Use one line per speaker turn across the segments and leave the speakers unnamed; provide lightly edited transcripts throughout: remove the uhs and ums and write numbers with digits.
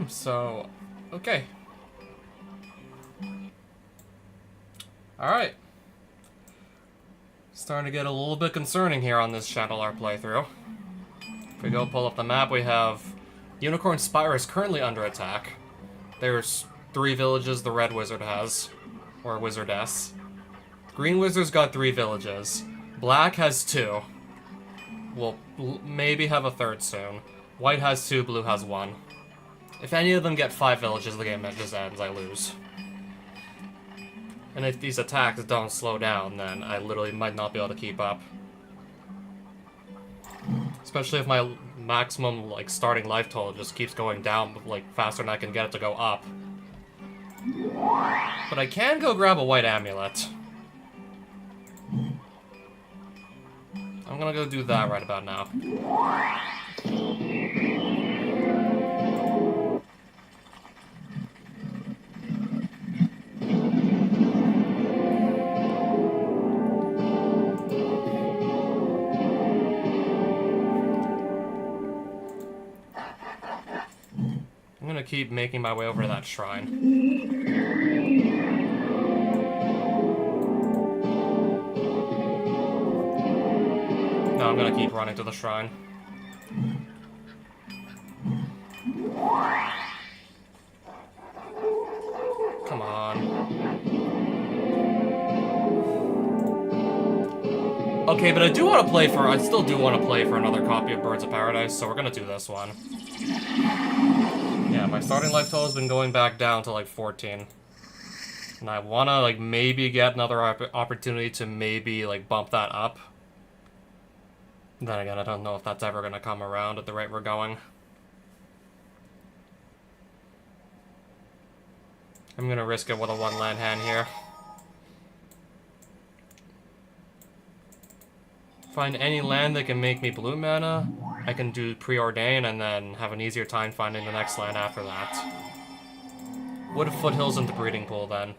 So, okay. Alright. Starting to get a little bit concerning here on this Shandalar playthrough. If we go pull up the map, we have Unicorn Spire is currently under attack. There's 3 villages the Red Wizard has, or Wizardess. Green Wizard's got 3 villages. Black has 2. We'll maybe have a 3rd soon. White has 2, blue has 1. If any of them get 5 villages, the game just ends, I lose. And if these attacks don't slow down, then I literally might not be able to keep up. Especially if my maximum, like, starting life total just keeps going down, like, faster than I can get it to go up. But I can go grab a white amulet. I'm gonna go do that right about now. I'm gonna keep making my way over to that shrine. No, I'm gonna keep running to the shrine. Come on. Okay, but I still do want to play for another copy of Birds of Paradise, so we're gonna do this one. Yeah, my starting life total has been going back down to like 14. And I wanna like maybe get another opportunity to maybe like bump that up. Then again, I don't know if that's ever gonna come around at the rate we're going. I'm gonna risk it with a 1 land hand here. Find any land that can make me blue mana. I can do Preordain and then have an easier time finding the next land after that. Wood Foothills into Breeding Pool then.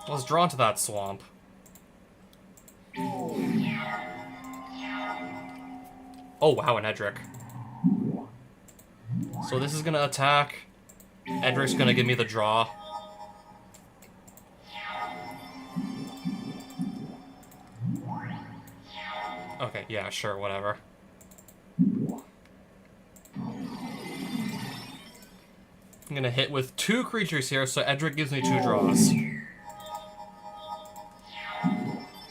I was drawn to that swamp. Oh wow, an Edric. So this is gonna attack. Edric's gonna give me the draw. Okay, yeah, sure, whatever. I'm gonna hit with 2 creatures here, so Edric gives me 2 draws.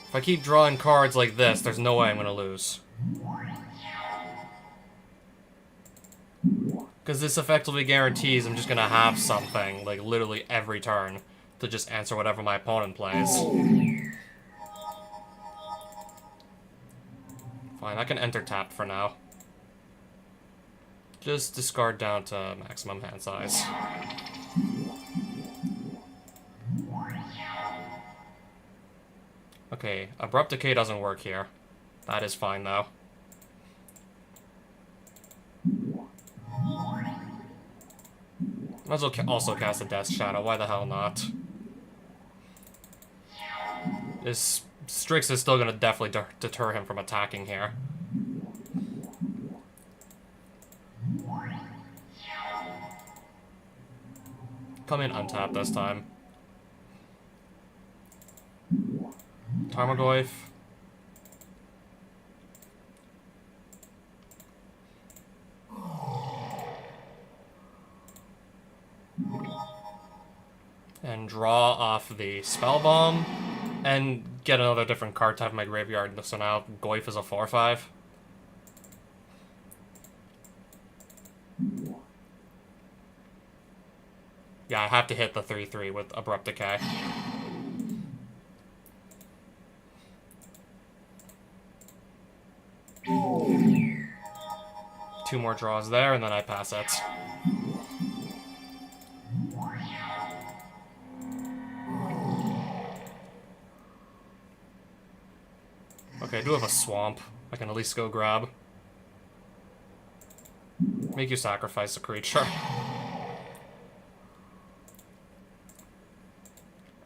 If I keep drawing cards like this, there's no way I'm gonna lose. Because this effectively guarantees I'm just gonna have something, like, literally every turn, to just answer whatever my opponent plays. Fine, I can enter tapped for now. Just discard down to maximum hand size. Okay, Abrupt Decay doesn't work here. That is fine, though. Might as well also cast a Death Shadow, why the hell not? This Strix is still gonna definitely deter him from attacking here. Come in untapped this time. Tarmogoyf. And draw off the Spell Bomb, and get another different card type in my graveyard, so now Goyf is a 4/5. Yeah, I have to hit the 3/3 with Abrupt Decay. Two more draws there, and then I pass it. Okay, I do have a swamp. I can at least go grab. Make you sacrifice a creature.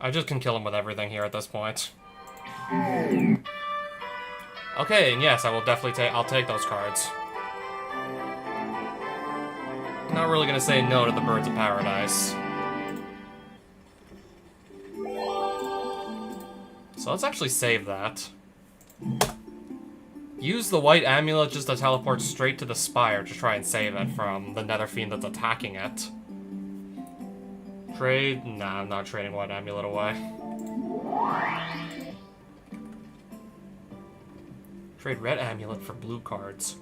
I just can kill him with everything here at this point. Okay, and yes, I will definitely I'll take those cards. Not really gonna say no to the Birds of Paradise. So let's actually save that. Use the white amulet just to teleport straight to the spire to try and save it from the Nether Fiend that's attacking it. Trade? Nah, I'm not trading white amulet away. Trade red amulet for blue cards.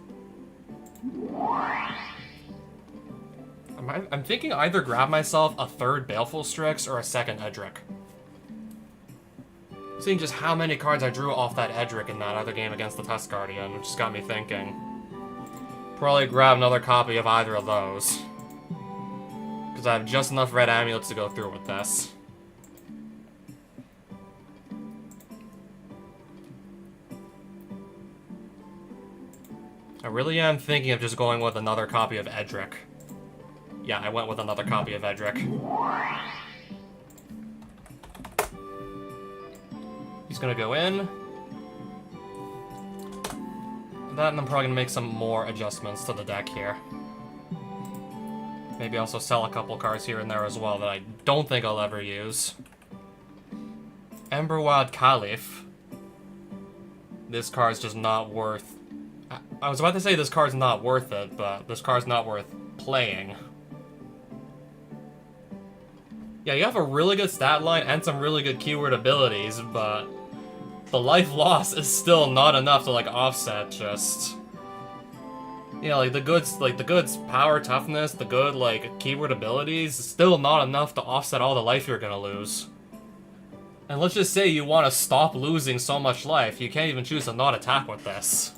I'm thinking either grab myself a third Baleful Strix or a second Edric. Seeing just how many cards I drew off that Edric in that other game against the Tusk Guardian, which just got me thinking. Probably grab another copy of either of those. Because I have just enough red amulets to go through with this. I really am thinking of just going with another copy of Edric. Yeah, I went with another copy of Edric. He's gonna go in. That, and I'm probably gonna make some more adjustments to the deck here. Maybe also sell a couple cards here and there as well that I don't think I'll ever use. Emberwild Caliph. This card's just not worth... I was about to say this card's not worth it, but this card's not worth playing. Yeah, you have a really good stat line and some really good keyword abilities, but the life loss is still not enough to, like, offset just... Yeah, like, the goods power, toughness, the good, like, keyword abilities, is still not enough to offset all the life you're gonna lose. And let's just say you want to stop losing so much life, you can't even choose to not attack with this.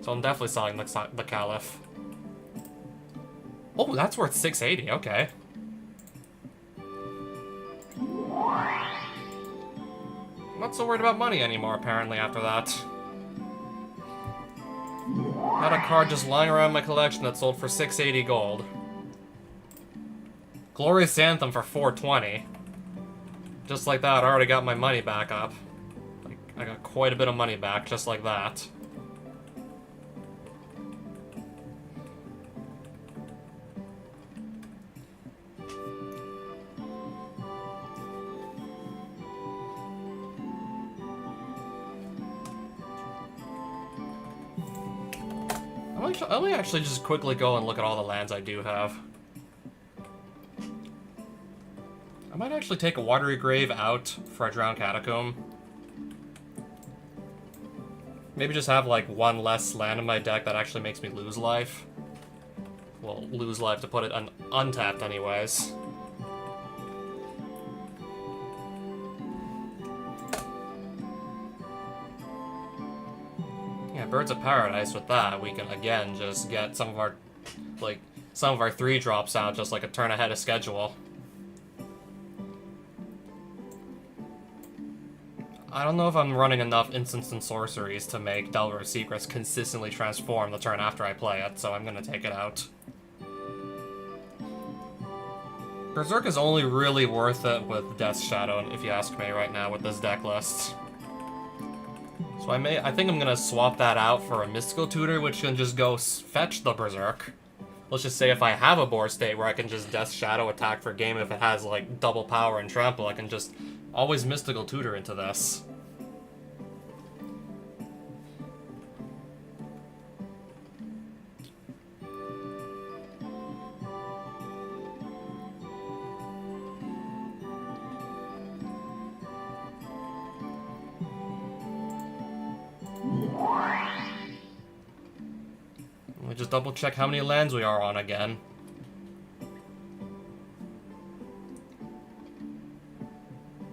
So I'm definitely selling the Caliph. Oh, that's worth 680, okay. I'm not so worried about money anymore, apparently, after that. Had a card just lying around my collection that sold for 680 gold. Glorious Anthem for 420. Just like that, I already got my money back up. Like, I got quite a bit of money back, just like that. Let me actually just quickly go and look at all the lands I do have. I might actually take a Watery Grave out for a Drowned Catacomb. Maybe just have, like, one less land in my deck that actually makes me lose life. Well, lose life to put it untapped anyways. Yeah, Birds of Paradise with that, we can again just get some of our 3-drops out just like a turn ahead of schedule. I don't know if I'm running enough instants and sorceries to make Delver's Secrets consistently transform the turn after I play it, so I'm gonna take it out. Berserk is only really worth it with Death's Shadow, if you ask me right now, with this deck list. So I think I'm gonna swap that out for a Mystical Tutor, which can just go fetch the Berserk. Let's just say if I have a board state where I can just Death's Shadow attack for a game, if it has, like, double power and trample, I can just always Mystical Tutor into this. Let me just double check how many lands we are on again.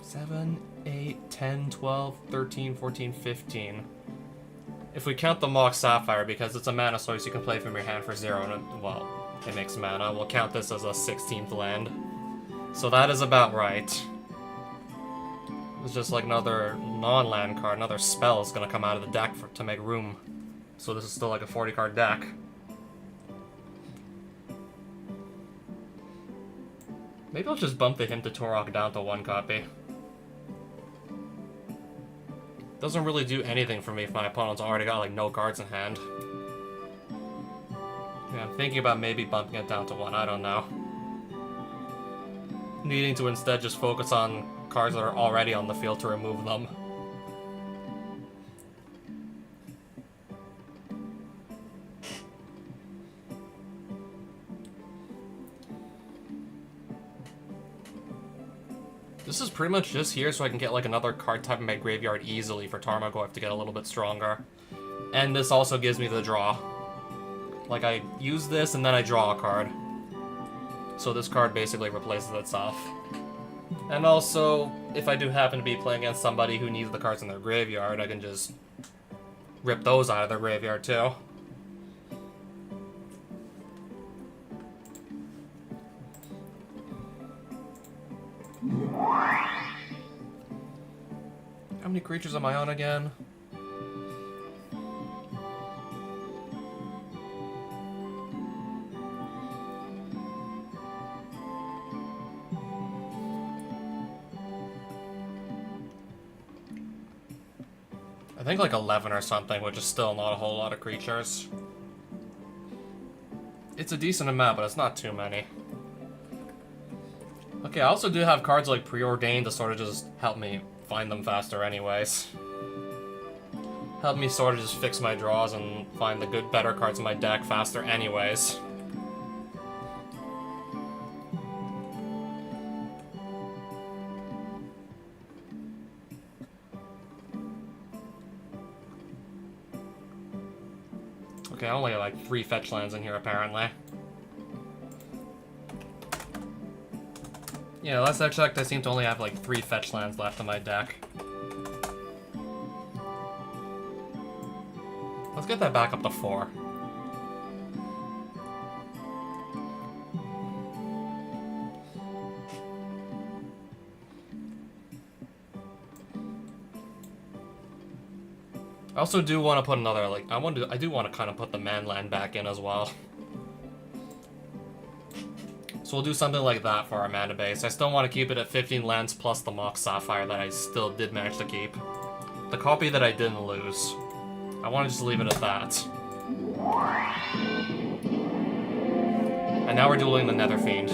Seven, 8, 10, 12, 13, 14, 15. If we count the Mox Sapphire, because it's a mana source you can play from your hand for 0, and well, it makes mana, we'll count this as a 16th land. So that is about right. It's just like another non-land card, another spell is gonna come out of the deck to make room. So this is still like a 40-card deck. Maybe I'll just bump the Hymn to Torok down to 1 copy. Doesn't really do anything for me if my opponent's already got, like, no cards in hand. Yeah, I'm thinking about maybe bumping it down to 1, I don't know. Needing to instead just focus on cards that are already on the field to remove them. This is pretty much just here so I can get like another card type in my graveyard easily for Tarmogoyf to get a little bit stronger. And this also gives me the draw. Like, I use this and then I draw a card. So this card basically replaces itself. And also, if I do happen to be playing against somebody who needs the cards in their graveyard, I can just rip those out of their graveyard too. How many creatures am I on again? I think like 11 or something, which is still not a whole lot of creatures. It's a decent amount, but it's not too many. Okay, I also do have cards like Preordained to sort of just help me find them faster anyways. Help me sort of just fix my draws and find the good, better cards in my deck faster anyways. Okay, I only have like 3 fetch lands in here apparently. Yeah, last I checked, I seem to only have like 3 fetch lands left in my deck. Let's get that back up to 4. I also do want to put another, like, I do want to kind of put the man land back in as well. So we'll do something like that for our mana base. I still want to keep it at 15 lands plus the Mox Sapphire that I still did manage to keep. The copy that I didn't lose. I want to just leave it at that. And now we're dueling the Nether Fiend.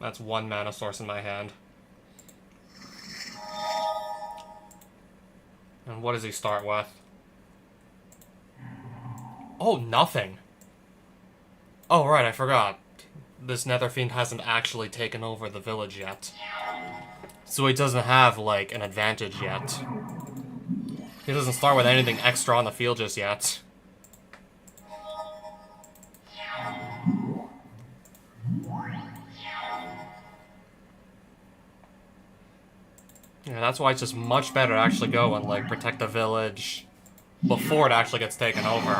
That's 1 mana source in my hand. And what does he start with? Oh, nothing. Oh, right, I forgot. This Nether Fiend hasn't actually taken over the village yet. So he doesn't have, like, an advantage yet. He doesn't start with anything extra on the field just yet. Yeah, that's why it's just much better to actually go and, like, protect the village before it actually gets taken over.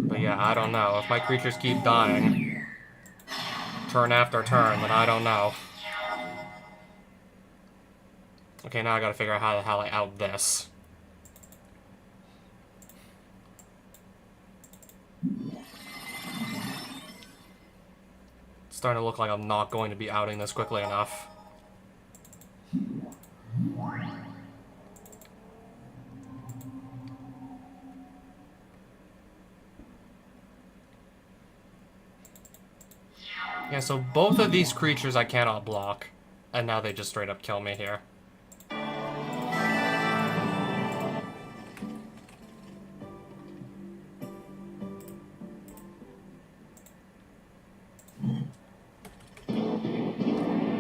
But yeah, I don't know. If my creatures keep dying turn after turn, then I don't know. Okay, now I gotta figure out how the hell I out this. It's starting to look like I'm not going to be outing this quickly enough. Yeah, so both of these creatures I cannot block, and now they just straight up kill me here.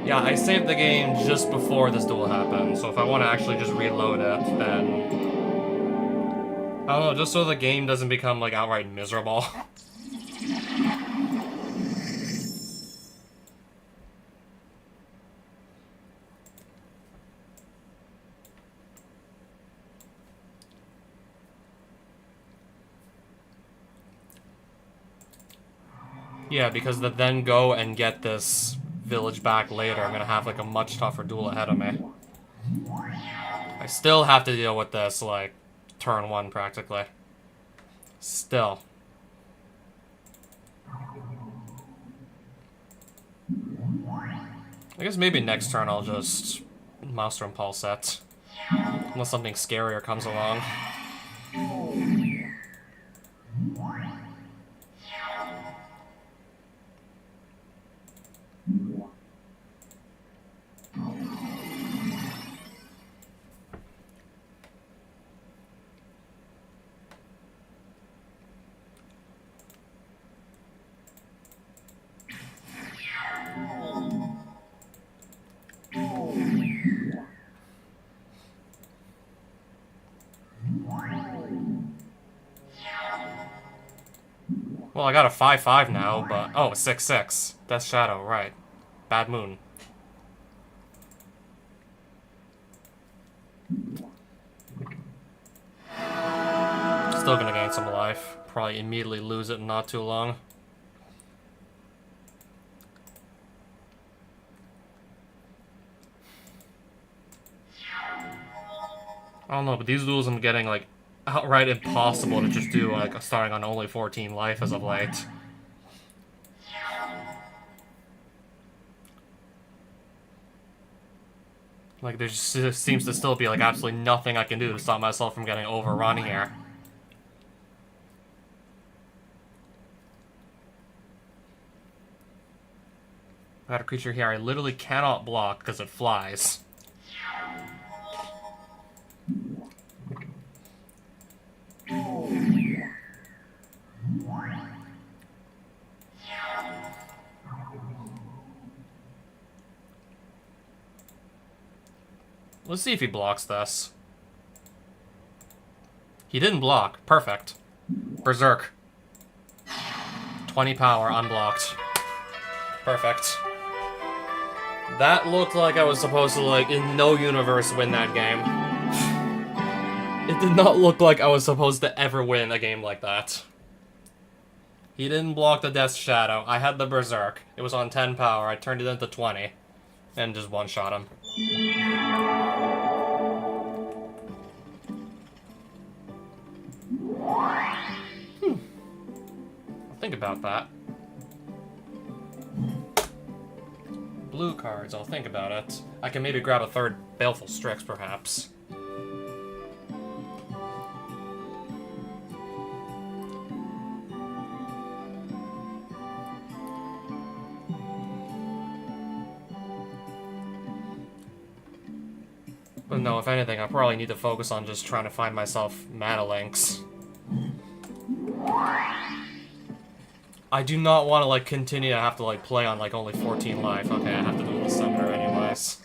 Yeah, I saved the game just before this duel happened, so if I want to actually just reload it, then... I don't know, just so the game doesn't become, like, outright miserable. Yeah, because to then go and get this village back later, I'm gonna have like a much tougher duel ahead of me. I still have to deal with this, like, turn 1 practically. Still. I guess maybe next turn I'll just Maelstrom Pulse it. Unless something scarier comes along. Well, I got a 5-5 now, but... Oh, 6-6. Death Shadow, right. Bad Moon. Still gonna gain some life. Probably immediately lose it in not too long. I don't know, but these duels I'm getting, like, outright impossible to just do, like, starting on only 14 life as of late. Like, there just seems to still be, like, absolutely nothing I can do to stop myself from getting overrun here. I got a creature here I literally cannot block because it flies. Let's see if he blocks this. He didn't block. Perfect. Berserk. 20 power, unblocked. Perfect. That looked like I was supposed to, like, in no universe win that game. It did not look like I was supposed to ever win a game like that. He didn't block the Death Shadow. I had the Berserk. It was on 10 power. I turned it into 20. And just one-shot him. I'll think about that. Blue cards, I'll think about it. I can maybe grab a third Baleful Strix, perhaps. But no, if anything, I probably need to focus on just trying to find myself mana links. I do not want to, like, continue to have to, like, play on, like, only 14 life. Okay, I have to do the summoner anyways.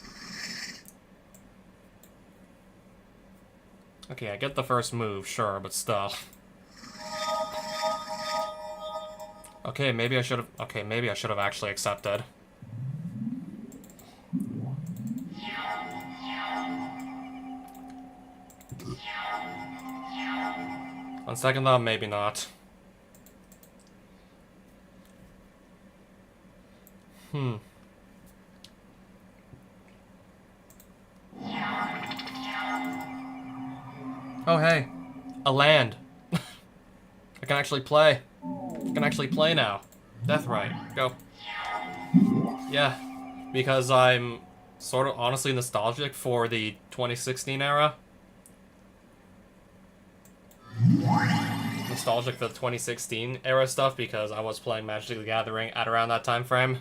Okay, I get the first move, sure, but still. Okay, maybe I should have... Okay, maybe I should have actually accepted. On second thought, maybe not. Oh, hey. A land. I can actually play. I can actually play now. Deathrite. Go. Yeah. Because I'm sort of honestly nostalgic for the 2016 era. Nostalgic for the 2016 era stuff because I was playing Magic the Gathering at around that time frame.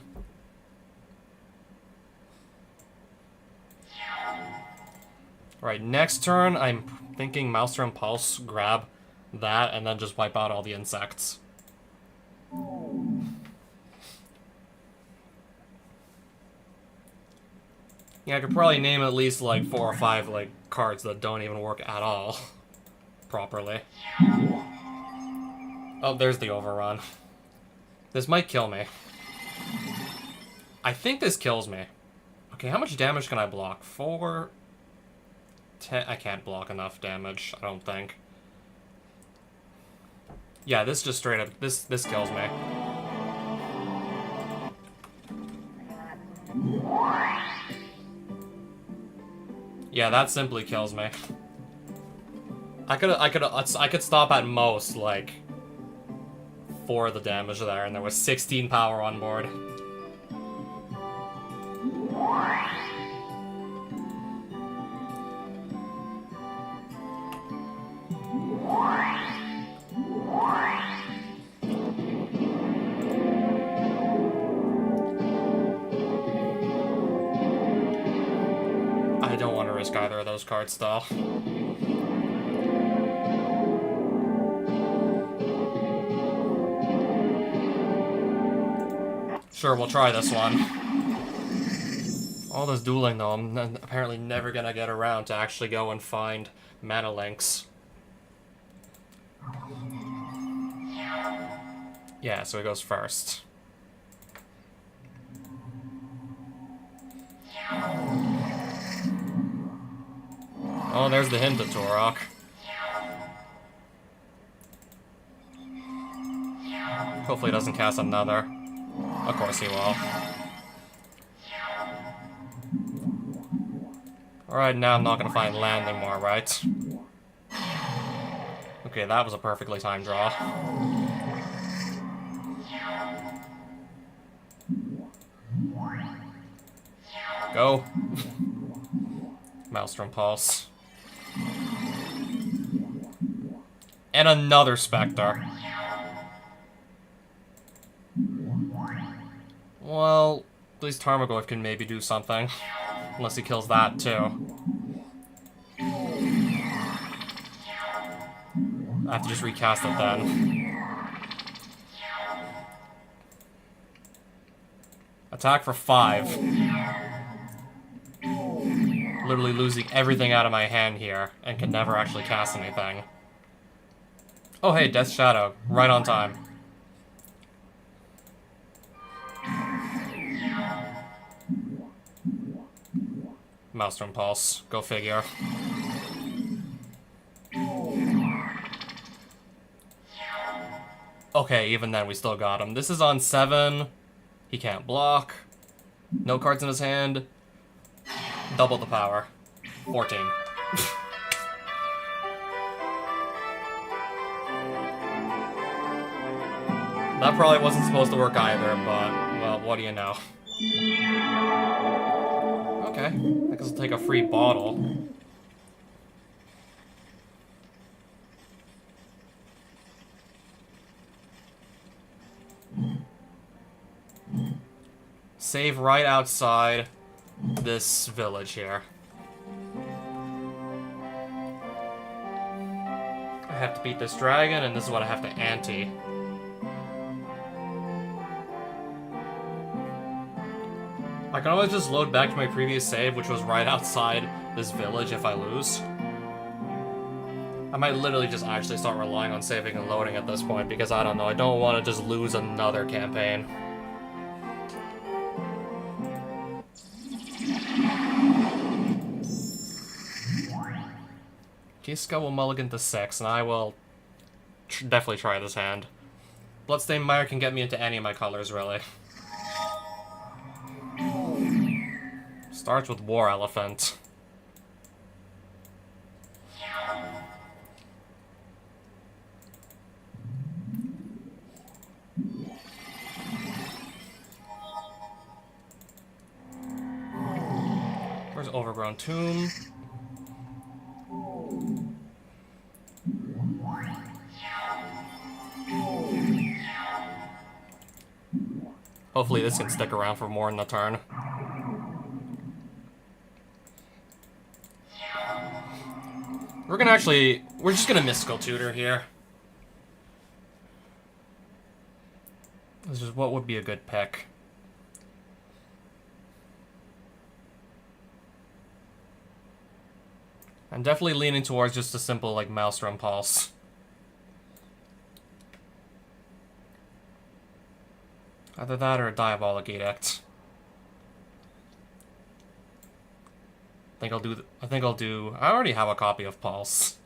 Alright, next turn, I'm thinking Maelstrom Pulse, grab that, and then just wipe out all the insects. Yeah, I could probably name at least, like, 4 or 5, like, cards that don't even work at all. Properly. Oh, there's the overrun. This might kill me. I think this kills me. Okay, how much damage can I block? 4... 10... I can't block enough damage, I don't think. Yeah, this just straight up... This kills me. Yeah, that simply kills me. I could stop at most, like, 4 of the damage there, and there was 16 power on board. I don't want to risk either of those cards, though. Sure, we'll try this one. All this dueling, though, I'm apparently never gonna get around to actually go and find mana links. Yeah, so he goes first. Oh, there's the hint of Turok. Hopefully he doesn't cast another. Of course he will. Alright, now I'm not gonna find land anymore, right? Okay, that was a perfectly timed draw. Go. Maelstrom Pulse. And another Spectre. Well, at least Tarmogoyf can maybe do something. Unless he kills that, too. I have to just recast it then. Attack for 5. Literally losing everything out of my hand here, and can never actually cast anything. Oh hey, Death Shadow. Right on time. Maelstrom Pulse. Go figure. Okay, even then we still got him. This is on 7. He can't block. No cards in his hand. Double the power. 14. That probably wasn't supposed to work either, but, well, what do you know? Okay, I guess I'll take a free bottle. Save right outside this village here. I have to beat this dragon, and this is what I have to ante. I can always just load back to my previous save, which was right outside this village if I lose. I might literally just actually start relying on saving and loading at this point, because I don't know, I don't want to just lose another campaign. Kiska will mulligan to 6, and I will definitely try this hand. Bloodstained Mire can get me into any of my colors, really. Starts with War Elephant. Where's Overgrown Tomb? Hopefully this can stick around for more than a turn. We're just gonna Mystical Tutor here. This is what would be a good pick. I'm definitely leaning towards just a simple, like, Maelstrom Pulse. Either that or a Diabolic Edict. I already have a copy of Pulse.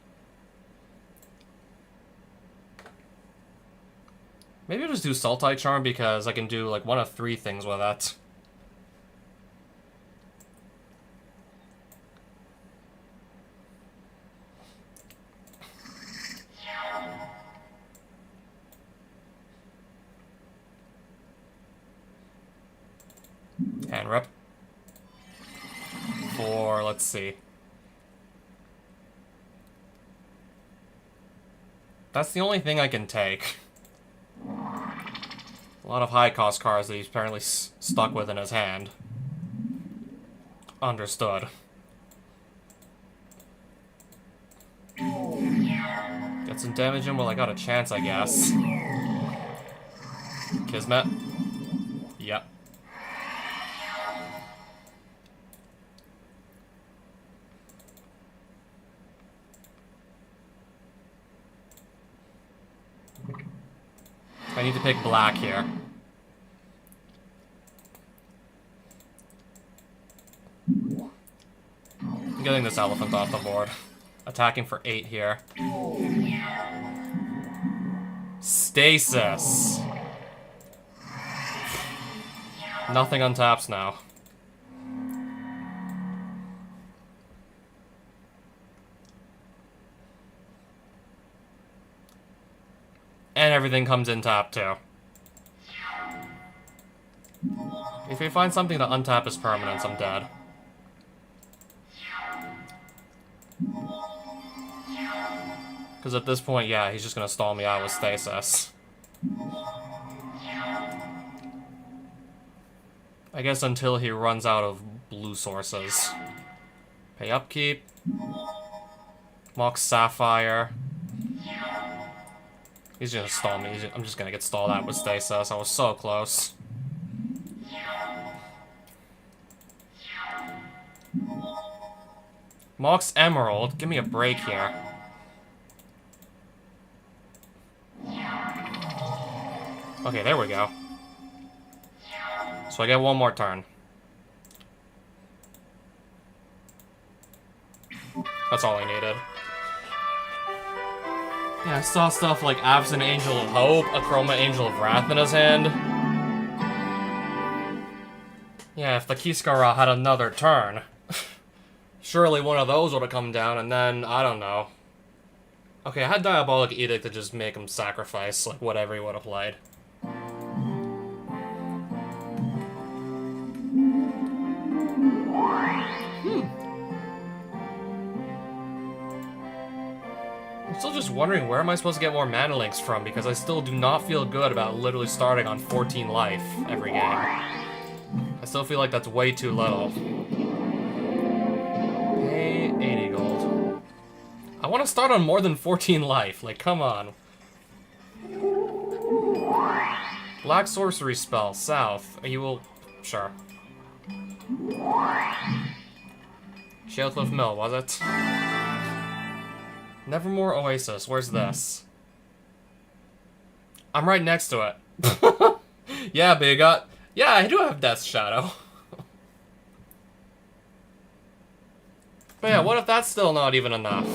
Maybe I'll just do Sultai Charm because I can do, like, one of 3 things with it. cantrip. For, let's see. That's the only thing I can take. A lot of high-cost cards that he's apparently stuck with in his hand. Understood. Get some damage in while I got a chance, I guess. Kismet? Yep. I need to pick black here. I'm getting this elephant off the board. Attacking for 8 here. Stasis. Nothing untaps now. And everything comes in tap too. If we find something to untap as permanents, I'm dead. Because at this point, yeah, he's just gonna stall me out with Stasis. I guess until he runs out of blue sources. Pay upkeep. Mox Sapphire. He's gonna stall me. I'm just gonna get stalled out with Stasis. I was so close. Mox Emerald. Give me a break here. Okay, there we go. So I get one more turn. That's all I needed. Yeah, I saw stuff like Absent Angel of Hope, Achroma Angel of Wrath in his hand. Yeah, if the Kiskara had another turn, surely one of those would have come down, and then, I don't know. Okay, I had Diabolic Edict to just make him sacrifice, like, whatever he would have played. I'm still just wondering where am I supposed to get more mana links from, because I still do not feel good about literally starting on 14 life every game. I still feel like that's way too little. Pay 80 gold. I want to start on more than 14 life, like, come on. Black sorcery spell, south. You will... sure. Shalecliff Mill, was it? Nevermore Oasis, where's this? I'm right next to it. Yeah, but you got... yeah, I do have Death's Shadow. But yeah, what if that's still not even enough?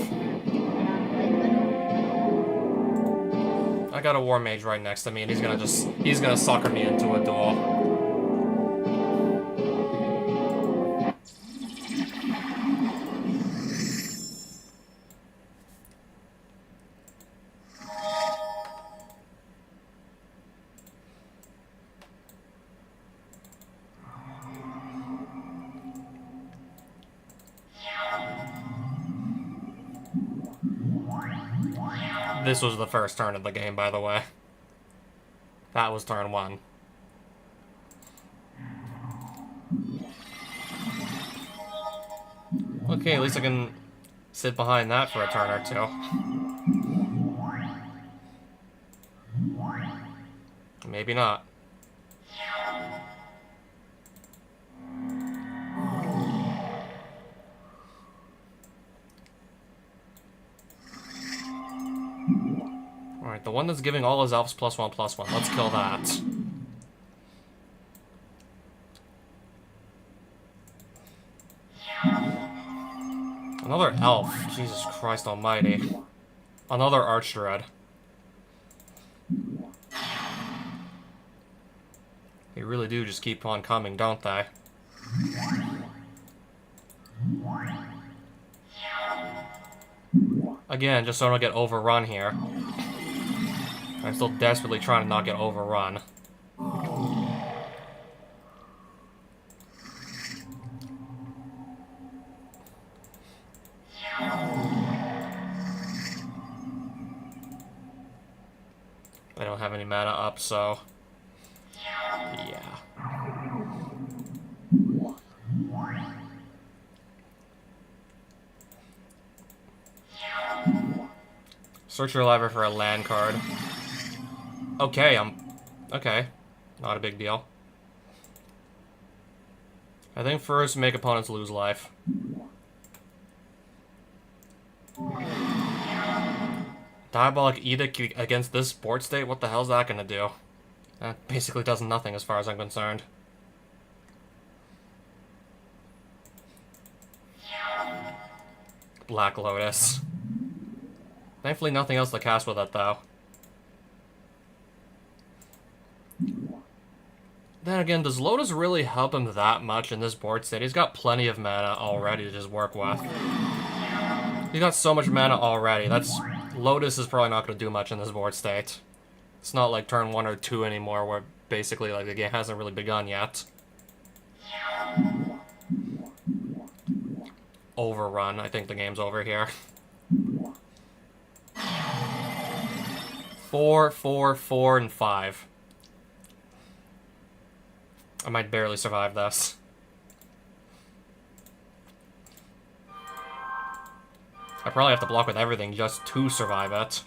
I got a War Mage right next to me, and he's gonna sucker me into a duel. This was the first turn of the game, by the way. That was turn 1. Okay, at least I can sit behind that for a turn or two. Maybe not. Alright, the one that's giving all his elves +1/+1. Let's kill that. Another elf. Jesus Christ almighty. Another Archdruid. They really do just keep on coming, don't they? Again, just so I don't get overrun here. I'm still desperately trying to not get overrun. I don't have any mana up, so... yeah. Search your library for a land card. Okay, okay. Not a big deal. I think first, make opponents lose life. Diabolic Edict against this board state? What the hell's that gonna do? That basically does nothing as far as I'm concerned. Black Lotus. Thankfully nothing else to cast with it, though. Then again, does Lotus really help him that much in this board state? He's got plenty of mana already to just work with. He's got so much mana already. Lotus is probably not going to do much in this board state. It's not like turn 1 or 2 anymore, where basically like the game hasn't really begun yet. Overrun. I think the game's over here. 4, 4, 4, and 5. I might barely survive this. I probably have to block with everything just to survive it.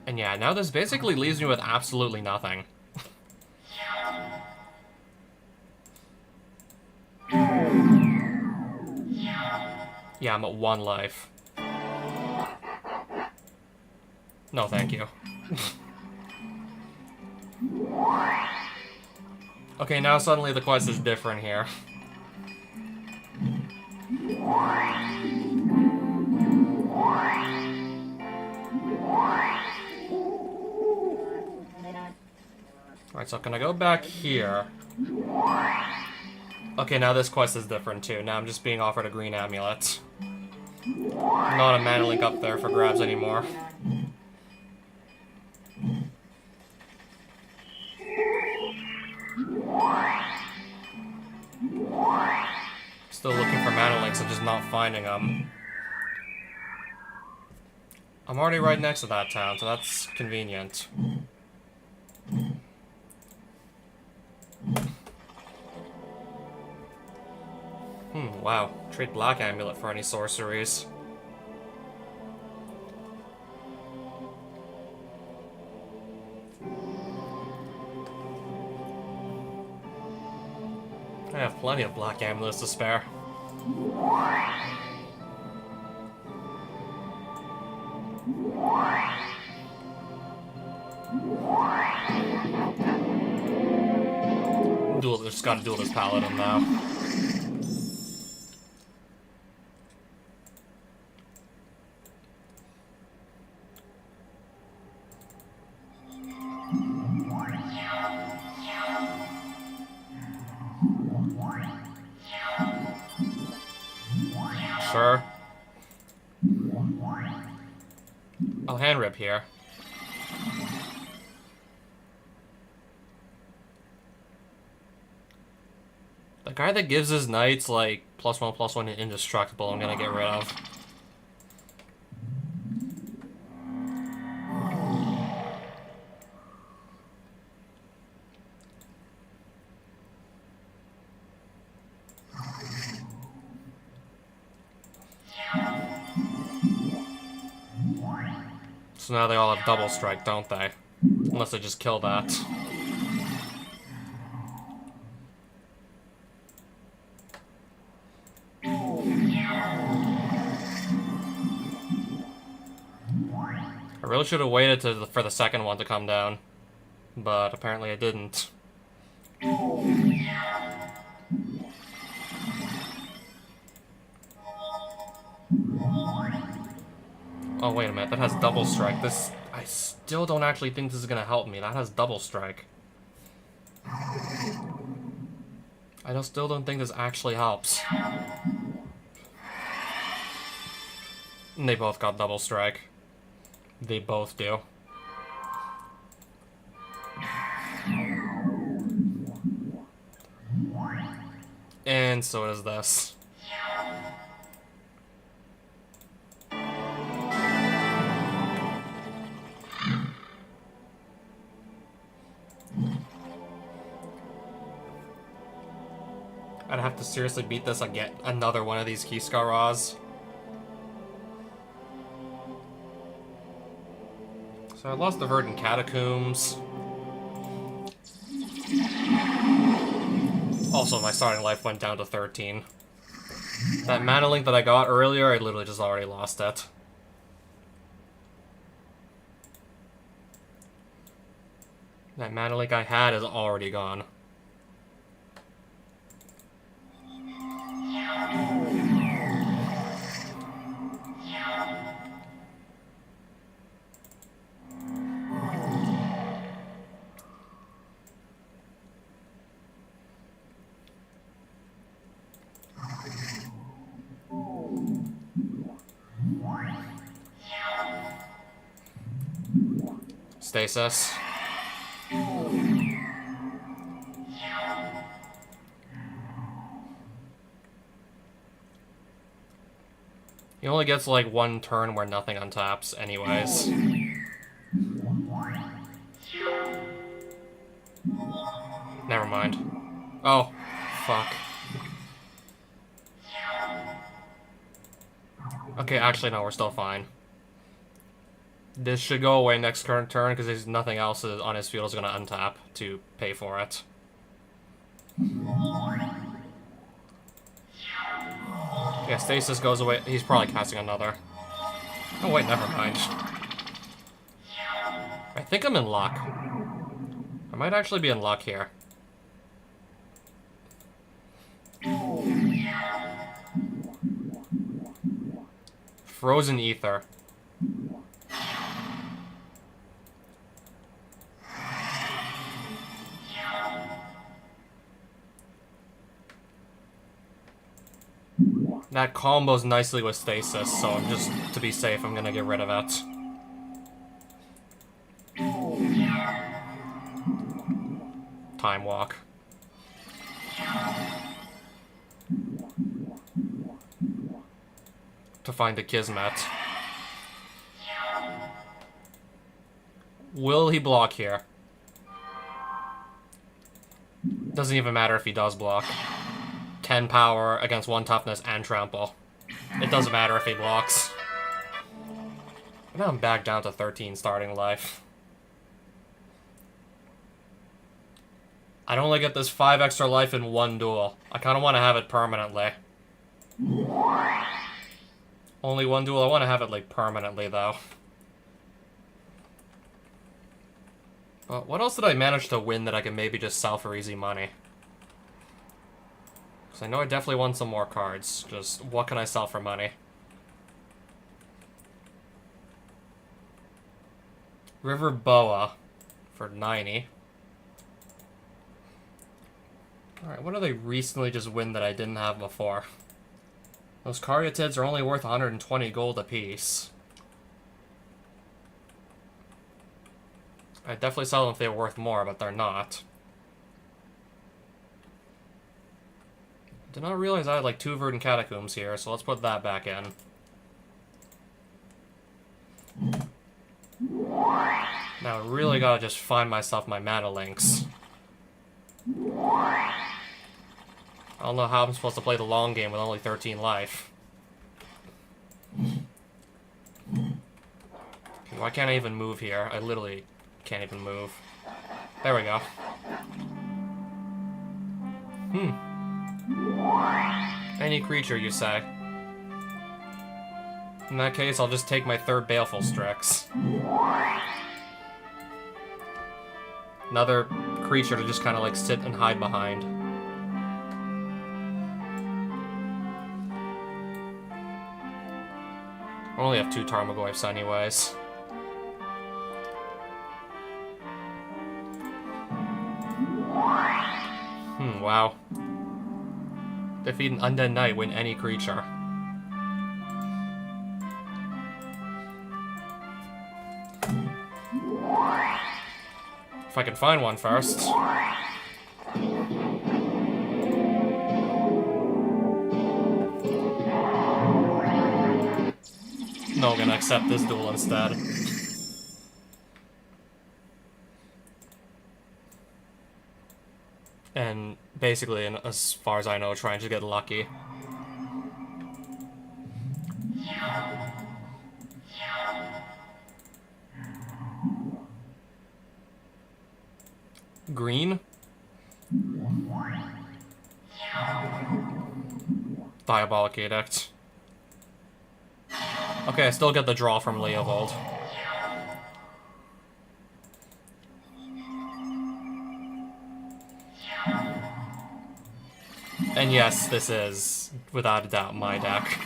And yeah, now this basically leaves me with absolutely nothing. Yeah, I'm at 1 life. No, thank you. Okay, now suddenly the quest is different here. Alright, so can I go back here? Okay, now this quest is different too. Now I'm just being offered a green amulet. Not a mana link up there for grabs anymore. Still looking for mana links and just not finding them. I'm already right next to that town, so that's convenient. Wow. Trade Black Amulet for any sorceries. I have plenty of Black Amulets to spare. Just gotta duel this paladin now. Sure. I'll hand rip here. The guy that gives his knights like +1/+1 and indestructible, I'm gonna get rid of. So now they all have double strike, don't they? Unless I just kill that. I really should have waited for the second one to come down, but apparently I didn't. Oh, wait a minute, that has double strike. I still don't actually think this is gonna help me. That has double strike. I still don't think this actually helps. And they both got double strike. They both do. And so does this. seriously beat this and get another one of these Kiskaras. So I lost the Verdant Catacombs. Also, my starting life went down to 13. That mana link that I got earlier, I literally just already lost it. That mana link I had is already gone. Stasis. He only gets like one turn where nothing untaps anyways. Never mind. Oh, fuck. Okay, actually no, we're still fine. This should go away next current turn because there's nothing else on his field is going to untap to pay for it. Yeah, Stasis goes away. He's probably casting another. Oh wait, never mind. I think I'm in luck. I might actually be in luck here. Frozen Ether. That combos nicely with Stasis, so I'm just, to be safe, I'm gonna get rid of it. Time Walk. To find the Kismet. Will he block here? Doesn't even matter if he does block. 10 power against 1 toughness and trample. It doesn't matter if he blocks. Now I'm back down to 13 starting life. I'd only get this 5 extra life in 1 duel. I kind of want to have it permanently. Only 1 duel. I want to have it like permanently though. But what else did I manage to win that I can maybe just sell for easy money? Because I know I definitely want some more cards. Just, what can I sell for money? River Boa for 90. Alright, what do they recently just win that I didn't have before? Those Caryatids are only worth 120 gold apiece. I'd definitely sell them if they were worth more, but they're not. Did not realize I had like 2 Verdant Catacombs here, so let's put that back in. Now I really gotta just find myself my mana links. I don't know how I'm supposed to play the long game with only 13 life. Okay, why can't I even move here? I literally can't even move. There we go. Any creature, you say? In that case, I'll just take my 3rd Baleful Strix. Another creature to just kind of like sit and hide behind. I only have 2 Tarmogoyfs anyways. Wow. Defeat an Undead Knight, win any creature. If I can find one first. No, I'm gonna accept this duel instead. And basically, as far as I know, trying to get lucky. Green? Diabolic Edict. Okay, I still get the draw from Leovold. And yes, this is, without a doubt, my deck.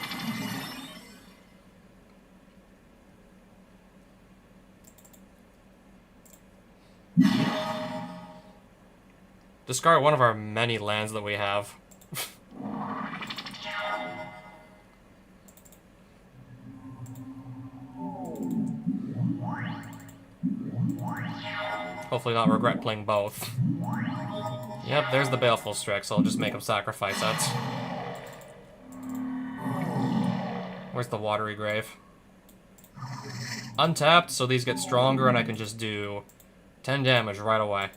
Discard one of our many lands that we have. Hopefully not regret playing both. Yep, there's the Baleful Strix, so I'll just make him sacrifice it. Where's the Watery Grave? Untapped, so these get stronger and I can just do 10 damage right away.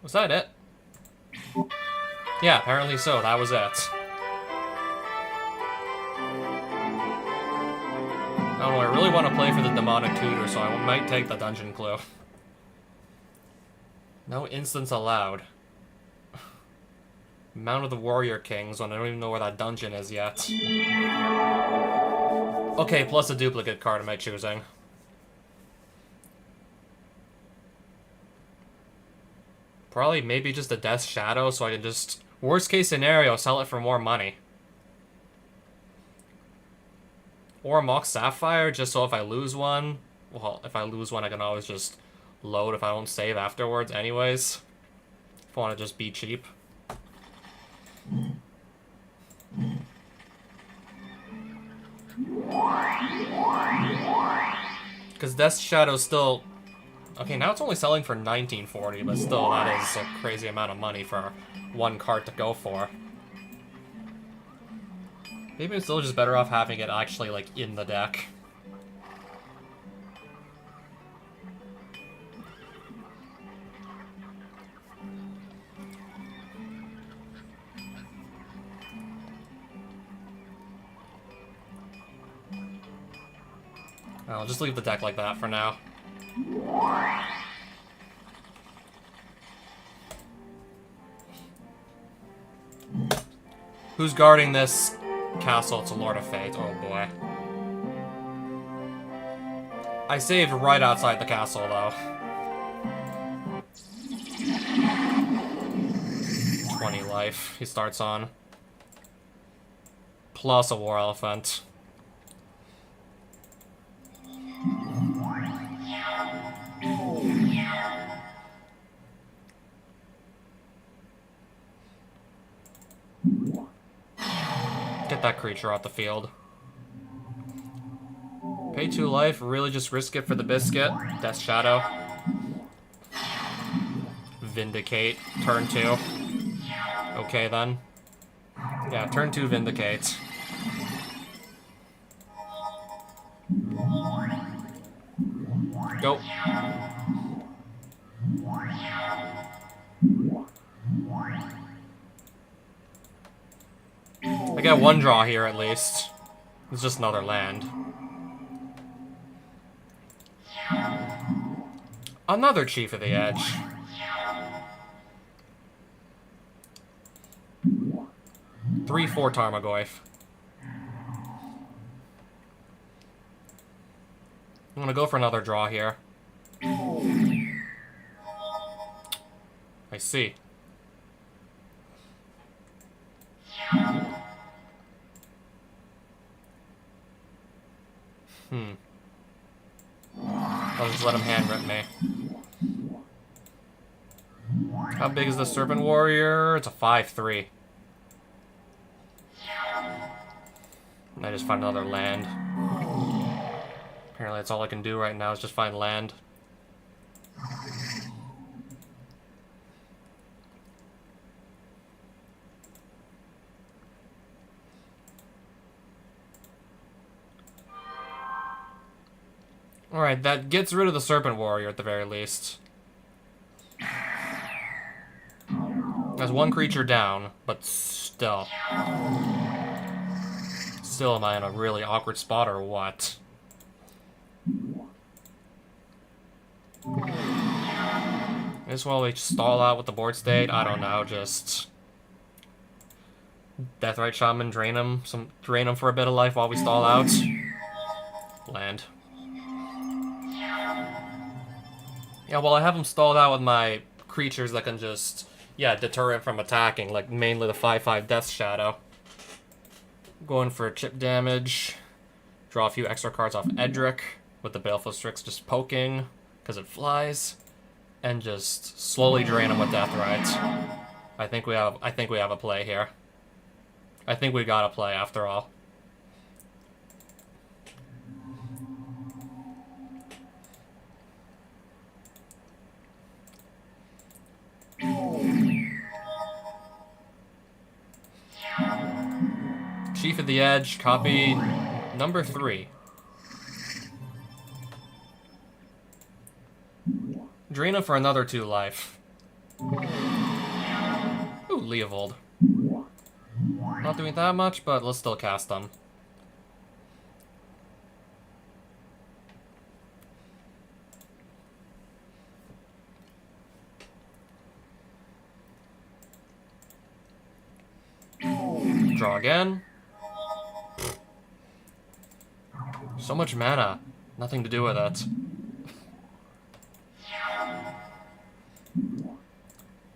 Was that it? Yeah, apparently so. That was it. I don't know, I really want to play for the Demonic Tutor, so I might take the Dungeon Clue. No instance allowed. Mount of the Warrior Kings, when I don't even know where that dungeon is yet. Okay, plus a duplicate card am I choosing. Probably maybe just a Death Shadow, so I can just, worst case scenario, sell it for more money. Or a Mox Sapphire, just so if I lose one, well, if I lose one, I can always just load if I don't save afterwards anyways. If I want to just be cheap. Because Death Shadow's still... Okay, now it's only selling for $19.40, but still, that is a crazy amount of money for one card to go for. Maybe I'm still just better off having it actually, like, in the deck. I'll just leave the deck like that for now. Who's guarding this castle? It's a Lord of Fate. Oh boy. I saved right outside the castle, though. 20 life he starts on. Plus a War Elephant. Get that creature off the field. Pay 2 life, really just risk it for the biscuit. Death Shadow. Vindicate, turn 2. Okay then. Yeah, turn 2 Vindicate. Go. I got one draw here at least. It's just another land. Another Chief of the Edge. Three, 4 Tarmogoyf. I'm gonna go for another draw here. I see. I'll just let him hand rip me. How big is the Serpent Warrior? It's a 5/3. And I just find another land. Apparently that's all I can do right now is just find land. Alright, that gets rid of the Serpent Warrior at the very least. There's one creature down, but still. Still, am I in a really awkward spot or what? This while we stall out with the board state, I don't know, just Deathrite Shaman, drain him for a bit of life while we stall out. Land. Yeah, well, I have him stalled out with my creatures that can just, yeah, deter him from attacking, like mainly the 5/5 Death Shadow. Going for chip damage. Draw a few extra cards off Edric with the Baleful Strix just poking because it flies, and just slowly drain him with Deathrite. I think we have a play here. I think we got a play after all. Chief at the Edge, copy number 3. Drain him for another 2 life. Ooh, Leovold. Not doing that much, but let's still cast them. Draw again. So much mana. Nothing to do with it.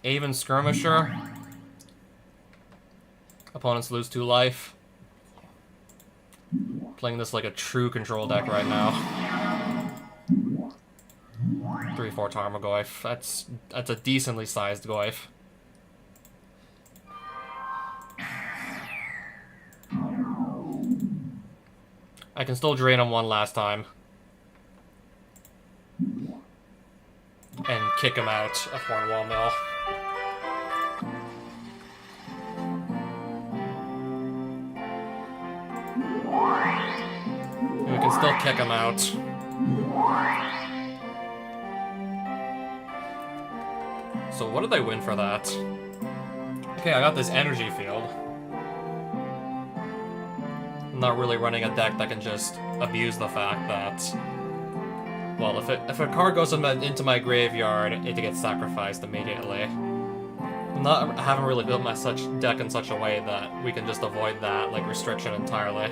Aven Skirmisher. Opponents lose 2 life. Playing this like a true control deck right now. 3/4 Tarmogoyf. That's a decently sized Goyf. I can still drain him one last time. And kick him out of Hornwall Mill. We can still kick him out. So what did I win for that? Okay, I got this energy field. I'm not really running a deck that can just abuse the fact that, well, if a card goes into my graveyard, it gets sacrificed immediately. I haven't really built my deck in such a way that we can just avoid that like restriction entirely.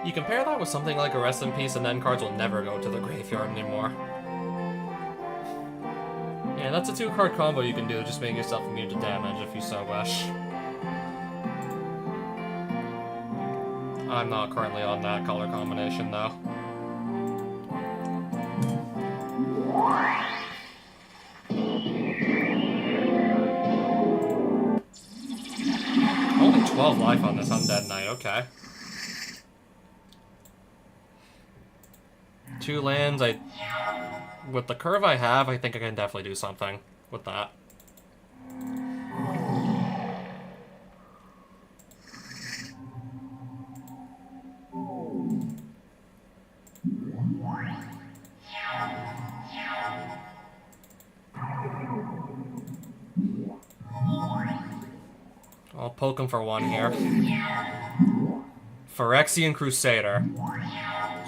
You compare that with something like a Rest in Peace, and then cards will never go to the graveyard anymore. Yeah, that's a 2-card combo you can do, just make yourself immune to damage if you so wish. I'm not currently on that color combination, though. Only 12 life on this Undead Knight, okay. 2 lands, with the curve I have, I think I can definitely do something with that. I'll poke him for 1 here. Phyrexian Crusader.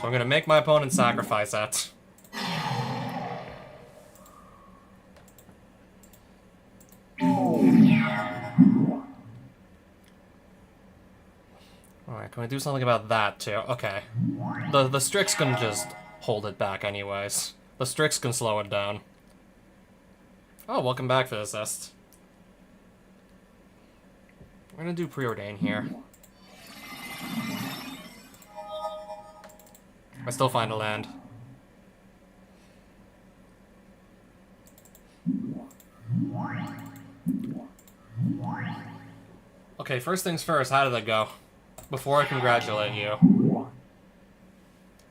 So I'm gonna make my opponent sacrifice that. Alright, can we do something about that too? Okay. The Strix can just hold it back anyways. The Strix can slow it down. Oh, welcome back, Physicist. We're gonna do Preordain here. I still find a land. Okay, first things first, how did that go? Before I congratulate you.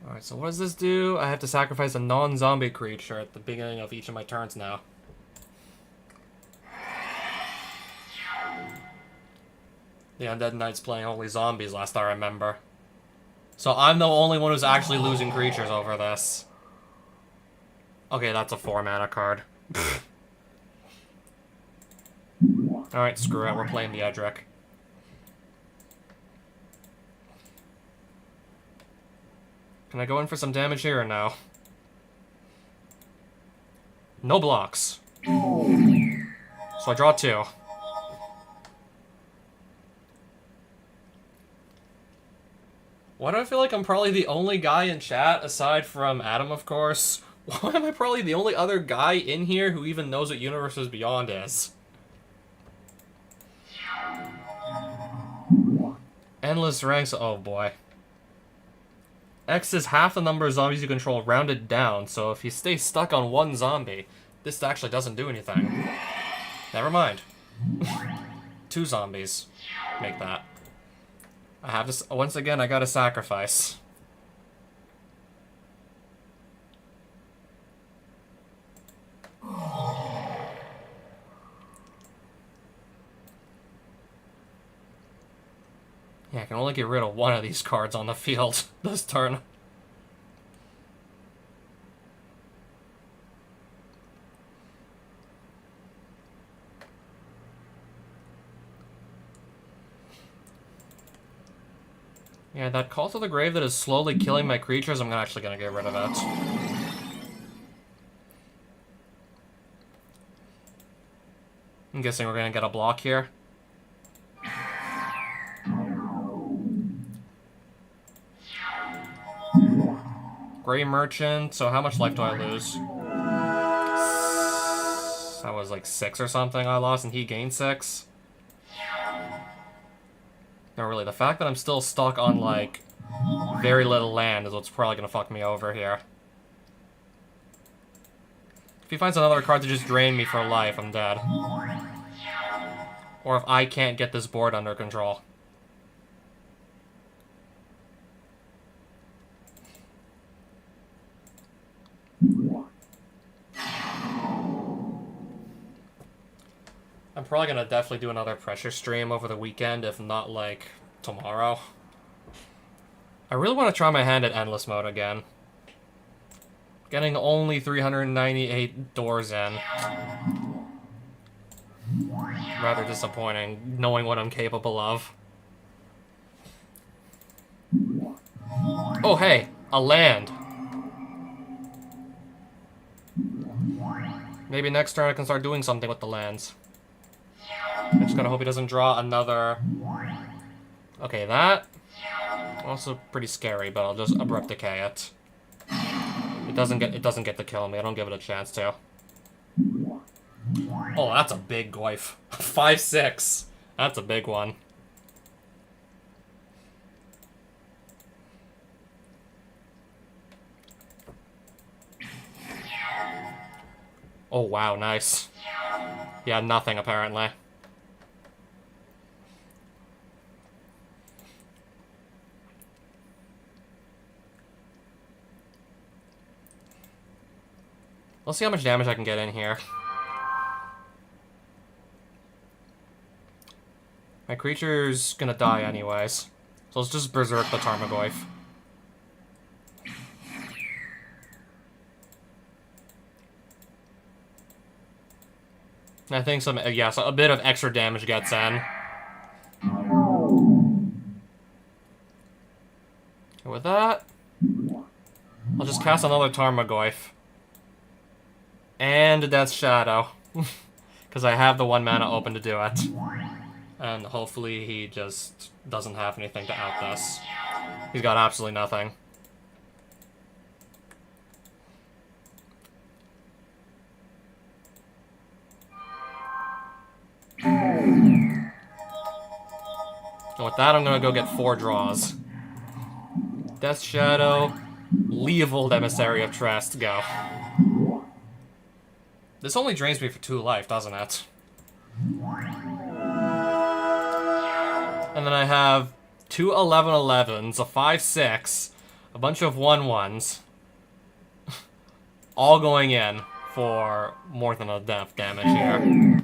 Alright, so what does this do? I have to sacrifice a non-zombie creature at the beginning of each of my turns now. The Undead Knight's playing only zombies, last I remember. So I'm the only one who's actually losing creatures over this. Okay, that's a 4-mana card. Alright, screw it. We're playing the Edric. Can I go in for some damage here or no? No blocks. So I draw 2. Why do I feel like I'm probably the only guy in chat, aside from Adam, of course? Why am I probably the only other guy in here who even knows what Universes Beyond is? Endless ranks, oh boy. X is half the number of zombies you control rounded down, so if you stay stuck on one zombie, this actually doesn't do anything. Never mind. 2 zombies. Make that. I have to, once again, I gotta sacrifice. Yeah, I can only get rid of one of these cards on the field this turn. Yeah, that Call to the Grave that is slowly killing my creatures, I'm actually gonna get rid of it. I'm guessing we're gonna get a block here. Grey Merchant, so how much life do I lose? That was like 6 or something I lost, and he gained 6. No, really, the fact that I'm still stuck on, like, very little land is what's probably gonna fuck me over here. If he finds another card to just drain me for life, I'm dead. Or if I can't get this board under control. I'm probably gonna definitely do another pressure stream over the weekend, if not, like, tomorrow. I really want to try my hand at Endless Mode again. Getting only 398 doors in. Rather disappointing, knowing what I'm capable of. Oh, hey! A land! Maybe next turn I can start doing something with the lands. I just gotta hope he doesn't draw another... Okay, that... Also pretty scary, but I'll just Abrupt Decay it. It doesn't get to kill me, I don't give it a chance to. Oh, that's a big goif. 5/6. That's a big one. Oh, wow, nice. Yeah, nothing, apparently. Let's see how much damage I can get in here. My creature's gonna die anyways. So let's just Berserk the Tarmogoyf. I think some, yeah, so a bit of extra damage gets in. And with that, I'll just cast another Tarmogoyf. And Death's Shadow. Because I have the 1 mana open to do it. And hopefully he just doesn't have anything to out this. He's got absolutely nothing. And with that, I'm gonna go get 4 draws. Death's Shadow, Leovold Emissary of Trest, go. This only drains me for 2 life, doesn't it? And then I have 2 11/11s, a 5/6, a bunch of 1/1s, all going in for more than enough damage here.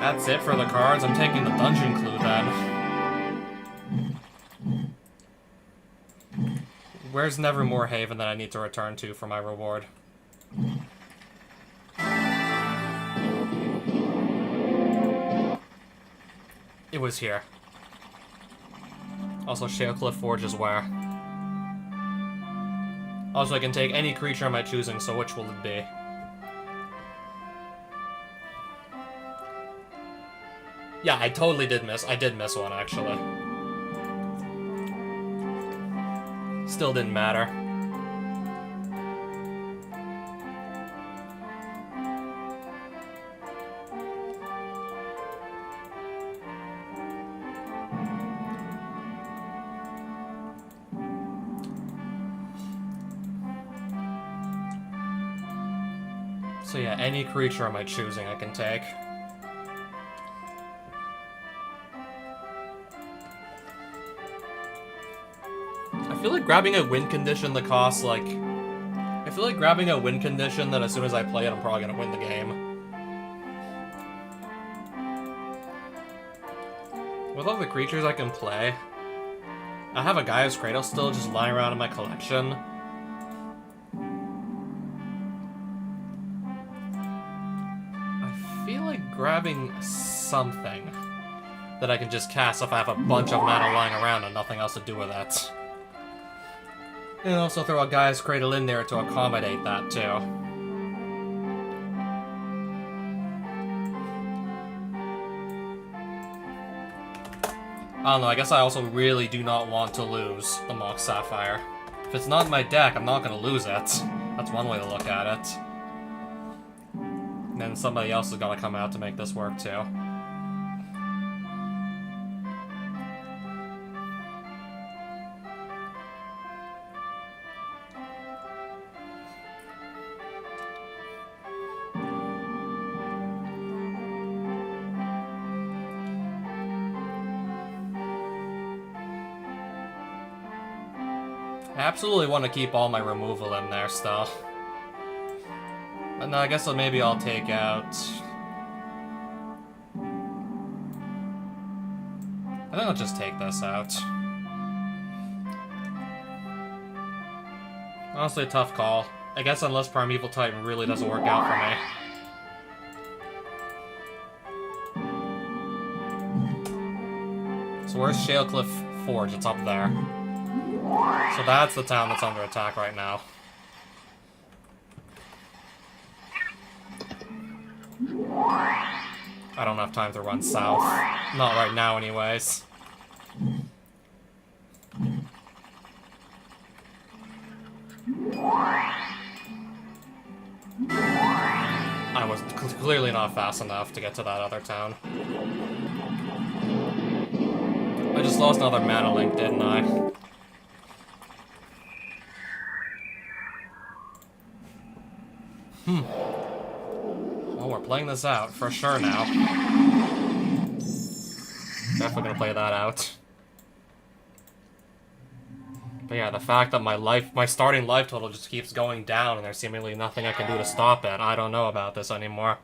That's it for the cards. I'm taking the dungeon clue then. Where's Nevermore Haven that I need to return to for my reward? It was here. Also, Shalecliff Forge is where. Also, I can take any creature of my choosing, so which will it be? Yeah, I totally did miss. I did miss one, actually. Still didn't matter. So yeah, any creature of my choosing I can take. I feel like grabbing a win condition that costs, like... I feel like grabbing a win condition that as soon as I play it, I'm probably gonna win the game. With all the creatures I can play, I have a Gaia's Cradle still just lying around in my collection. I feel like grabbing something that I can just cast if I have a bunch of mana lying around and nothing else to do with it. And also throw a Gaia's Cradle in there to accommodate that, too. I don't know, I guess I also really do not want to lose the Mox Sapphire. If it's not in my deck, I'm not going to lose it. That's one way to look at it. And then somebody else is going to come out to make this work, too. I absolutely want to keep all my removal in there still. But no, I guess maybe I'll take out... I think I'll just take this out. Honestly, a tough call. I guess unless Primeval Titan really doesn't work out for me. So where's Shalecliff Forge? It's up there. So that's the town that's under attack right now. I don't have time to run south. Not right now, anyways. I was clearly not fast enough to get to that other town. I just lost another mana link, didn't I? Well, we're playing this out, for sure now. Definitely gonna play that out. But yeah, the fact that my starting life total just keeps going down and there's seemingly nothing I can do to stop it, I don't know about this anymore.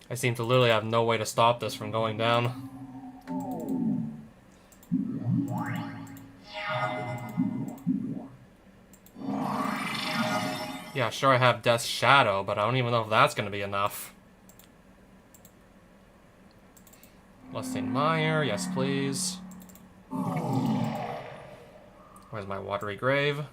I seem to literally have no way to stop this from going down. Yeah, sure I have Death's Shadow, but I don't even know if that's gonna be enough. Lusting Mire, yes please. Where's my Watery Grave?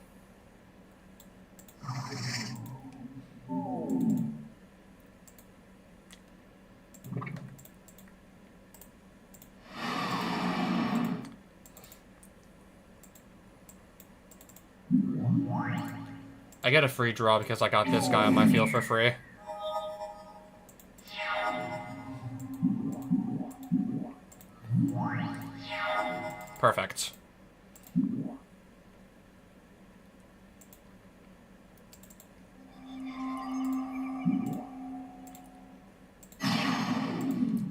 I get a free draw because I got this guy on my field for free. Perfect.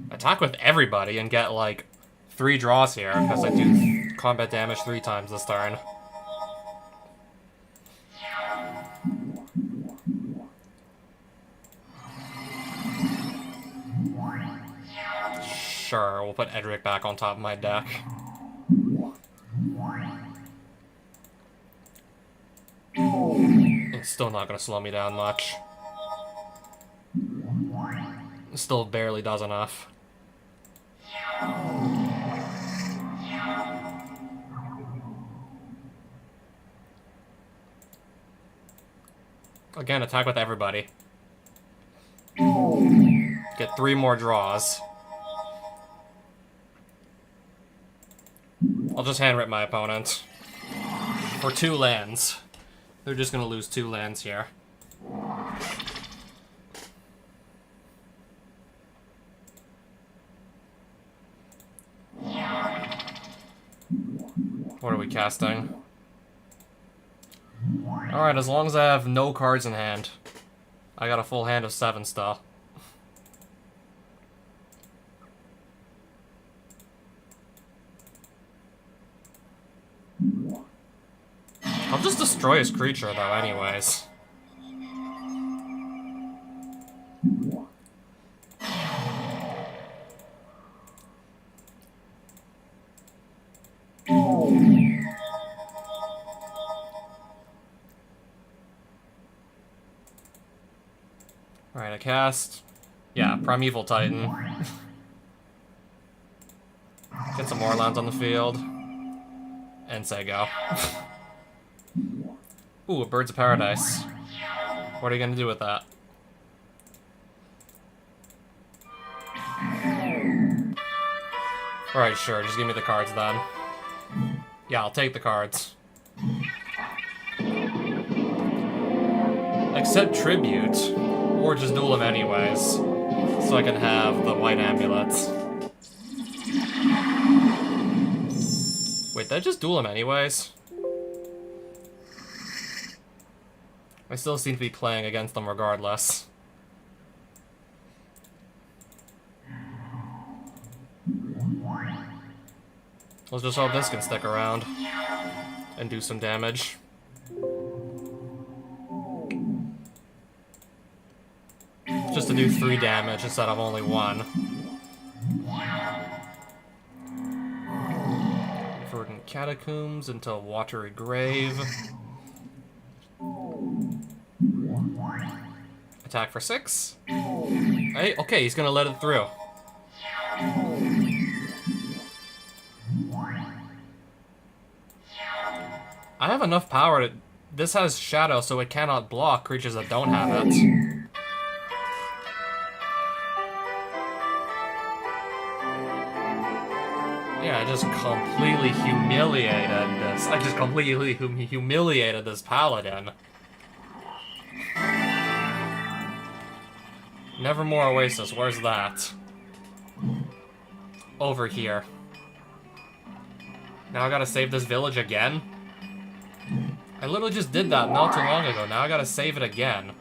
Attack with everybody and get, like, 3 draws here, because I do combat damage 3 times this turn. Sure, we'll put Edric back on top of my deck. It's still not going to slow me down much. It still barely does enough. Again, attack with everybody. Get 3 more draws. I'll just hand rip my opponent. For 2 lands. They're just gonna lose 2 lands here. What are we casting? Alright, as long as I have no cards in hand. I got a full hand of 7 still. I'll just destroy his creature, though, anyways. Alright, I cast... Yeah, Primeval Titan. Get some more lands on the field. And say go. Ooh, a Birds of Paradise. What are you gonna do with that? Alright, sure, just give me the cards then. Yeah, I'll take the cards. Accept Tribute. Or just duel them anyways. So I can have the white amulets. Wait, did I just duel him anyways? I still seem to be playing against them regardless. Let's just hope this can stick around and do some damage. Just to do 3 damage instead of only 1. Verdant Catacombs into Watery Grave. Attack for 6. Hey, okay, he's gonna let it through. I have enough power to... This has Shadow, so it cannot block creatures that don't have it. Yeah, I just completely humiliated this. I just completely humiliated this paladin. Nevermore Oasis, where's that? Over here. Now I gotta save this village again? I literally just did that not too long ago. Now I gotta save it again.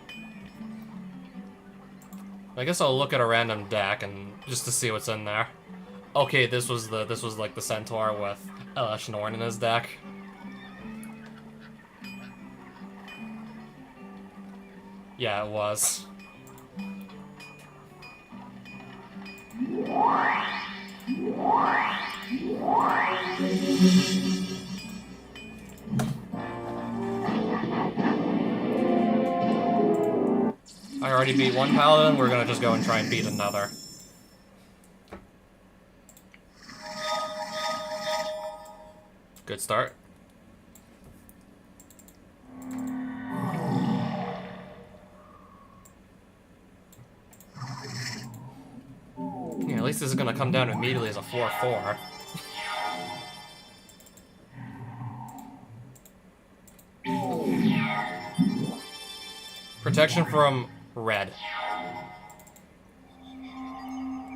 I guess I'll look at a random deck and just to see what's in there. Okay, this was like the Centaur with Schnorn in his deck. Yeah, it was. I already beat one paladin, we're gonna just go and try and beat another. Good start. Yeah, at least this is gonna come down immediately as a 4/4. Protection from red.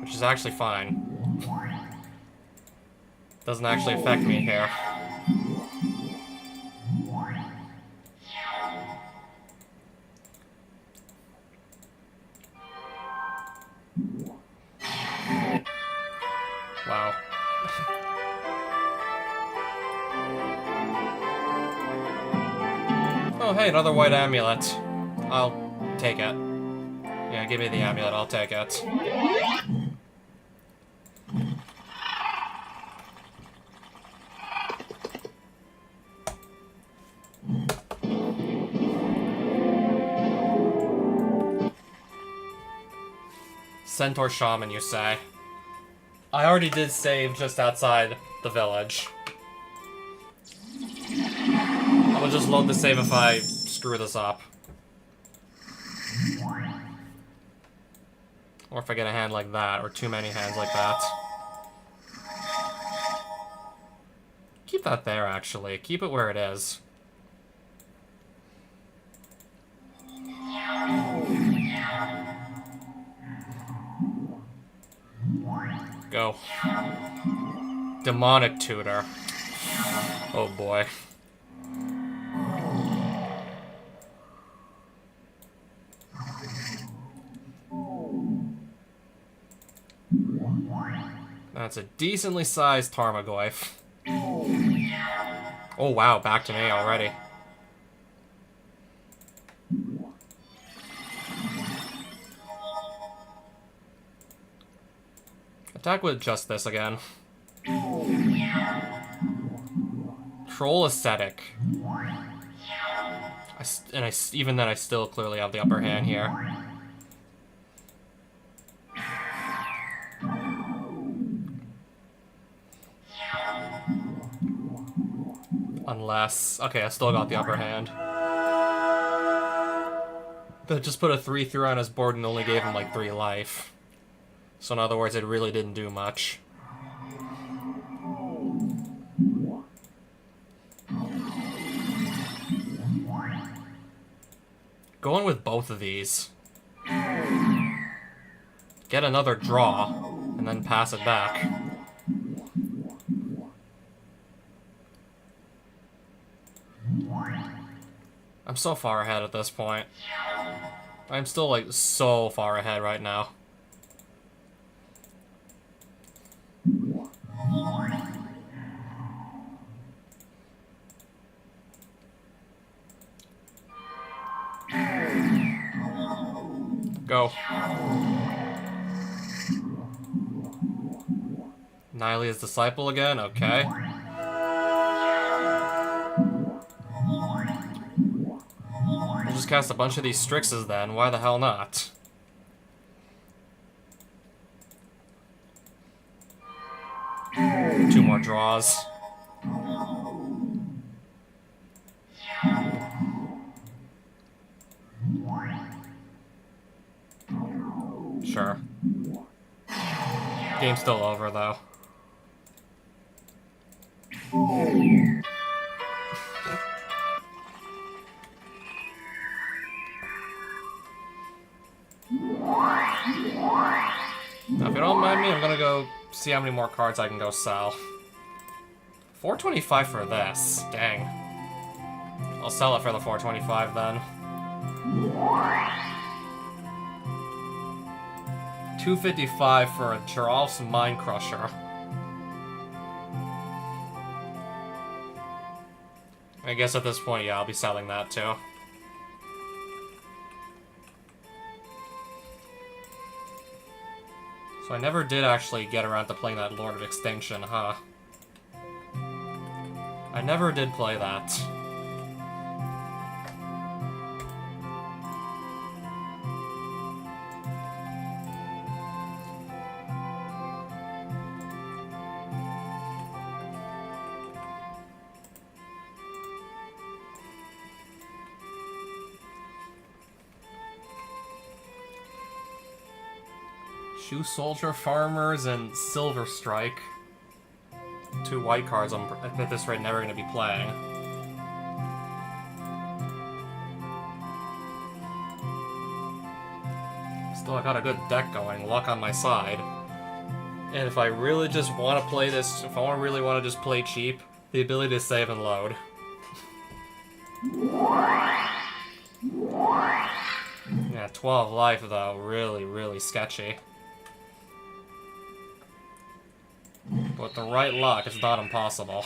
Which is actually fine. Doesn't actually affect me here. Wow. Oh, hey, another white amulet. I'll take it. Yeah, give me the amulet, I'll take it. Centaur Shaman, you say? I already did save just outside the village. I will just load the save if I screw this up. Or if I get a hand like that, or too many hands like that. Keep that there, actually. Keep it where it is. Go. Demonic Tutor. Oh boy. That's a decently sized Tarmogoyf. Oh wow, back to me already. Attack with just this again. Troll Ascetic. Even then I still clearly have the upper hand here. Unless... Okay, I still got the upper hand. But just put a 3/3 on his board and only gave him like 3 life. So in other words, it really didn't do much. Going with both of these. Get another draw, and then pass it back. I'm so far ahead at this point. I'm still, like, so far ahead right now. Go. Nylie's Disciple again? Okay. We'll just cast a bunch of these Strixes then. Why the hell not? Two more draws. Sure. Game's still over, though. Now, if you don't mind me, I'm gonna go see how many more cards I can go sell. 425 for this. Dang. I'll sell it for the 425 then. 255 for a Giralf's Mind Crusher. I guess at this point, yeah, I'll be selling that too. So I never did actually get around to playing that Lord of Extinction, huh? I never did play that. Shoe Soldier Farmers and Silver Strike. 2 white cards I'm at this rate never going to be playing. Still, I got a good deck going, luck on my side. And if I really just want to play this, if I really want to just play cheap, the ability to save and load. Yeah, 12 life though, really, really sketchy. With the right luck, it's not impossible.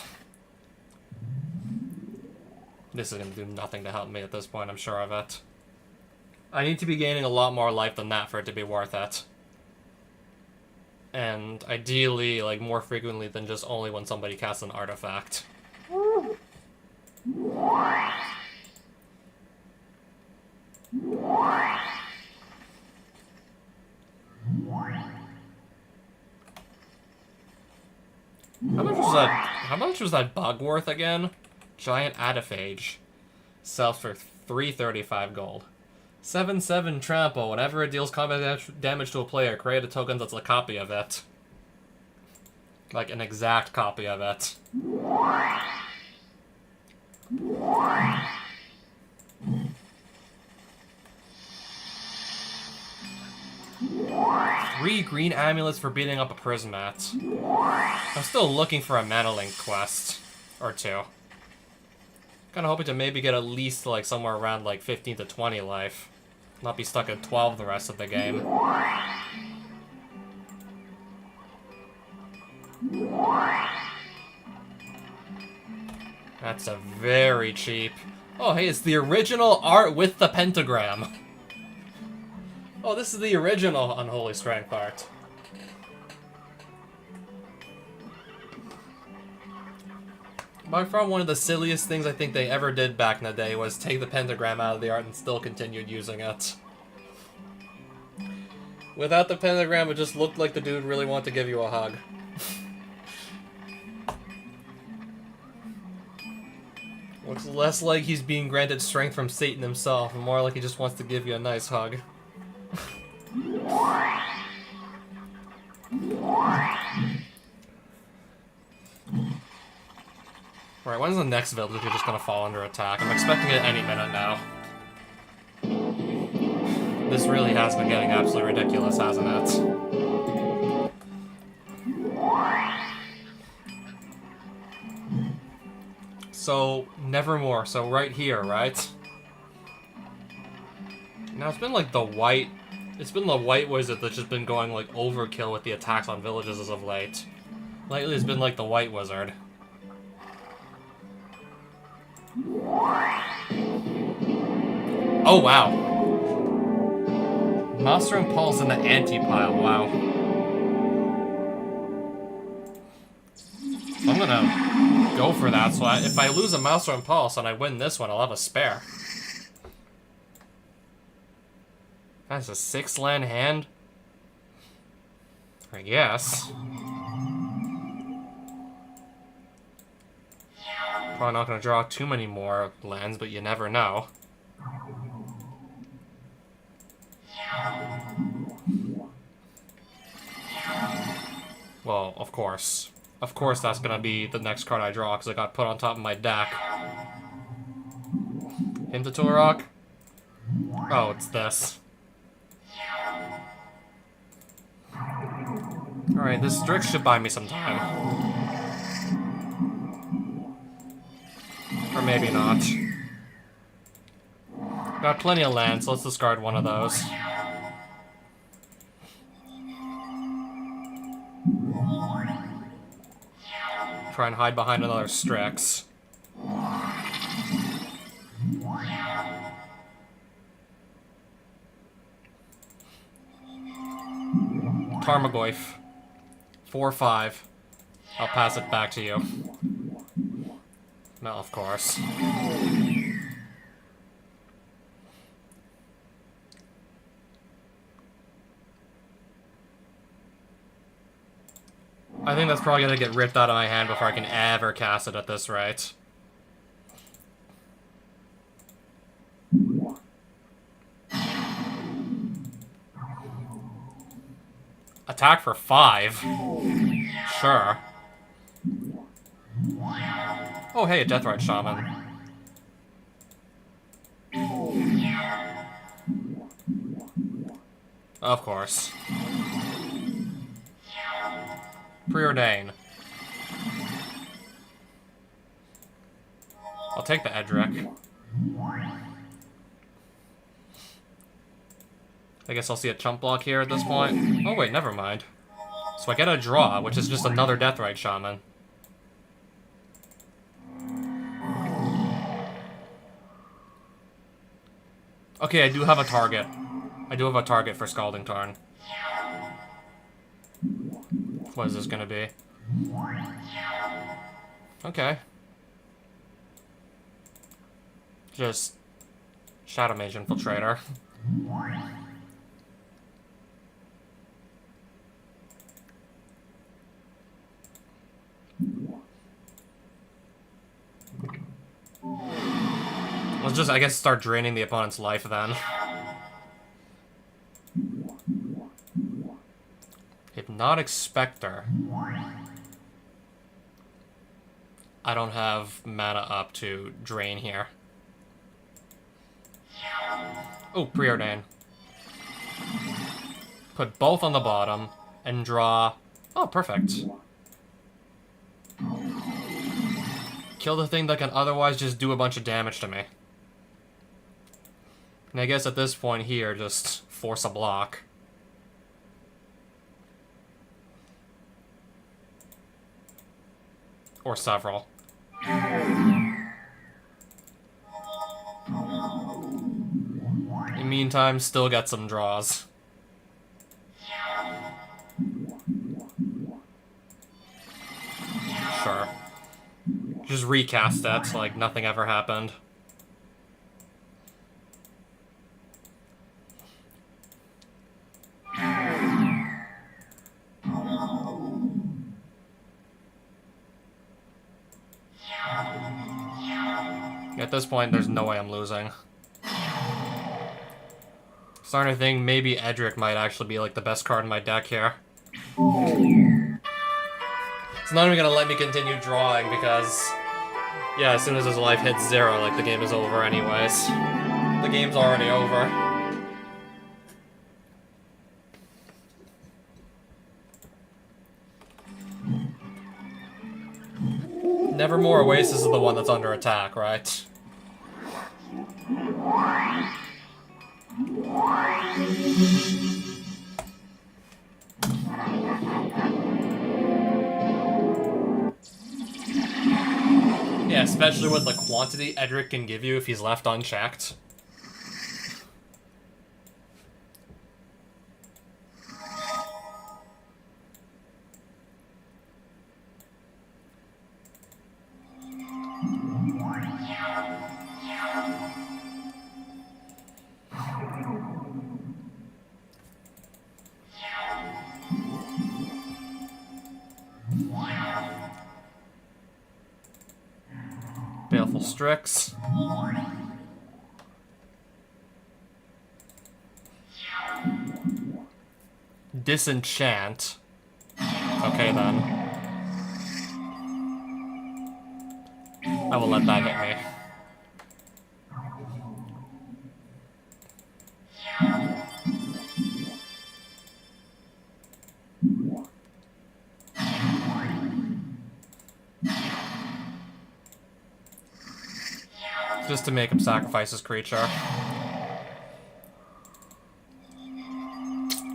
This is going to do nothing to help me at this point, I'm sure of it. I need to be gaining a lot more life than that for it to be worth it. And ideally, like, more frequently than just only when somebody casts an artifact. How much was that bug worth again? Giant Adaphage. Sells for 335 gold. 7/7 trample. Whenever it deals combat damage to a player, create a token that's a copy of it. Like an exact copy of it. Three green amulets for beating up a Prismat. I'm still looking for a Mana Link quest. Or two. Kinda hoping to maybe get at least like somewhere around like 15 to 20 life. Not be stuck at 12 the rest of the game. That's a very cheap. Oh hey, it's the original art with the pentagram. Oh, this is the original Unholy Strength art. By far one of the silliest things I think they ever did back in the day was take the pentagram out of the art and still continued using it. Without the pentagram, it just looked like the dude really wanted to give you a hug. Looks less like he's being granted strength from Satan himself, and more like he just wants to give you a nice hug. Alright, when's the next village you're just gonna fall under attack? I'm expecting it any minute now. This really has been getting absolutely ridiculous, hasn't it? So, Nevermore. So right here, right? Now it's been like the white... It's been the white wizard that's just been going like overkill with the attacks on villages as of late. Lately it's been like the white wizard. Oh wow. Master Impulse in the anti-pile, wow. I'm gonna go for that, so if I lose a Master Impulse and I win this one, I'll have a spare. That's a 6-land hand? I guess. Probably not gonna draw too many more lands, but you never know. Well, of course. Of course that's gonna be the next card I draw, because it got put on top of my deck. Hint to Turok? Oh, it's this. Alright, this Strix should buy me some time. Or maybe not. Got plenty of land, so let's discard one of those. Try and hide behind another Strix. Tarmogoyf. 4/5. I'll pass it back to you. No, of course. I think that's probably gonna get ripped out of my hand before I can ever cast it at this rate. Attack for 5? Sure. Oh hey, a Deathrite Shaman. Of course. Preordain. I'll take the Edric. I guess I'll see a chump block here at this point. Oh wait, never mind. So I get a draw, which is just another Deathrite Shaman. Okay, I do have a target. I do have a target for Scalding Tarn. What is this gonna be? Okay. Just Shadow Mage Infiltrator. Let's just, I guess, start draining the opponent's life then. Hypnotic Spectre. I don't have mana up to drain here. Oh, Preordain. Put both on the bottom and draw... Oh, perfect. Kill the thing that can otherwise just do a bunch of damage to me. And I guess at this point here, just force a block. Or several. In the meantime, still get some draws. Sure. Just recast that like nothing ever happened. At this point, there's no way I'm losing. Starting to think maybe Edric might actually be like the best card in my deck here. It's not even gonna let me continue drawing because, yeah, as soon as his life hits 0, like, the game is over anyways. The game's already over. Nevermore Oasis is the one that's under attack, right? Yeah, especially with the quantity Edric can give you if he's left unchecked. Baleful Strix. Disenchant. Okay then. I will let that hit me. Just to make him sacrifice his creature.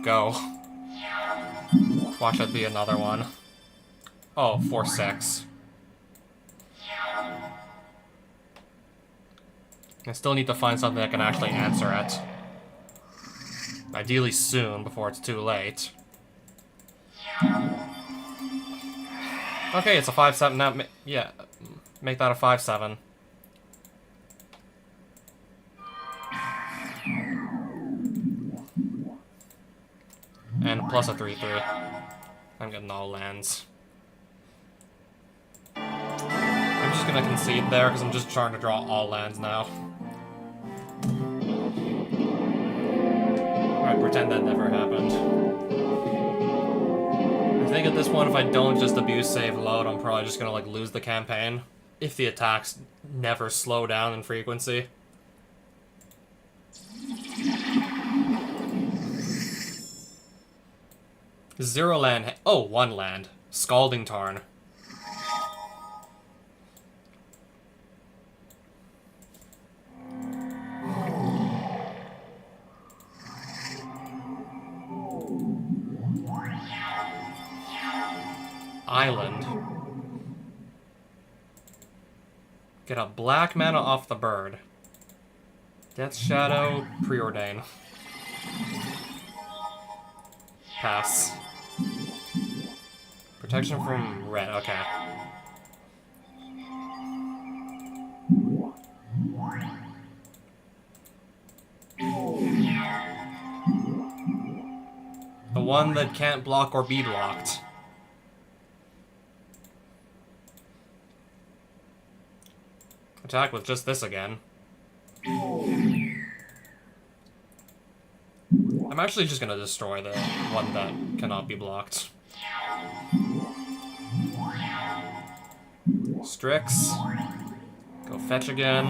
Go. Watch that be another one. Oh, 4/6. I still need to find something that can actually answer it. Ideally soon, before it's too late. Okay, it's a 5/7 now. Yeah, make that a 5/7. And plus a 3/3. I'm getting all lands. I'm just gonna concede there because I'm just trying to draw all lands now. Alright, pretend that never happened. I think at this point, if I don't just abuse save load, I'm probably just gonna like lose the campaign. If the attacks never slow down in frequency. Zero land. Oh, 1 land. Scalding Tarn. Island. Get a black mana off the bird. Death Shadow, Preordain. Pass. Protection from red, okay. The one that can't block or be blocked. Attack with just this again. I'm actually just gonna destroy the one that cannot be blocked. Strix. Go fetch again.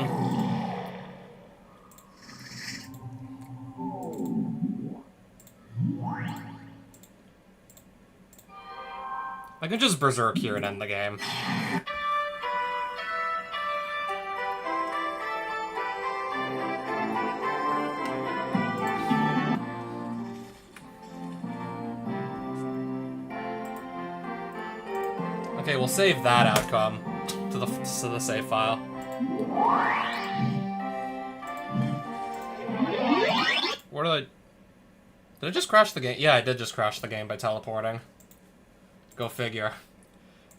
I can just Berserk here and end the game. Okay, we'll save that outcome to the save file. What did I just crash the game? Yeah, I did just crash the game by teleporting. Go figure.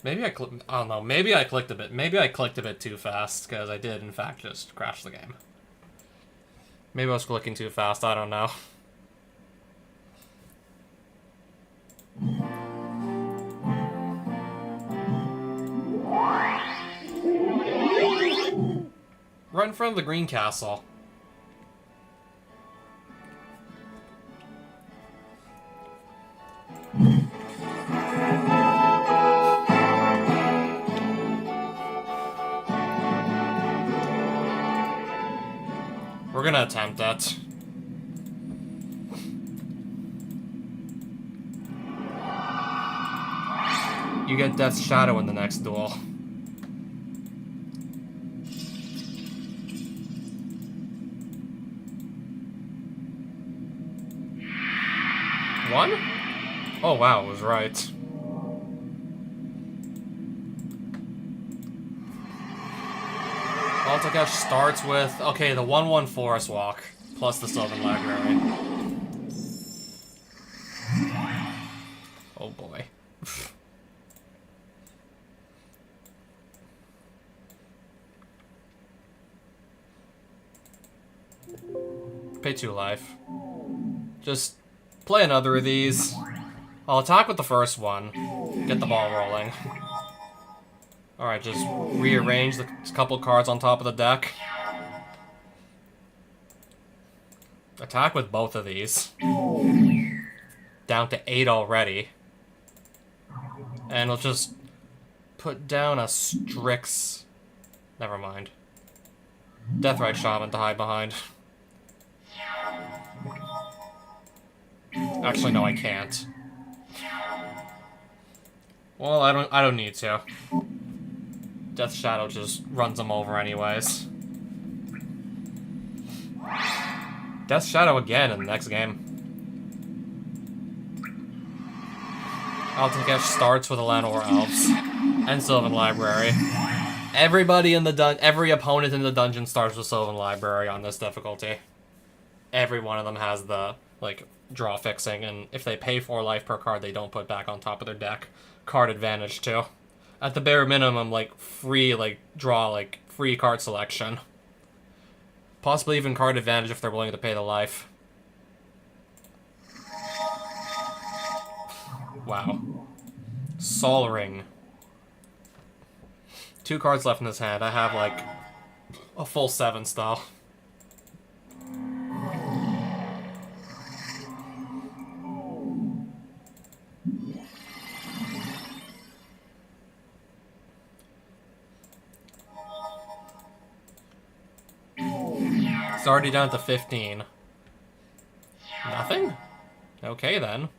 Maybe I don't know. Maybe I clicked a bit. Maybe I clicked a bit too fast because I did in fact just crash the game. Maybe I was clicking too fast. I don't know. Right in front of the green castle. We're gonna attempt that. You get Death's Shadow in the next duel. One? Oh wow, I was right. Baltic starts with, okay, the 1/1 Forest Walk, plus the Sylvan Library. Oh boy. Pay 2 life. Just play another of these. I'll attack with the first one. Get the ball rolling. Alright, just rearrange the couple cards on top of the deck. Attack with both of these. Down to 8 already. And we'll just put down a Strix. Never mind. Deathrite Shaman to hide behind. Actually, no, I can't. Well, I don't need to. Death Shadow just runs them over anyways. Death Shadow again in the next game. Altenkesh starts with Alanor Elves and Sylvan Library. Everybody in the every opponent in the dungeon starts with Sylvan Library on this difficulty. Every one of them has the, like, draw fixing, and if they pay 4 life per card they don't put back on top of their deck. Card advantage too. At the bare minimum, like, free, like, draw, like, free card selection. Possibly even card advantage if they're willing to pay the life. Wow. Sol Ring. 2 cards left in his hand. I have, like, a full 7 still. It's already down to 15. Nothing? Okay, then.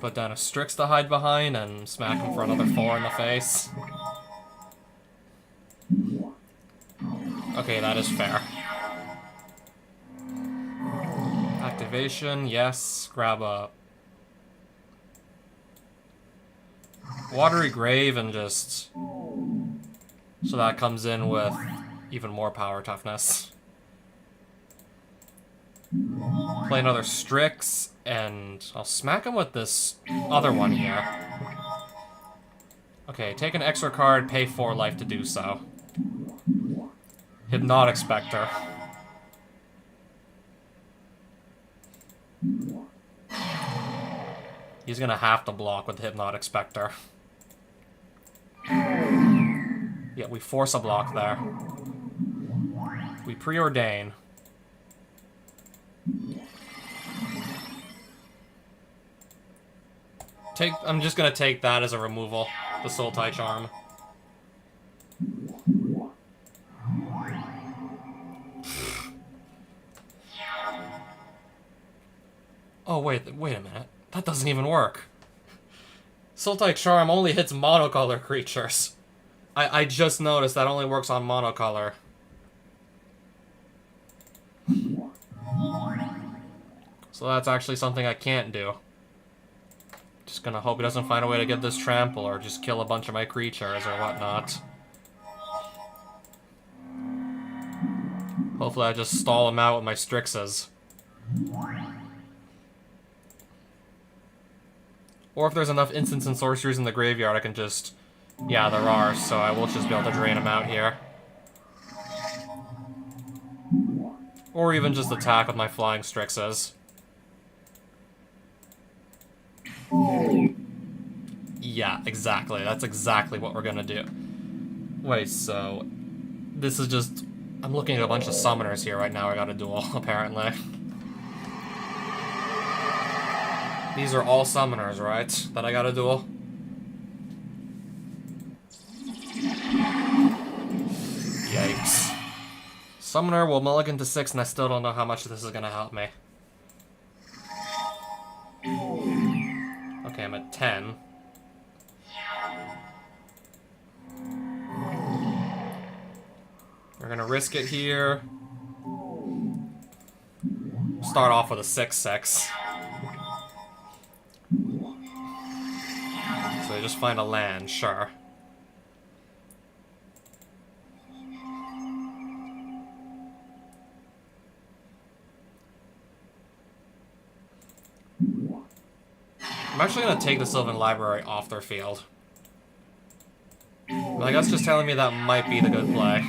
Put down a Strix to hide behind and smack him for another 4 in the face. Okay, that is fair. Activation, yes. Grab a Watery Grave and just... So that comes in with even more power toughness. Play another Strix, and I'll smack him with this other one here. Okay, take an extra card, pay 4 life to do so. Hypnotic Spectre. He's gonna have to block with Hypnotic Spectre. Yeah, we force a block there. We preordain. I'm just gonna take that as a removal. The Sultai Charm. Oh, wait a minute. That doesn't even work. Sultai Charm only hits monocolor creatures. I just noticed that only works on monocolor. So that's actually something I can't do. Just gonna hope he doesn't find a way to get this trample or just kill a bunch of my creatures or whatnot. Hopefully I just stall him out with my Strixes. Or if there's enough instants and sorceries in the graveyard, I can just... Yeah, there are, so I will just be able to drain him out here. Or even just attack with my flying Strixes. Yeah, exactly. That's exactly what we're gonna do. Wait, so... This is just... I'm looking at a bunch of summoners here right now I got a duel, apparently. These are all summoners, right? That I got a duel? Yikes. Summoner will mulligan to 6, and I still don't know how much this is gonna help me. Okay, I'm at 10. We're gonna risk it here. Start off with a 6/6. So just find a land, sure. I'm actually gonna take the Sylvan Library off their field. But I guess just telling me that might be the good play.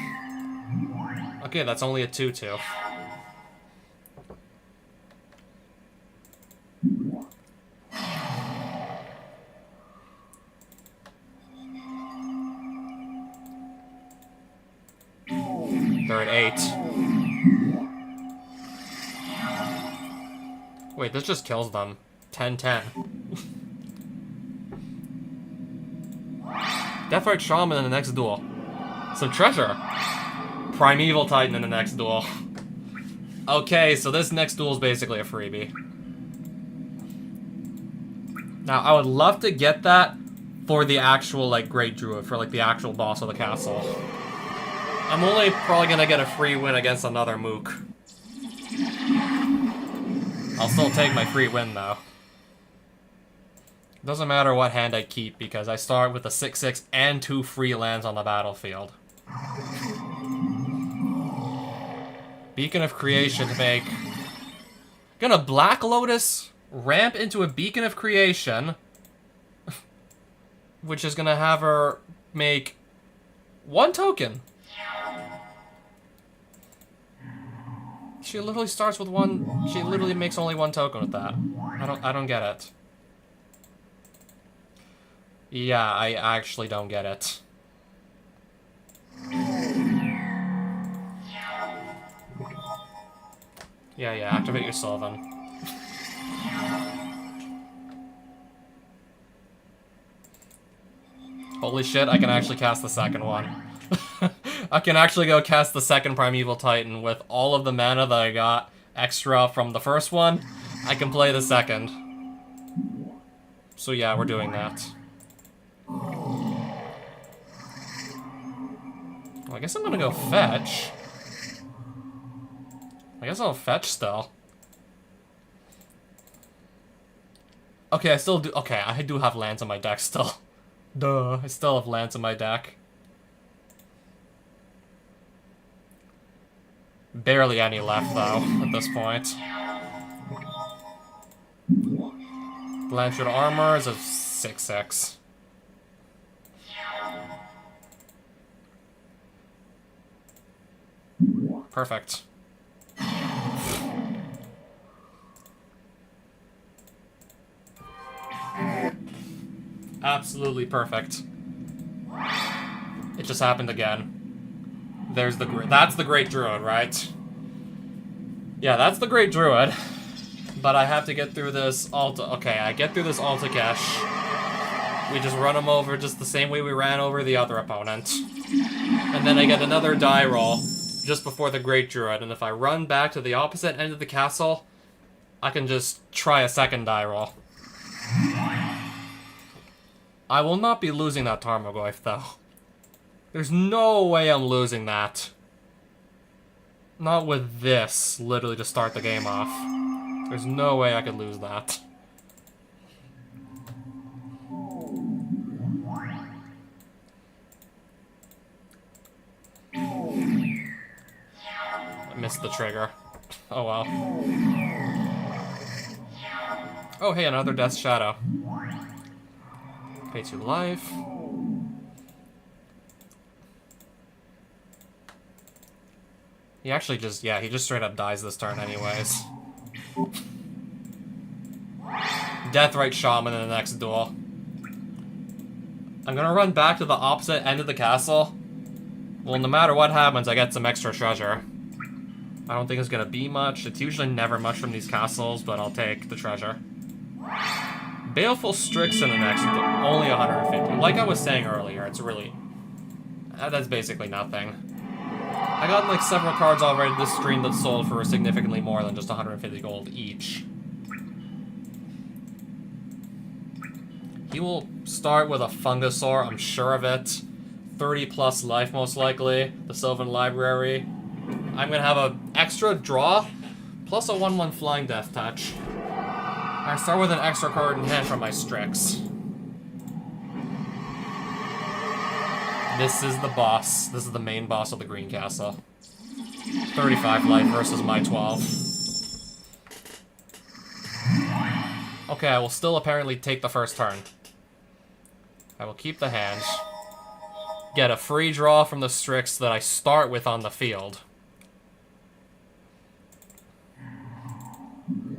Okay, that's only a 2/2. They're at 8. Wait, this just kills them. 10-10. Deathrite Shaman in the next duel. Some treasure. Primeval Titan in the next duel. Okay, so this next duel is basically a freebie. Now, I would love to get that for the actual, like, Great Druid, for, like, the actual boss of the castle. I'm only probably gonna get a free win against another Mook. I'll still take my free win, though. Doesn't matter what hand I keep, because I start with a 6/6 and 2 free lands on the battlefield. Beacon of Creation to make... Gonna Black Lotus ramp into a Beacon of Creation, which is gonna have her make 1 token. She literally starts with 1... She literally makes only 1 token with that. I don't get it. Yeah, I actually don't get it. Yeah, activate your Sylvan. Holy shit, I can actually cast the second one. I can actually go cast the second Primeval Titan with all of the mana that I got extra from the first one. I can play the second. So yeah, we're doing that. Well, I guess I'm gonna go fetch. I guess I'll fetch still. Okay, I still do... Okay, I do have lands on my deck still. Duh, I still have lands on my deck. Barely any left, though, at this point. Blanchard Armor is a 6/6. Perfect. Absolutely perfect. It just happened again. That's the Great Druid, right? Yeah, that's the Great Druid. But I have to get through this Alta... Okay, I get through this Alta Cache. We just run him over just the same way we ran over the other opponent. And then I get another die roll just before the Great Druid. And if I run back to the opposite end of the castle, I can just try a second die roll. I will not be losing that Tarmogoyf, though. There's no way I'm losing that. Not with this, literally to start the game off. There's no way I could lose that. I missed the trigger. Oh well. Oh hey, another Death Shadow. Pay 2 life. He actually just, yeah, he just straight up dies this turn anyways. Deathrite Shaman in the next duel. I'm gonna run back to the opposite end of the castle. Well, no matter what happens, I get some extra treasure. I don't think it's gonna be much. It's usually never much from these castles, but I'll take the treasure. Baleful Strix in the next duel. Only 150. Like I was saying earlier, it's really... that's basically nothing. I got like several cards already this stream that sold for significantly more than just 150 gold each. He will start with a Fungusaur, I'm sure of it. 30 plus life most likely. The Sylvan Library. I'm gonna have an extra draw, plus a 1/1 Flying Death Touch. I start with an extra card in hand from my Strix. This is the boss. This is the main boss of the Green Castle. 35 life versus my 12. Okay, I will still apparently take the first turn. I will keep the hand. Get a free draw from the Strix that I start with on the field.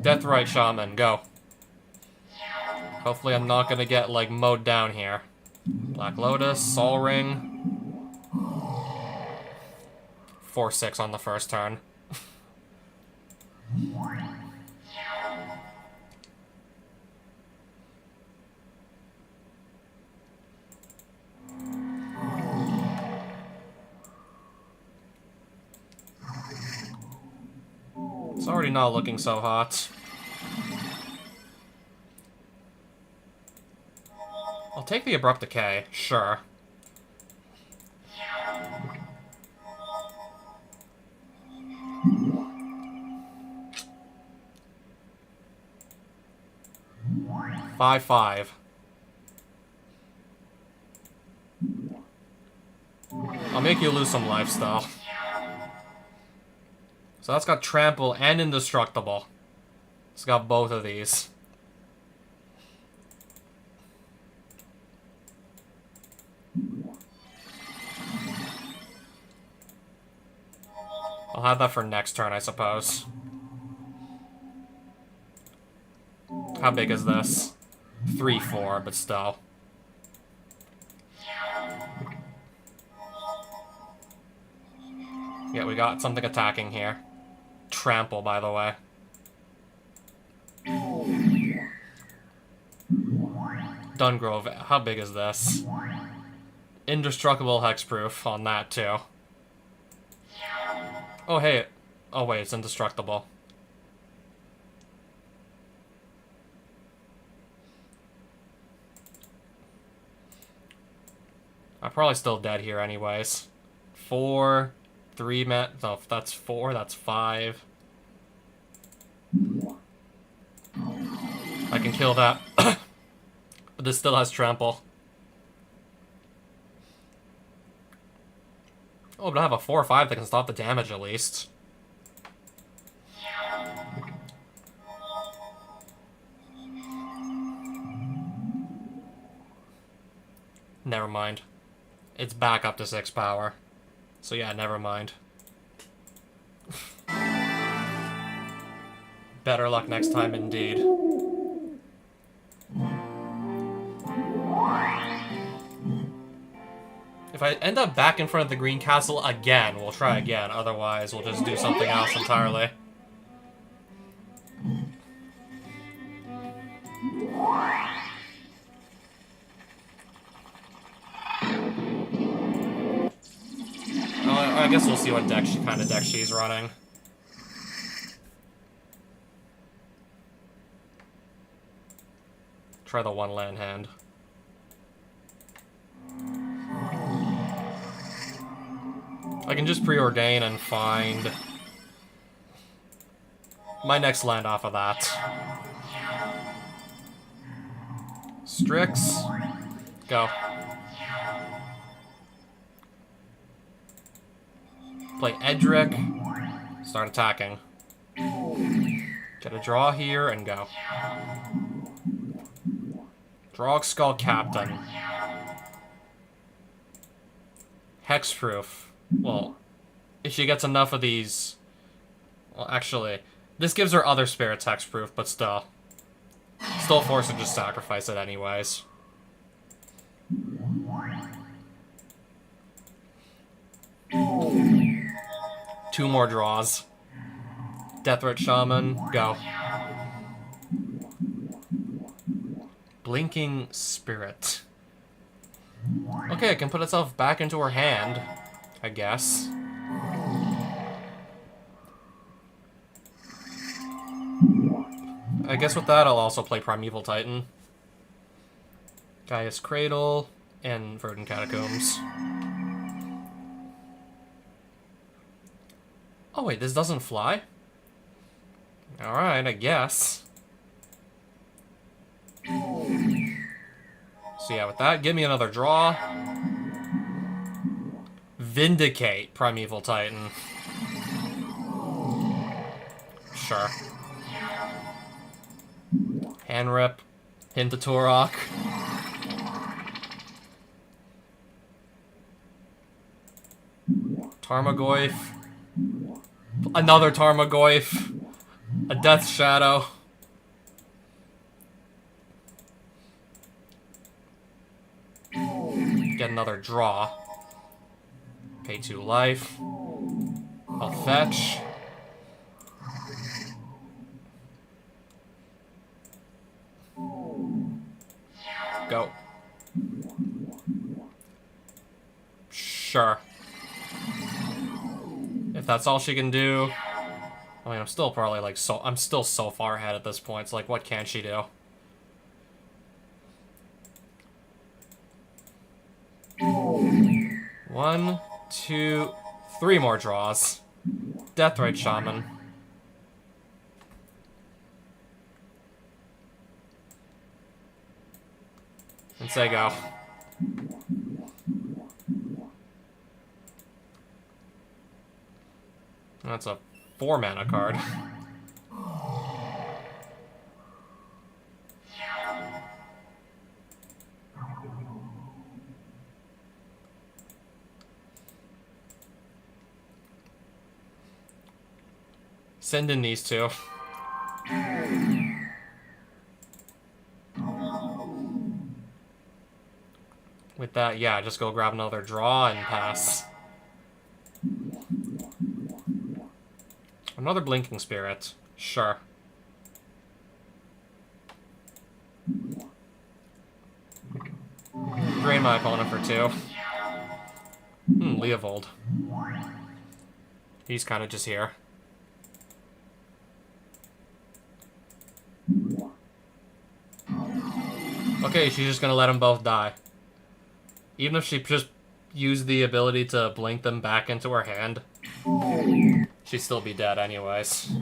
Deathrite Shaman, go. Hopefully I'm not gonna get, like, mowed down here. Black Lotus, Sol Ring. 4/6 on the first turn. It's already not looking so hot. I'll take the Abrupt Decay, sure. Five. I'll make you lose some lifestyle. So that's got Trample and Indestructible. It's got both of these. I'll have that for next turn, I suppose. How big is this? 3/4, but still. Yeah, we got something attacking here. Trample, by the way. Dungrove, how big is this? Indestructible Hexproof on that, too. Oh, hey. Oh, wait, it's indestructible. I'm probably still dead here anyways. 4, 3 no, if that's 4, that's 5. I can kill that. But this still has Trample. Oh, but I have a 4 or 5 that can stop the damage at least. Never mind. It's back up to 6 power. So yeah, never mind. Better luck next time indeed. If I end up back in front of the green castle again, we'll try again. Otherwise, we'll just do something else entirely. I guess we'll see what kind of deck she's running. Try the one land hand. I can just preordain and find my next land off of that. Strix. Go. Play Edric. Start attacking. Get a draw here and go. Draw Skull Captain. Hexproof. Well, if she gets enough of these... Well, actually, this gives her other spirits hexproof, but still. Still forced to just sacrifice it anyways. Two more draws. Deathwitch Shaman, go. Blinking Spirit. Okay, it can put itself back into her hand, I guess. I guess with that, I'll also play Primeval Titan. Gaia's Cradle, and Verdant Catacombs. Oh wait, this doesn't fly? Alright, I guess. So yeah, with that, give me another draw. Vindicate Primeval Titan. Sure. Hand Rip. Hint to Turok. Tarmogoyf. Another Tarmogoyf. A Death Shadow. Get another draw. Pay 2 life. I'll fetch. Go. Sure. If that's all she can do... I mean, I'm still probably, like, I'm still so far ahead at this point. It's like, what can she do? One, two, 3 more draws. Deathrite Shaman. And say go. That's a 4-mana card. Send in these two. With that, yeah, just go grab another draw and pass. Another Blinking Spirit. Sure. Drain my opponent for 2. Leovold. He's kind of just here. Okay, she's just gonna let them both die. Even if she just used the ability to blink them back into her hand, she'd still be dead anyways.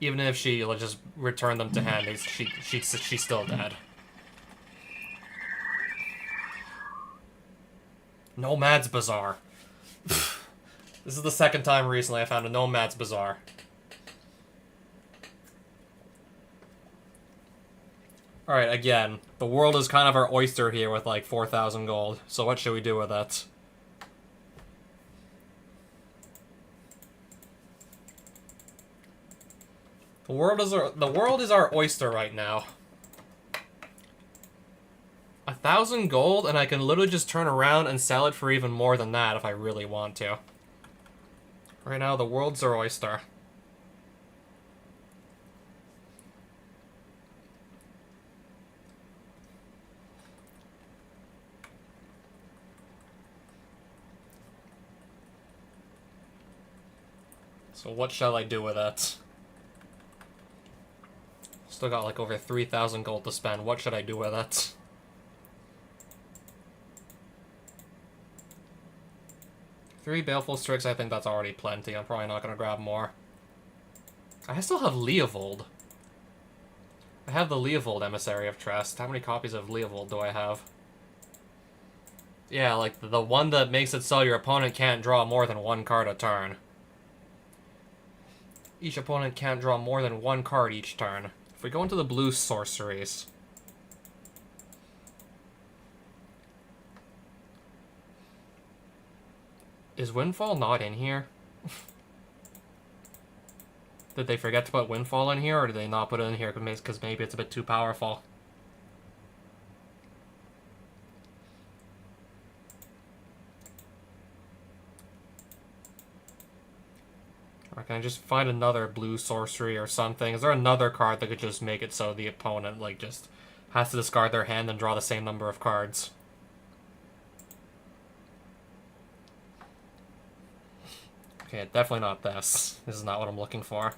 Even if she just return them to hand, she's still dead. Nomad's Bazaar. This is the second time recently I found a Nomad's Bazaar. Alright, again, the world is kind of our oyster here with like 4,000 gold, so what should we do with it? The world is our oyster right now. 1,000 gold, and I can literally just turn around and sell it for even more than that if I really want to. Right now, the world's our oyster. So what shall I do with it? Still got like over 3,000 gold to spend. What should I do with it? Three Baleful Strix, I think that's already plenty. I'm probably not going to grab more. I still have Leovold. I have the Leovold Emissary of Trust. How many copies of Leovold do I have? Yeah, like the one that makes it so your opponent can't draw more than one card a turn. Each opponent can't draw more than one card each turn. If we go into the blue sorceries... Is Windfall not in here? Did they forget to put Windfall in here, or did they not put it in here because maybe it's a bit too powerful? Or can I just find another blue sorcery or something? Is there another card that could just make it so the opponent, like, just has to discard their hand and draw the same number of cards? Okay, definitely not this. This is not what I'm looking for.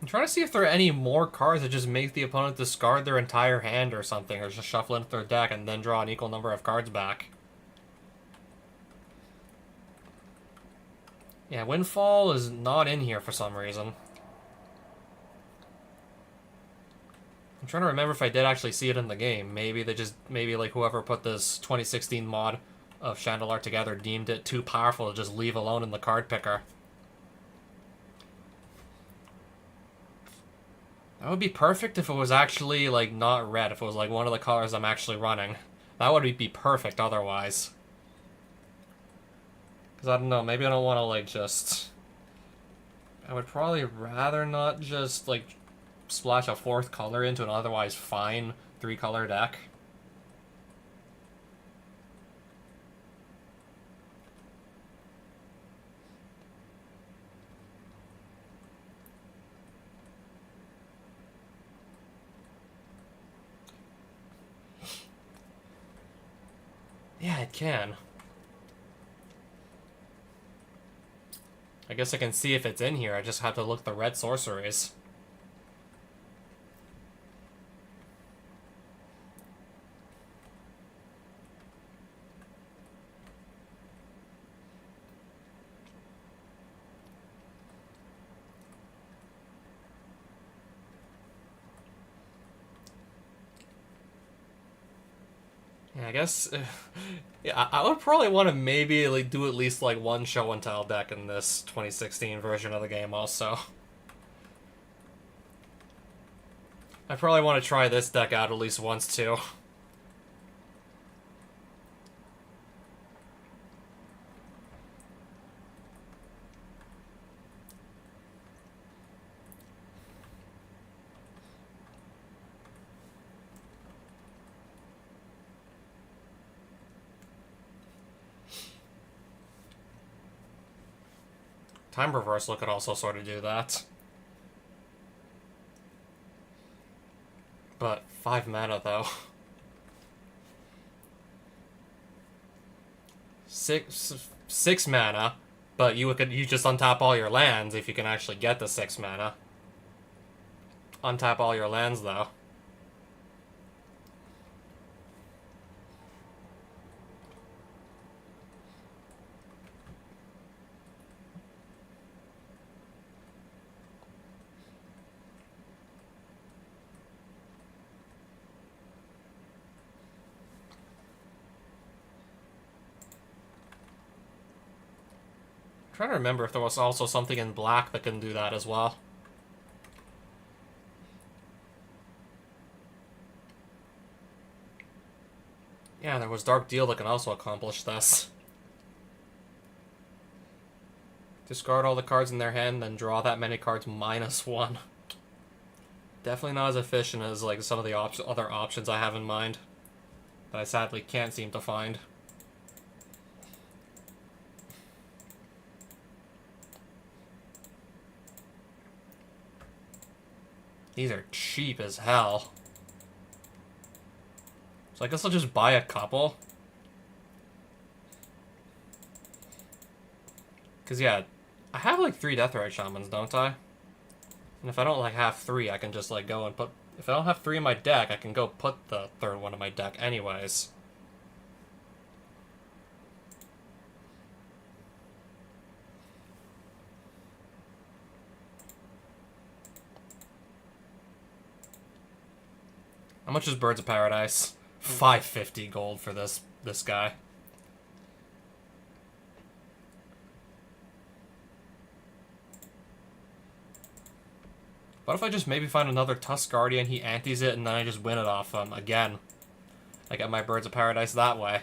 I'm trying to see if there are any more cards that just make the opponent discard their entire hand or something, or just shuffle into their deck and then draw an equal number of cards back. Yeah, Windfall is not in here for some reason. I'm trying to remember if I did actually see it in the game. Maybe they just, maybe like whoever put this 2016 mod of Shandalar together deemed it too powerful to just leave alone in the card picker. That would be perfect if it was actually, like, not red. If it was, like, one of the colors I'm actually running. That would be perfect otherwise. Because, I don't know, maybe I don't want to, like, just... I would probably rather not just, like, splash a fourth color into an otherwise fine three-color deck. Yeah, it can. I guess I can see if it's in here. I just have to look the red sorceries. Yeah, I guess... yeah, I would probably want to maybe like do at least like one show and tell deck in this 2016 version of the game also. I probably want to try this deck out at least once too. Time Reversal could also sort of do that. But 5 mana though. Six mana, but you just untap all your lands if you can actually get the 6 mana. Untap all your lands, though. I'm trying to remember if there was also something in black that can do that as well. Yeah, there was Dark Deal that can also accomplish this. Discard all the cards in their hand, then draw that many cards -1. Definitely not as efficient as like some of the other options I have in mind, that I sadly can't seem to find. These are cheap as hell. So I guess I'll just buy a couple. Because, yeah, I have, like, 3 Deathrite Shamans, don't I? And if I don't, like, have 3, I can just, like, go and put... If I don't have 3 in my deck, I can go put the 3rd one in my deck anyways. How much is Birds of Paradise? 550 gold for this guy. What if I just maybe find another Tusk Guardian, he antis it, and then I just win it off him again? I get my Birds of Paradise that way.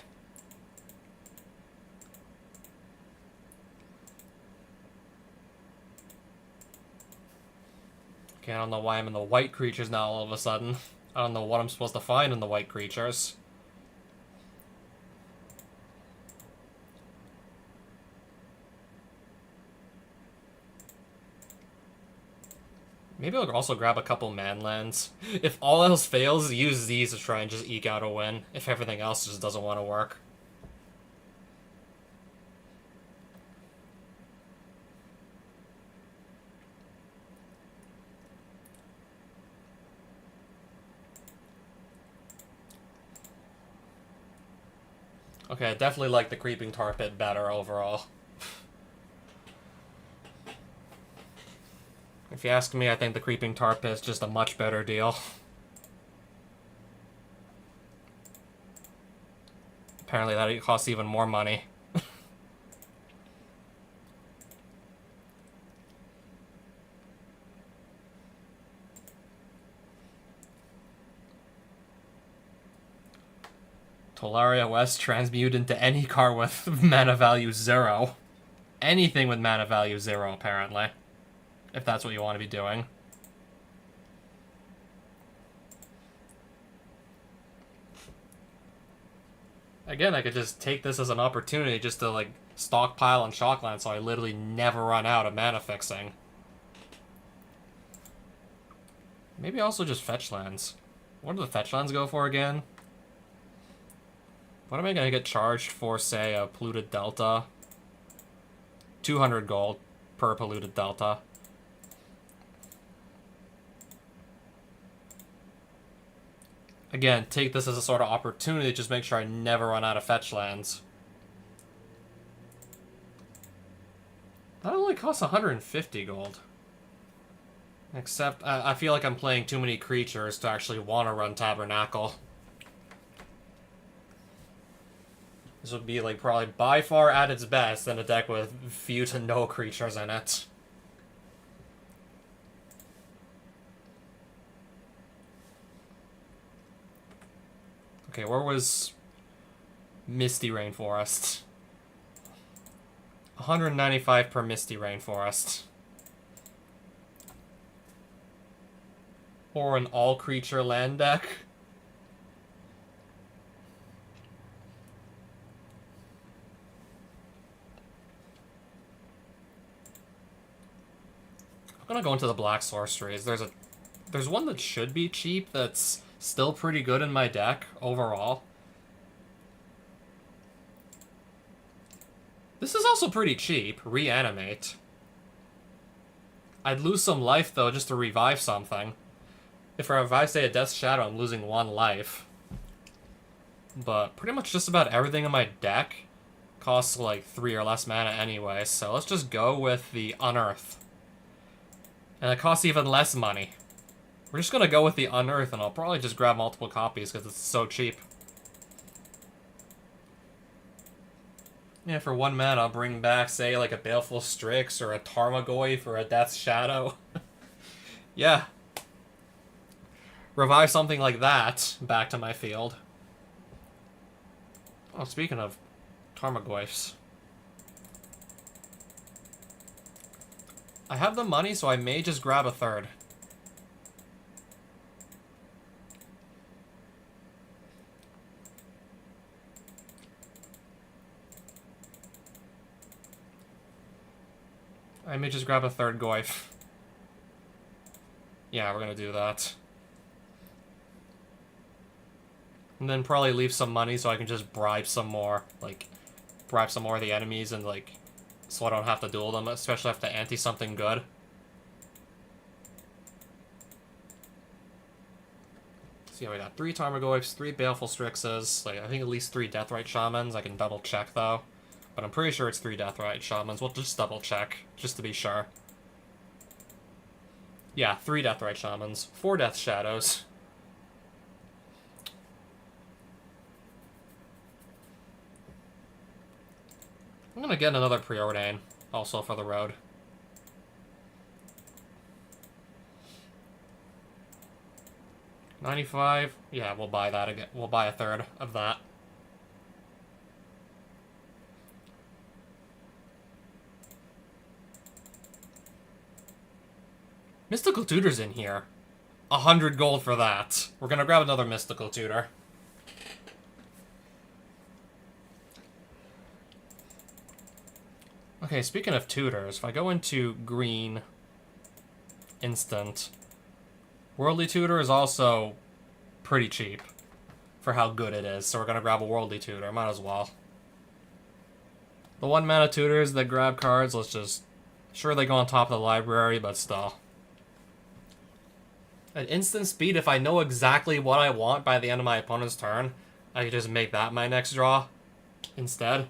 Okay, I don't know why I'm in the white creatures now all of a sudden. I don't know what I'm supposed to find in the white creatures. Maybe I'll also grab a couple manlands. If all else fails, use these to try and just eke out a win, if everything else just doesn't want to work. Okay, I definitely like the Creeping Tar Pit better overall. If you ask me, I think the Creeping Tar Pit is just a much better deal. Apparently that costs even more money. Tolaria West transmute into any card with mana value 0. Anything with mana value 0, apparently. If that's what you want to be doing. Again, I could just take this as an opportunity just to, like, stockpile on Shockland so I literally never run out of mana fixing. Maybe also just fetch lands. What do the fetch lands go for again? What am I going to get charged for, say, a Polluted Delta? 200 gold per Polluted Delta. Again, take this as a sort of opportunity to just make sure I never run out of fetch lands. That only costs 150 gold. Except, I feel like I'm playing too many creatures to actually want to run Tabernacle. This would be, like, probably by far at its best in a deck with few to no creatures in it. Okay, where was Misty Rainforest? 195 per Misty Rainforest. Or an all-creature land deck. I'm gonna go into the black sorceries. There's one that should be cheap that's still pretty good in my deck overall. This is also pretty cheap. Reanimate. I'd lose some life though just to revive something. If I say a Death Shadow, I'm losing 1 life. But pretty much just about everything in my deck costs like 3 or less mana anyway, so let's just go with the Unearth. And it costs even less money. We're just gonna go with the Unearth, and I'll probably just grab multiple copies because it's so cheap. Yeah, for 1 mana, I'll bring back, say, like a Baleful Strix or a Tarmogoyf or a Death's Shadow. Yeah. Revive something like that back to my field. Oh, speaking of Tarmogoyfs. I have the money, so I may just grab a 3rd. I may just grab a 3rd Goyf. Yeah, we're gonna do that. And then probably leave some money so I can just bribe some more. Like, bribe some more of the enemies and, like, so I don't have to duel them, especially if they anti something good. So yeah, we got 3 Tarmogoyfs, 3 Baleful Strixes, like, I think at least 3 Deathrite Shamans. I can double check, though. But I'm pretty sure it's 3 Deathrite Shamans. We'll just double check, just to be sure. Yeah, 3 Deathrite Shamans, 4 Death Shadows. I'm gonna get another Preordain, also for the road. $95? Yeah, we'll buy that again. We'll buy a 3rd of that. Mystical Tutor's in here. 100 gold for that. We're gonna grab another Mystical Tutor. Okay, speaking of tutors, if I go into green instant, Worldly Tutor is also pretty cheap for how good it is, so we're gonna grab a Worldly Tutor, might as well. The 1 mana tutors that grab cards, let's just... Sure, they go on top of the library, but still. At instant speed, if I know exactly what I want by the end of my opponent's turn, I can just make that my next draw instead.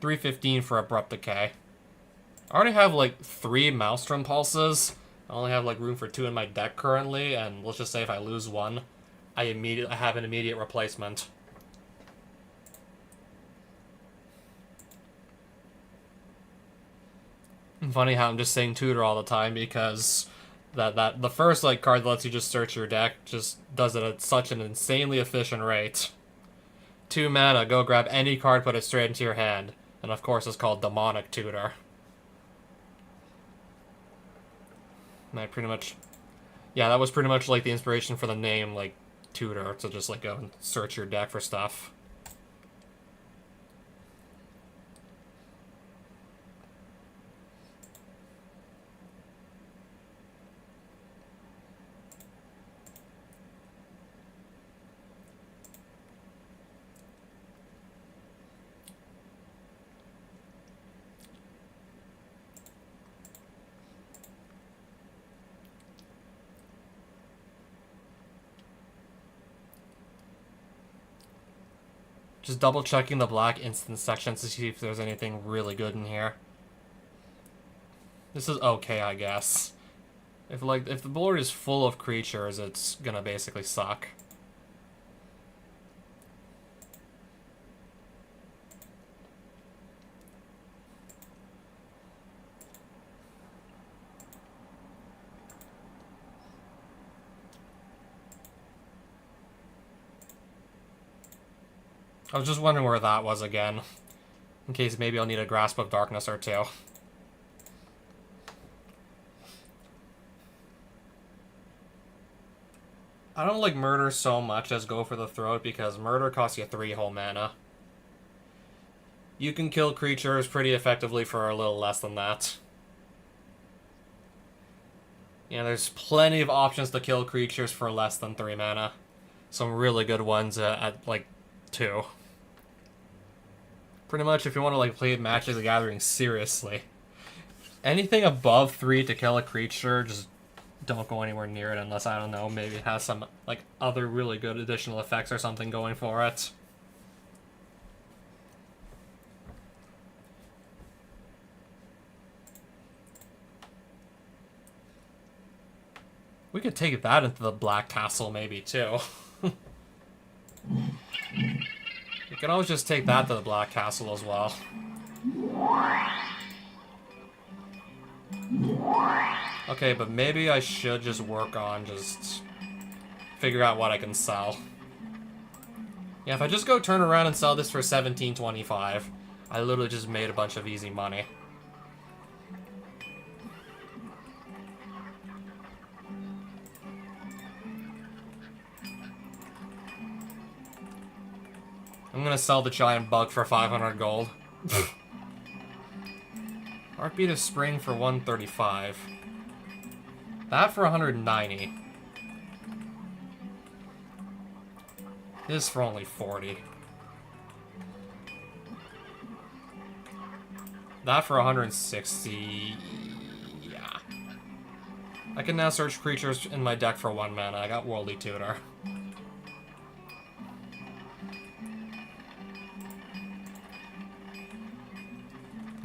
$315 for Abrupt Decay. I already have like 3 Maelstrom Pulses. I only have like room for 2 in my deck currently, and let's just say if I lose 1, I have an immediate replacement. Funny how I'm just saying tutor all the time because the first like card that lets you just search your deck just does it at such an insanely efficient rate. 2 mana, go grab any card, put it straight into your hand, and of course it's called Demonic Tutor. And I pretty much, yeah, that was pretty much like the inspiration for the name, like Tutor, to just like go and search your deck for stuff. Just double checking the black instant section to see if there's anything really good in here. This is okay, I guess. If the board is full of creatures, it's gonna basically suck. I was just wondering where that was again. In case maybe I'll need a Grasp of Darkness or 2. I don't like Murder so much as Go for the Throat because Murder costs you 3 whole mana. You can kill creatures pretty effectively for a little less than that. Yeah, there's plenty of options to kill creatures for less than 3 mana. Some really good ones at like 2. Pretty much if you want to like play Magic the Gathering seriously. Anything above 3 to kill a creature, just don't go anywhere near it unless, I don't know, maybe it has some like other really good additional effects or something going for it. We could take that into the Black Castle maybe too. You can always just take that to the Black Castle as well. Okay, but maybe I should just work on just figure out what I can sell. Yeah, if I just go turn around and sell this for $17.25, I literally just made a bunch of easy money. I'm gonna sell the giant bug for 500 gold. Heartbeat of Spring for 135. That for 190. This for only 40. That for 160. Yeah. I can now search creatures in my deck for 1 mana. I got Worldly Tutor.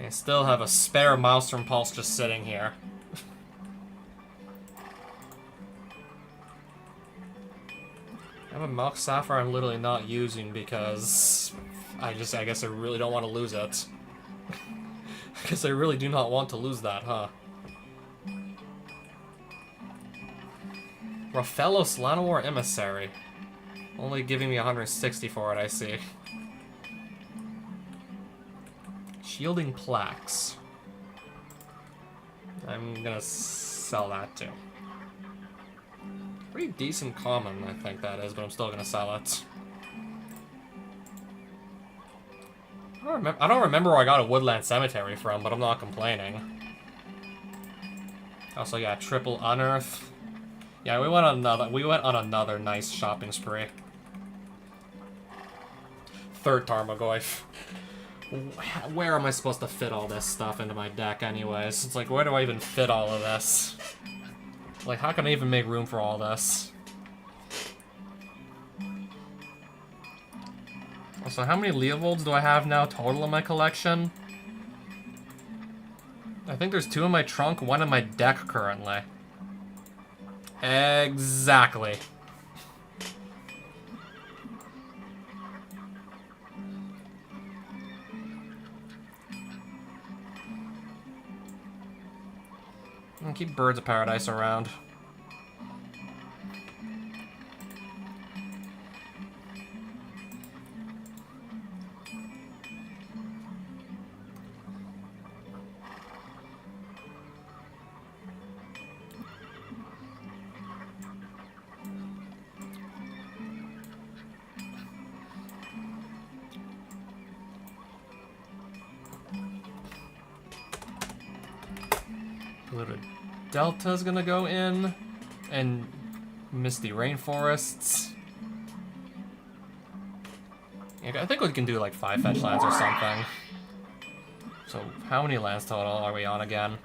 I still have a spare Maelstrom Pulse just sitting here. I have a Mock Sapphire I'm literally not using because I guess I really don't want to lose it. I guess I really do not want to lose that, huh? Raphellos Llanowar Emissary. Only giving me 160 for it, I see. Shielding Plaques. I'm gonna sell that too. Pretty decent common, I think that is, but I'm still gonna sell it. I don't remember where I got a Woodland Cemetery from, but I'm not complaining. Also, yeah, triple Unearth. Yeah, we went on another nice shopping spree. Third Tarmogoyf. Where am I supposed to fit all this stuff into my deck anyways? It's like, where do I even fit all of this? Like, how can I even make room for all this? Also, how many Leovolds do I have now total in my collection? I think there's 2 in my trunk, 1 in my deck currently. Exactly. And keep Birds of Paradise around. Polluted Delta's gonna go in, and Misty Rainforests. Yeah, I think we can do like 5 fetch lands or something. So how many lands total are we on again?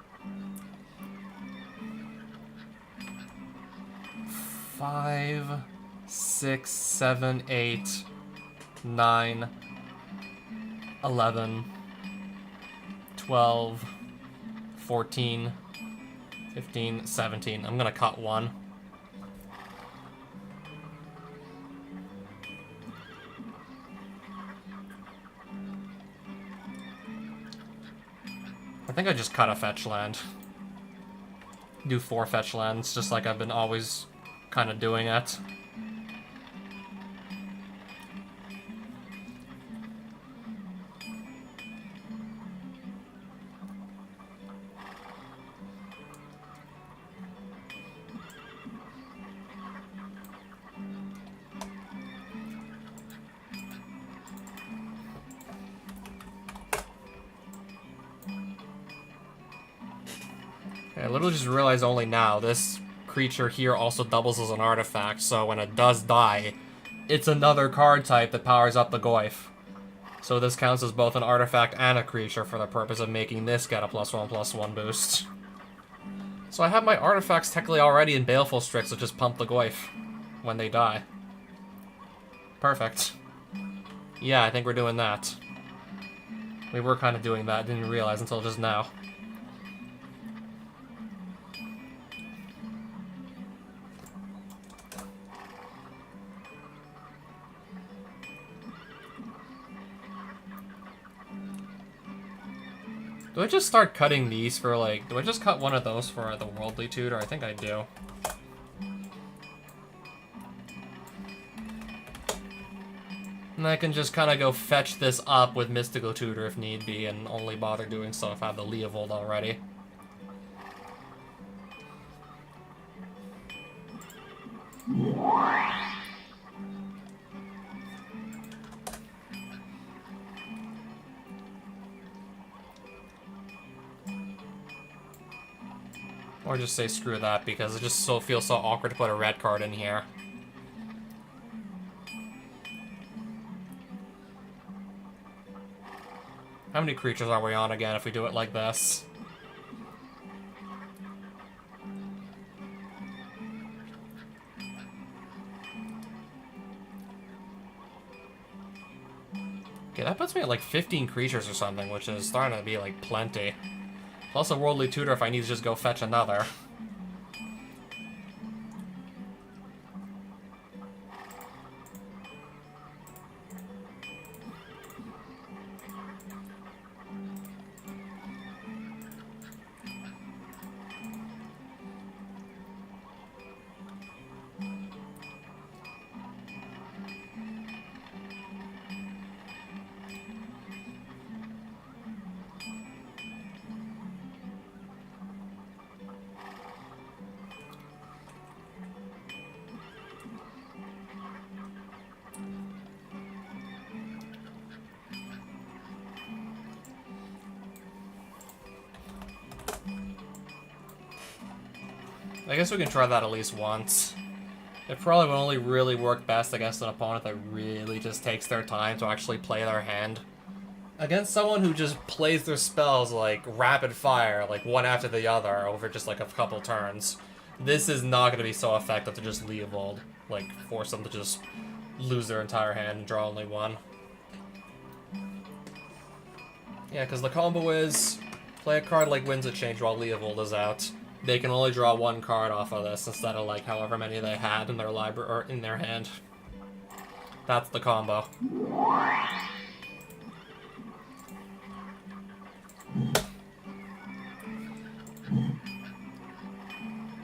5, 6, 7, 8, 9, 11, 12, 14, 15, 17. I'm gonna cut 1. I think I just cut a fetch land. Do 4 fetch lands, just like I've been always kind of doing it. I literally just realized only now, this creature here also doubles as an artifact, so when it does die, it's another card type that powers up the Goyf. So this counts as both an artifact and a creature for the purpose of making this get a +1/+1 boost. So I have my artifacts technically already in Baleful Strix that just pump the Goyf when they die. Perfect. Yeah, I think we're doing that. We were kind of doing that, didn't realize until just now. Do I just start cutting these for, like... Do I just cut one of those for the Worldly Tutor? I think I do. And I can just kind of go fetch this up with Mystical Tutor if need be, and only bother doing so if I have the Leovold already. Or just say screw that, because it just feels so awkward to put a red card in here. How many creatures are we on again if we do it like this? Okay, that puts me at like 15 creatures or something, which is starting to be like plenty. Plus a Worldly Tutor if I need to just go fetch another. I guess we can try that at least once. It probably will only really work best against an opponent that really just takes their time to actually play their hand. Against someone who just plays their spells like rapid fire, like one after the other, over just like a couple turns, this is not going to be so effective to just Leovold. Like, force them to just lose their entire hand and draw only one. Yeah, because the combo is play a card like Winds of Change while Leovold is out. They can only draw one card off of this instead of like however many they had in their library or in their hand. That's the combo.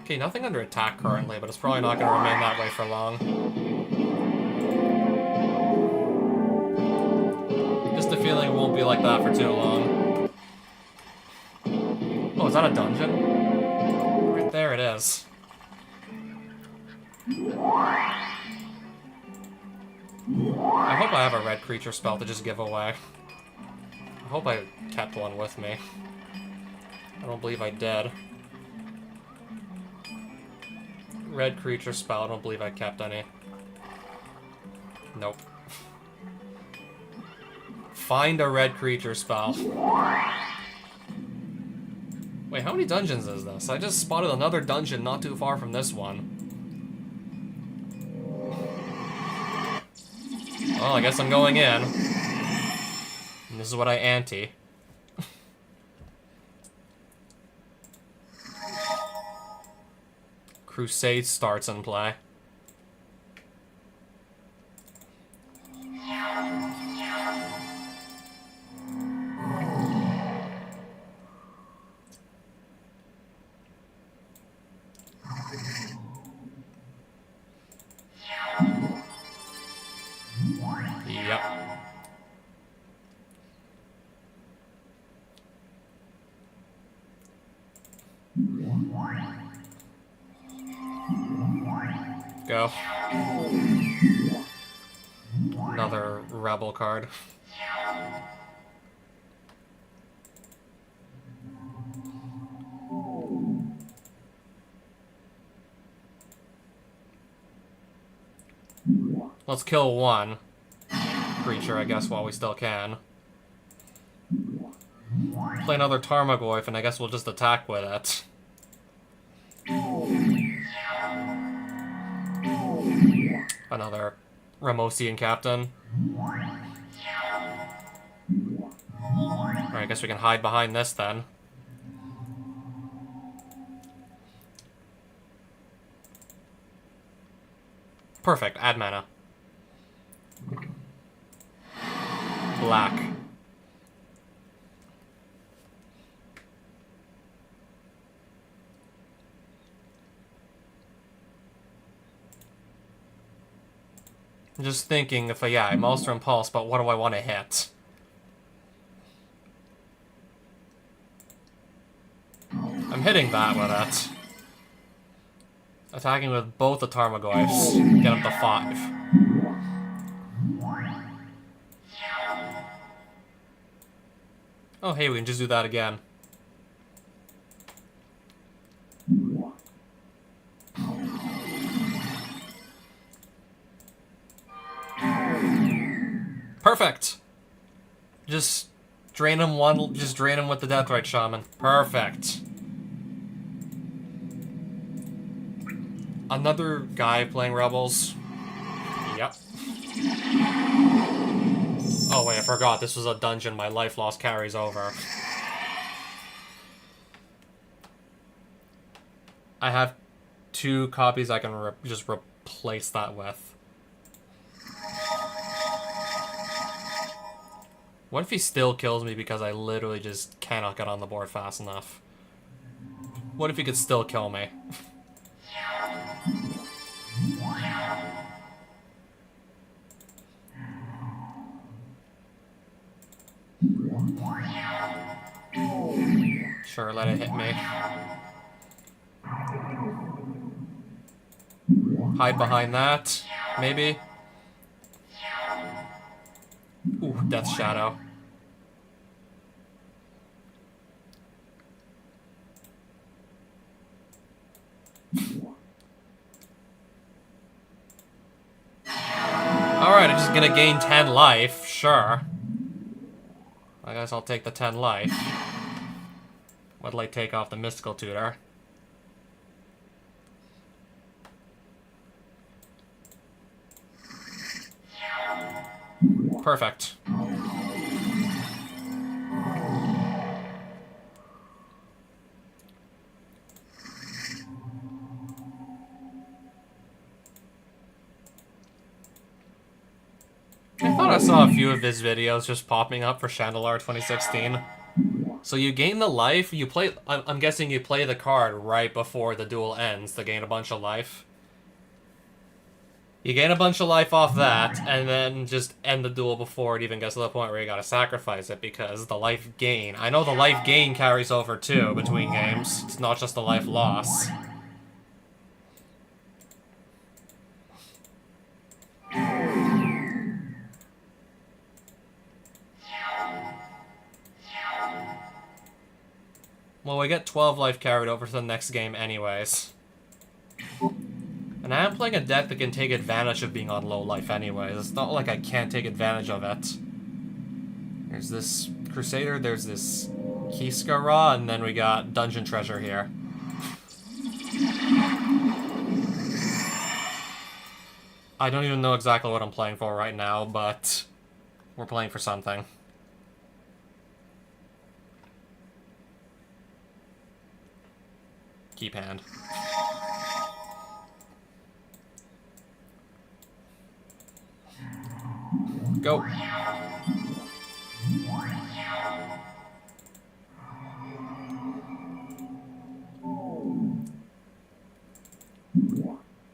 Okay, nothing under attack currently, but it's probably not going to remain that way for long. Just a feeling it won't be like that for too long. Oh, is that a dungeon? Right there it is. I hope I have a red creature spell to just give away. I hope I kept one with me. I don't believe I did. Red creature spell, I don't believe I kept any. Nope. Find a red creature spell. Wait, how many dungeons is this? I just spotted another dungeon not too far from this one. Well, I guess I'm going in. And this is what I ante. Crusade starts in play. Yep. Go. Another rebel card. Let's kill one creature, I guess, while we still can. Play another Tarmogoyf, and I guess we'll just attack with it. Another Ramosian captain. Alright, I guess we can hide behind this then. Perfect, add mana. Black. I'm just thinking if I Maelstrom Pulse, but what do I want to hit? I'm hitting that with it. Attacking with both the Tarmogoyfs. Get up to 5. Oh hey, we can just do that again. Perfect! Just drain him with the Deathrite Shaman. Perfect. Another guy playing Rebels. Yep. Oh wait, I forgot this was a dungeon my life loss carries over. I have 2 copies I can just replace that with. What if he still kills me because I literally just cannot get on the board fast enough? What if he could still kill me? Sure, let it hit me. Hide behind that, maybe? Ooh, Death Shadow. Alright, I'm just gonna gain 10 life, sure. I guess I'll take the 10 life. What'll I take off the Mystical Tutor? Perfect. I thought I saw a few of his videos just popping up for Shandalar 2016. So you gain the life, you play... I'm guessing you play the card right before the duel ends to gain a bunch of life. You gain a bunch of life off that, and then just end the duel before it even gets to the point where you gotta sacrifice it, because the life gain... I know the life gain carries over, too, between games. It's not just the life loss. Well, we get 12 life carried over to the next game anyways. And I am playing a deck that can take advantage of being on low life anyways. It's not like I can't take advantage of it. There's this Crusader, there's this Kiskara, and then we got Dungeon Treasure here. I don't even know exactly what I'm playing for right now, but we're playing for something. Keep hand. Go.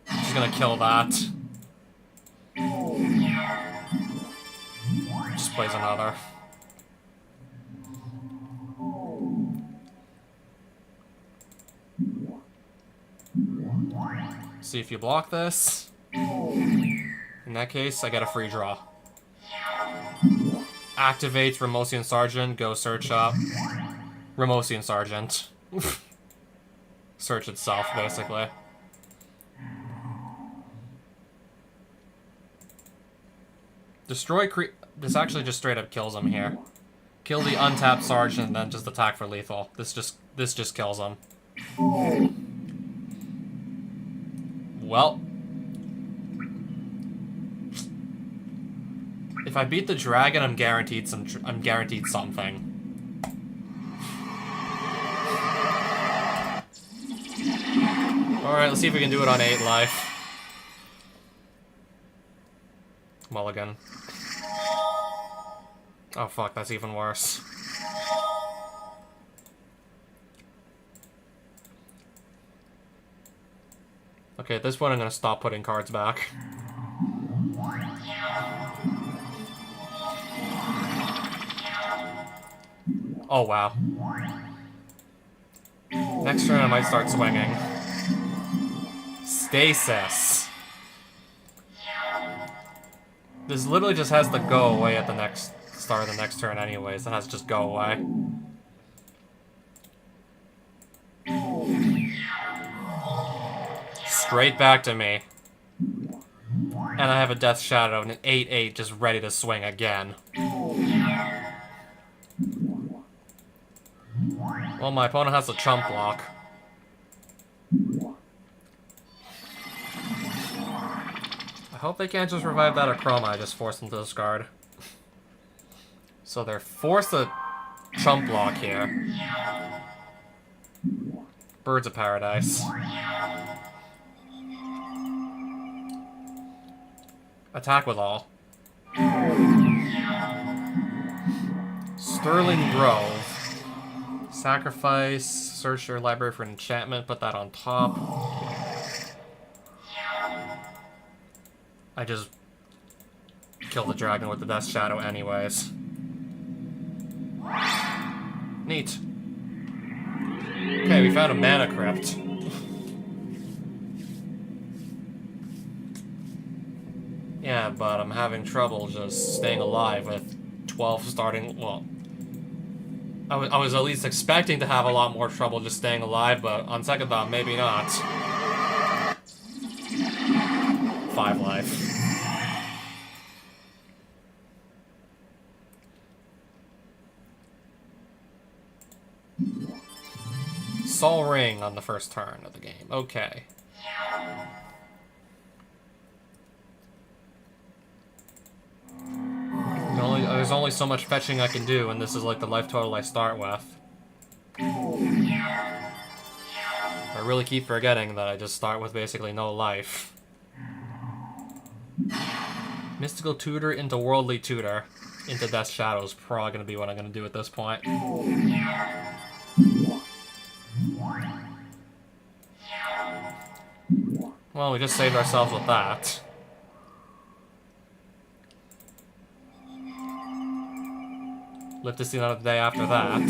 Just gonna kill that. Just plays another. See if you block this. In that case, I get a free draw. Activates Ramosian Sergeant, go search up Ramosian Sergeant. Search itself, basically. Destroy this actually just straight up kills him here. Kill the untapped sergeant and then just attack for lethal. This just kills him. Well, if I beat the dragon, I'm guaranteed something. Alright, let's see if we can do it on 8 life. Mulligan. Oh fuck, that's even worse. Okay, at this point I'm gonna stop putting cards back. Oh wow. Next turn I might start swinging. Stasis. This literally just has to go away at the start of the next turn anyways. It has to just go away. Straight back to me. And I have a Death Shadow and an 8/8 just ready to swing again. Well, my opponent has a chump block. I hope they can't just revive that Acroma I just forced them to discard. So they're forced to chump block here. Birds of Paradise. Attack with all. Sterling Grove. Sacrifice. Search your library for an enchantment. Put that on top. I just kill the dragon with the Death Shadow anyways. Neat. Okay, we found a mana crypt. Yeah, but I'm having trouble just staying alive with 12 starting... Well, I was at least expecting to have a lot more trouble just staying alive, but on second thought, maybe not. 5 life. Sol Ring on the first turn of the game. Okay. There's only so much fetching I can do, and this is like the life total I start with. I really keep forgetting that I just start with basically no life. Mystical Tutor into Worldly Tutor into Death Shadow is probably going to be what I'm going to do at this point. Well, we just saved ourselves with that. Live to see another day after that.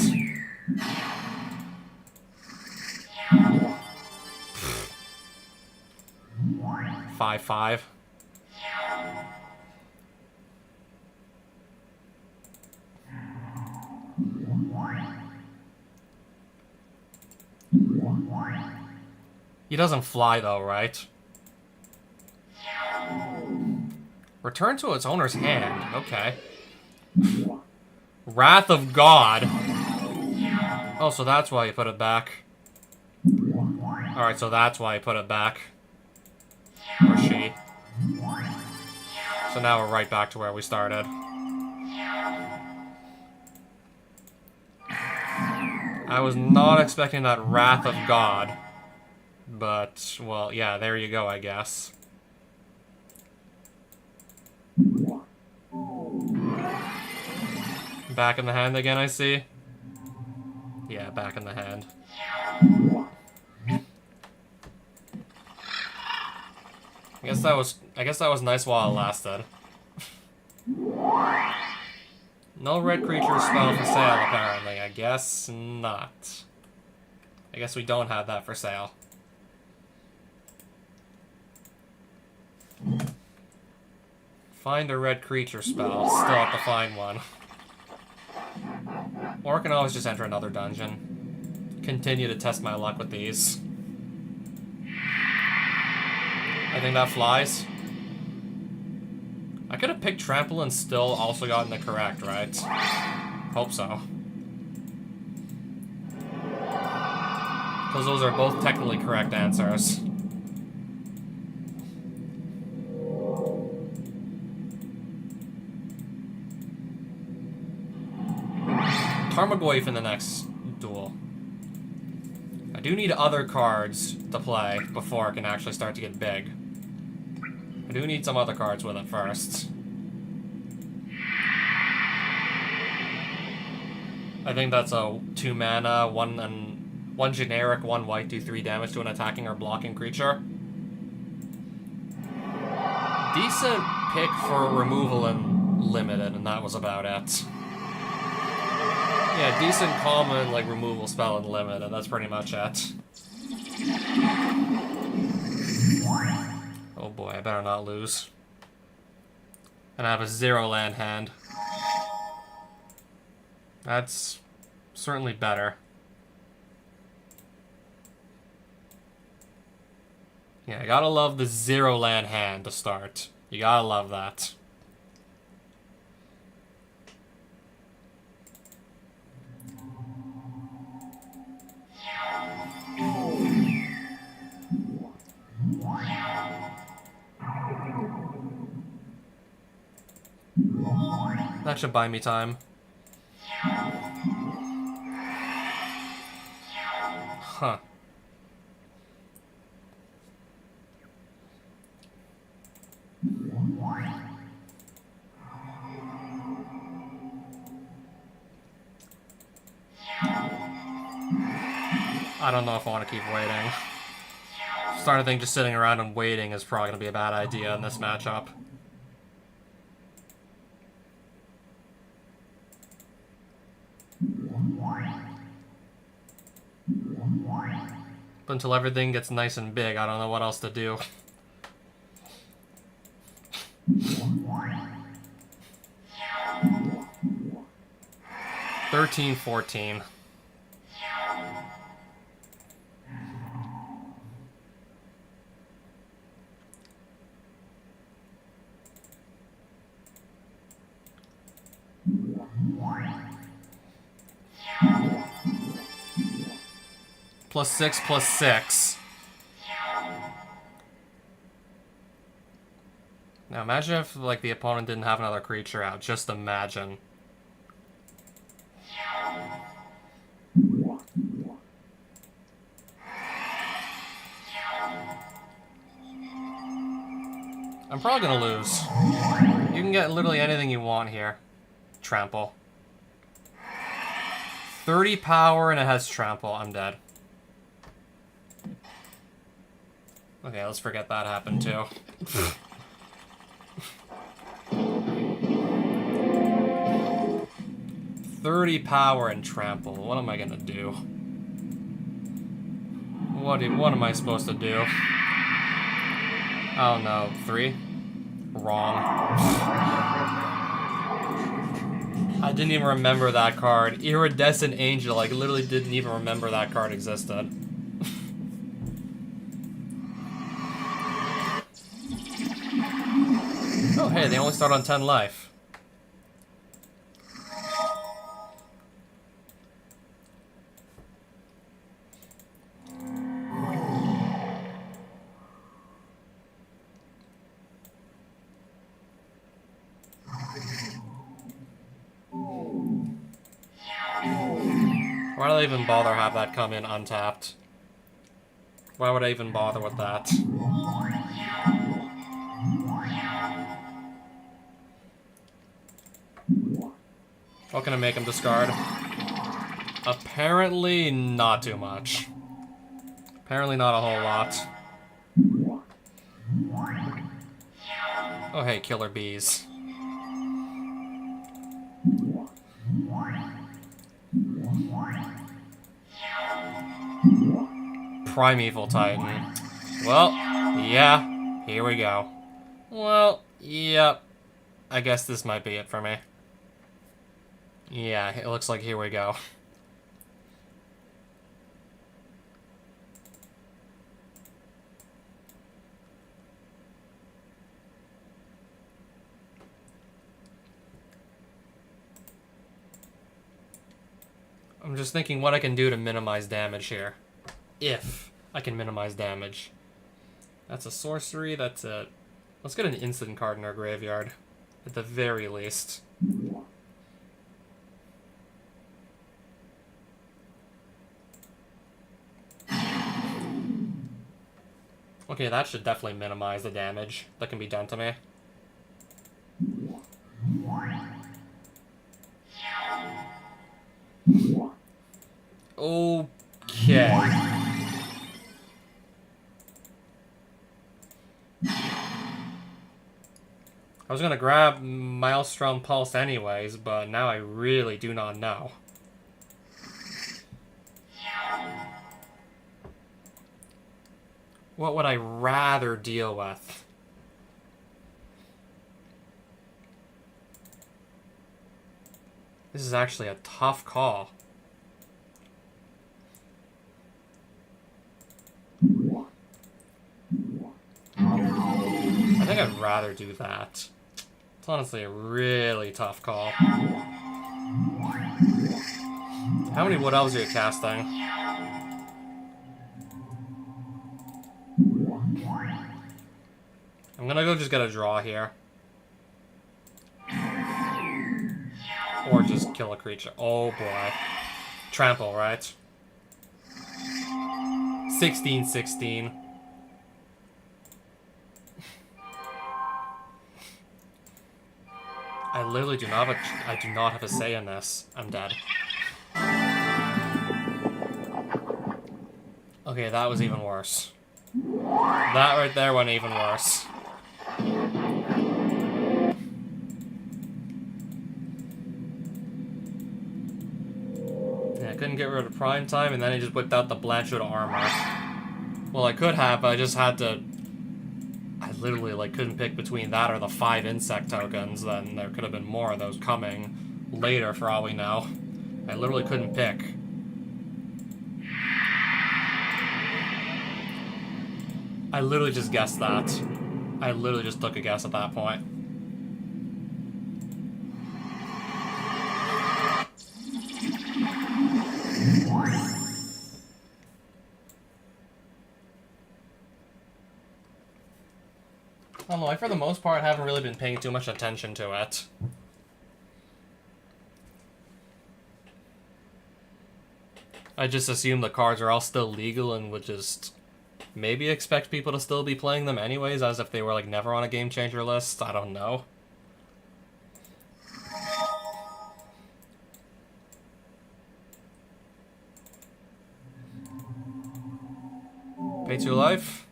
5/5. He doesn't fly though, right? Return to its owner's hand. Okay. Wrath of God. Oh, so that's why you put it back. Alright, so that's why you put it back. Or she. So now we're right back to where we started. I was not expecting that Wrath of God. But, well, yeah, there you go, I guess. Back in the hand again, I see. Yeah, back in the hand. I guess that was nice while it lasted. No red creature spell for sale, apparently. I guess not. I guess we don't have that for sale. Find a red creature spell. Still have to find one. Or I can always just enter another dungeon. Continue to test my luck with these. I think that flies. I I could have picked Trample and still also gotten it correct, right? Hope so. Because those are both technically correct answers. Tarmogoyf in the next duel. I do need other cards to play before it can actually start to get big. I do need some other cards with it first. I think that's a 2 mana, 1 generic, 1 white, do 3 damage to an attacking or blocking creature. Decent pick for removal and limited, and that was about it. Yeah, decent common, like, removal spell and limit, and that's pretty much it. Oh boy, I better not lose. And I have a 0 land hand. That's certainly better. Yeah, I gotta love the 0 land hand to start. You gotta love that. That should buy me time. Huh. I don't know if I want to keep waiting. Starting to think just sitting around and waiting is probably going to be a bad idea in this matchup. But until everything gets nice and big, I don't know what else to do. $13-14. +6, +6. Now imagine if, like, the opponent didn't have another creature out. Just imagine. I'm probably gonna lose. You can get literally anything you want here. Trample. 30 power and it has trample. I'm dead. Okay, let's forget that happened too. 30 power and trample. What am I gonna do? What am I supposed to do? Oh no, 3? Wrong. I didn't even remember that card. Iridescent Angel, like, literally didn't even remember that card existed. Oh hey, they only start on 10 life. Why do I even bother have that come in untapped? Why would I even bother with that? What can I make him discard? Apparently not too much. Apparently not a whole lot. Oh hey, killer bees. Primeval Titan. Well, yeah, here we go. Well, yep. I guess this might be it for me. Yeah, it looks like here we go. just thinking what I can do to minimize damage here. If I can minimize damage. That's a sorcery, that's a... Let's get an instant card in our graveyard. At the very least. Okay, that should definitely minimize the damage that can be done to me. Okay. I was gonna grab Maelstrom Pulse anyways, but now I really do not know. What would I rather deal with? This is actually a tough call. I think I'd rather do that. It's honestly a really tough call. How many Wood Elves are you casting? I'm gonna go just get a draw here. Or just kill a creature. Oh boy. Trample, right? 16-16. I literally do not have a say in this. I'm dead. Okay, that was even worse. That right there went even worse. Yeah, I couldn't get rid of Prime Time, and then he just whipped out the Blanchwood armor. Well, I could have, but I just had to... I literally, like, couldn't pick between that or the 5 insect tokens. Then there could have been more of those coming later, for all we know. I literally couldn't pick. I literally just guessed that. I literally just took a guess at that point. I don't know, I for the most part haven't really been paying too much attention to it. I just assume the cards are all still legal and would just maybe expect people to still be playing them anyways, as if they were like never on a game changer list. I don't know. Pay 2 life.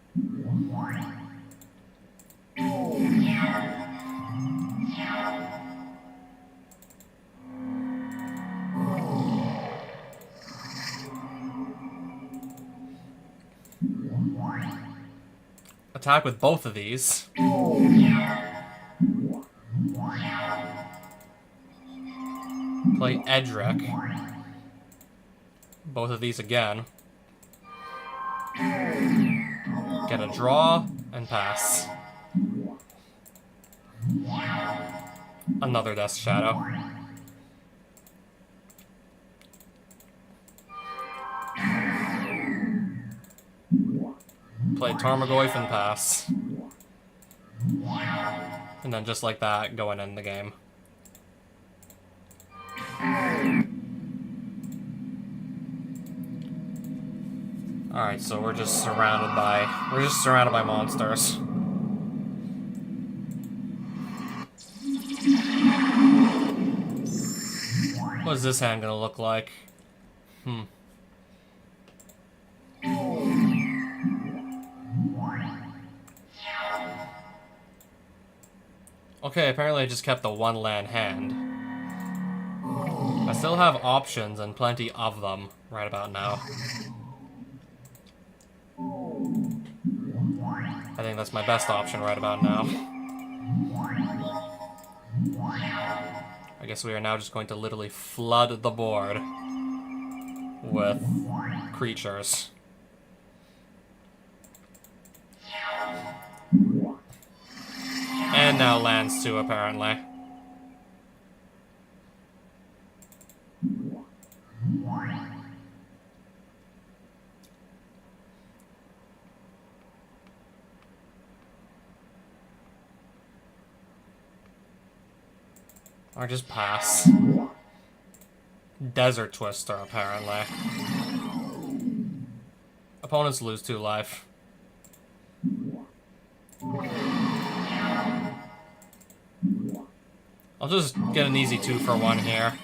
Attack with both of these. Play Edric. Both of these again. Get a draw and pass. Another Death Shadow. Play Tarmogoyf and pass. And then just like that, go and end the game. Alright, so we're just surrounded by monsters. What is this hand gonna look like? Okay, apparently I just kept the 1 land hand. I still have options and plenty of them right about now. I think that's my best option right about now. I guess we are now just going to literally flood the board with creatures. And now lands too, apparently. Or just pass. Desert Twister, apparently. Opponents lose 2 life. I'll just get an easy 2 for 1 here.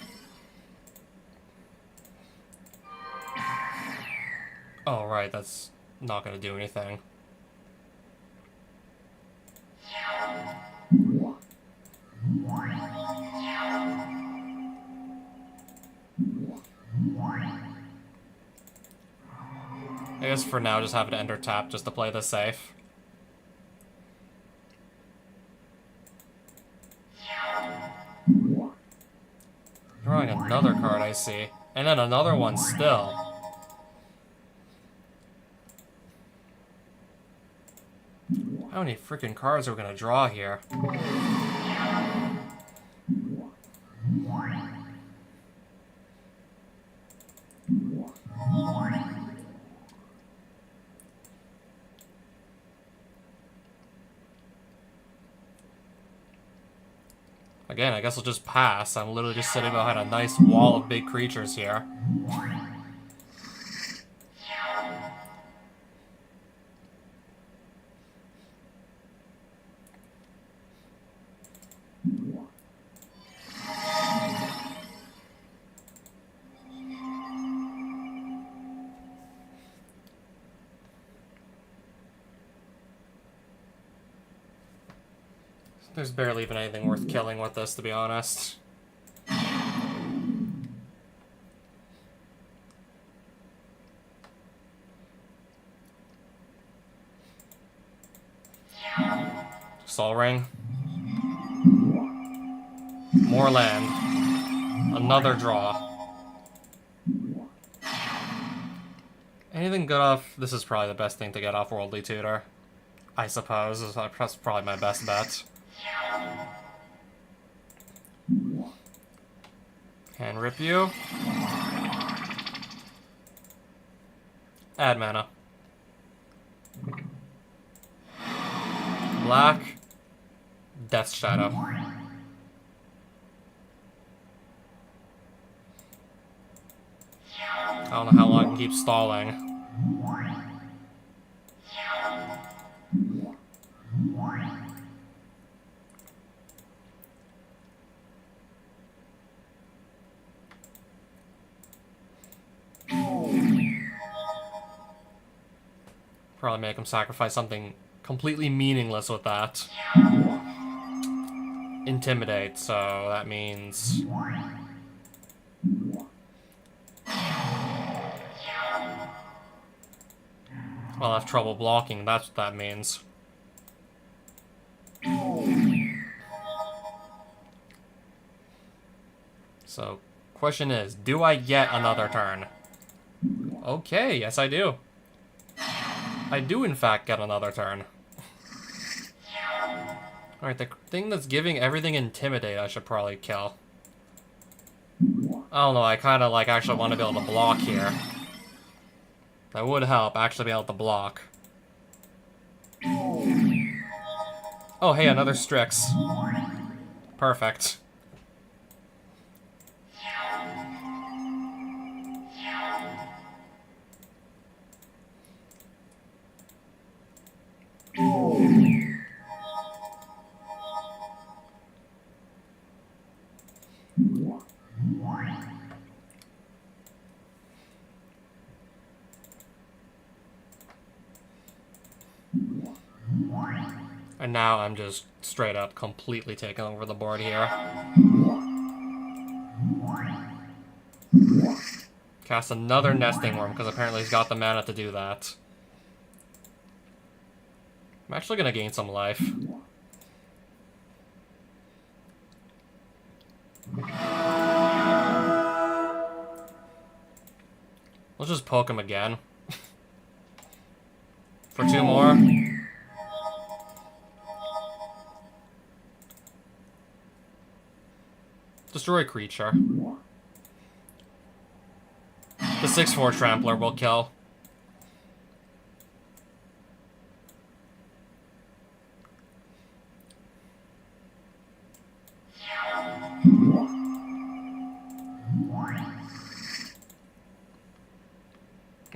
Oh, right, that's not gonna do anything. I guess for now, just have it enter tap just to play this safe. Drawing another card, I see. And then another one still. How many freaking cards are we gonna draw here? Again, I guess I'll just pass. I'm literally just sitting behind a nice wall of big creatures here. There's barely even anything worth killing with this, to be honest. Sol Ring. More land. Another draw. Anything good off... This is probably the best thing to get off Worldly Tutor. I suppose. That's probably my best bet. Can rip you. Add mana. Black. Death Shadow. I don't know how long I can keep stalling. Probably make him sacrifice something completely meaningless with that. Intimidate, so that means... I'll have trouble blocking, that's what that means. So, question is, do I get another turn? Okay, yes I do. I do in fact get another turn. Alright, the thing that's giving everything Intimidate I should probably kill. I don't know, I kinda like actually want to be able to block here. That would help, actually be able to block. Oh hey, another Strix. Perfect. And now I'm just straight up completely taking over the board here. Cast another Nesting Worm, because apparently he's got the mana to do that. I'm actually going to gain some life. Let's just poke him again. For 2 more. Destroy creature. The 6/4 Trampler will kill.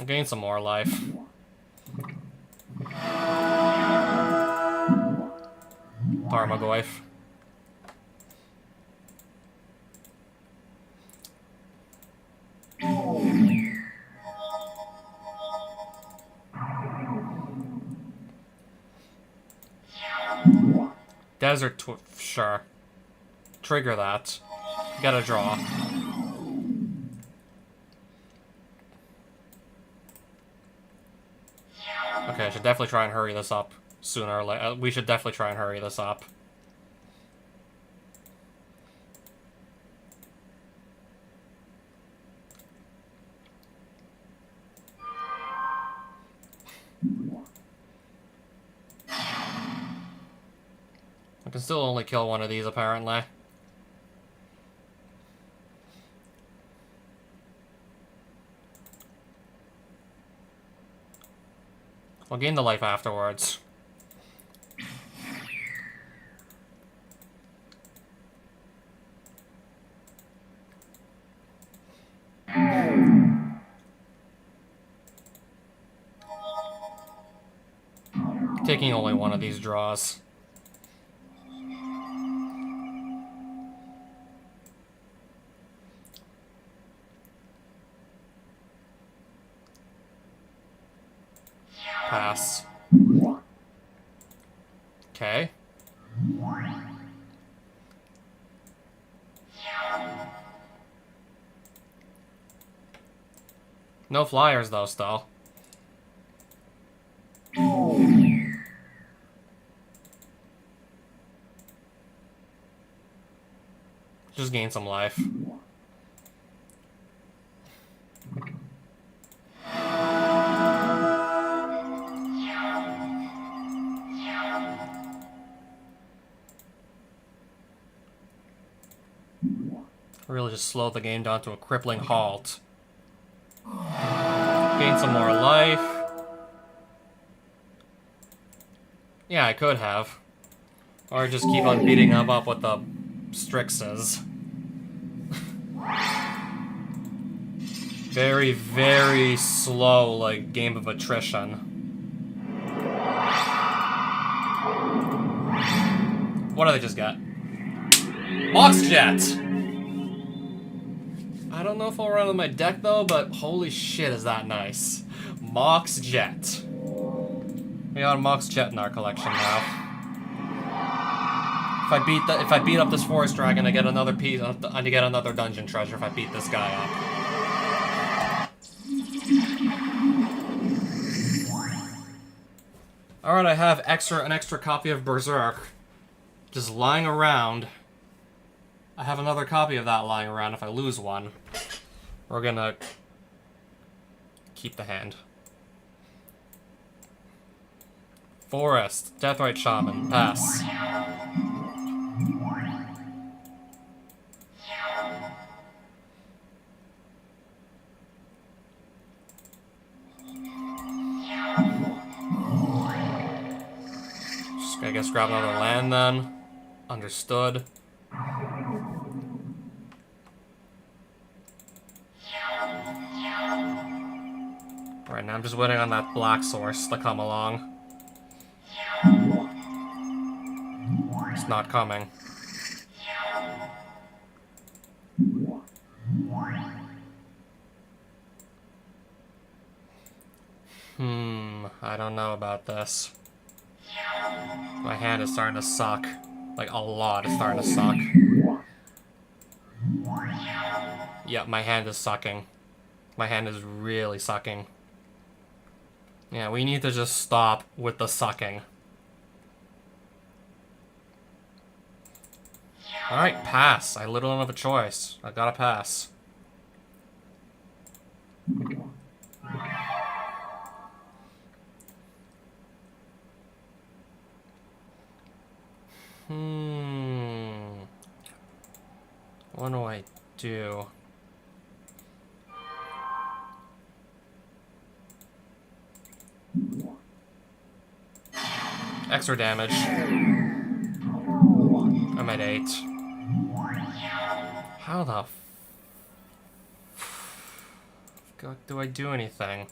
Gain some more life. Tarmogoyf. Desert sure. Trigger that. Gotta draw. Okay, I should definitely try and hurry this up sooner or later. We should definitely try and hurry this up. I can still only kill one of these, apparently. I'll gain the life afterwards. Taking only one of these draws. Pass. Okay. No flyers, though, still. Just gain some life. Really just slow the game down to a crippling halt. Gain some more life. Yeah, I could have. Or just keep on beating them up with the Strixes. Very, very slow, like, game of attrition. What do they just get? Mox Jet! I don't know if I'll run on my deck, though, but holy shit is that nice. Mox Jet. We got a Mox Jet in our collection now. If I beat up this Forest Dragon, I get another piece. I get another dungeon treasure if I beat this guy up. Alright, I have an extra copy of Berserk just lying around. I have another copy of that lying around if I lose one. We're gonna keep the hand. Forest, Deathrite Shaman, pass. Just, I guess, grab another land then. Understood. Right now I'm just waiting on that black source to come along. It's not coming. I don't know about this. My hand is starting to suck. Like, a lot is starting to suck. Yeah, my hand is sucking. My hand is really sucking. Yeah, we need to just stop with the sucking. Alright, pass. I literally don't have a choice. I gotta pass. What do I do? Extra damage. I'm at 8. How the do I do anything?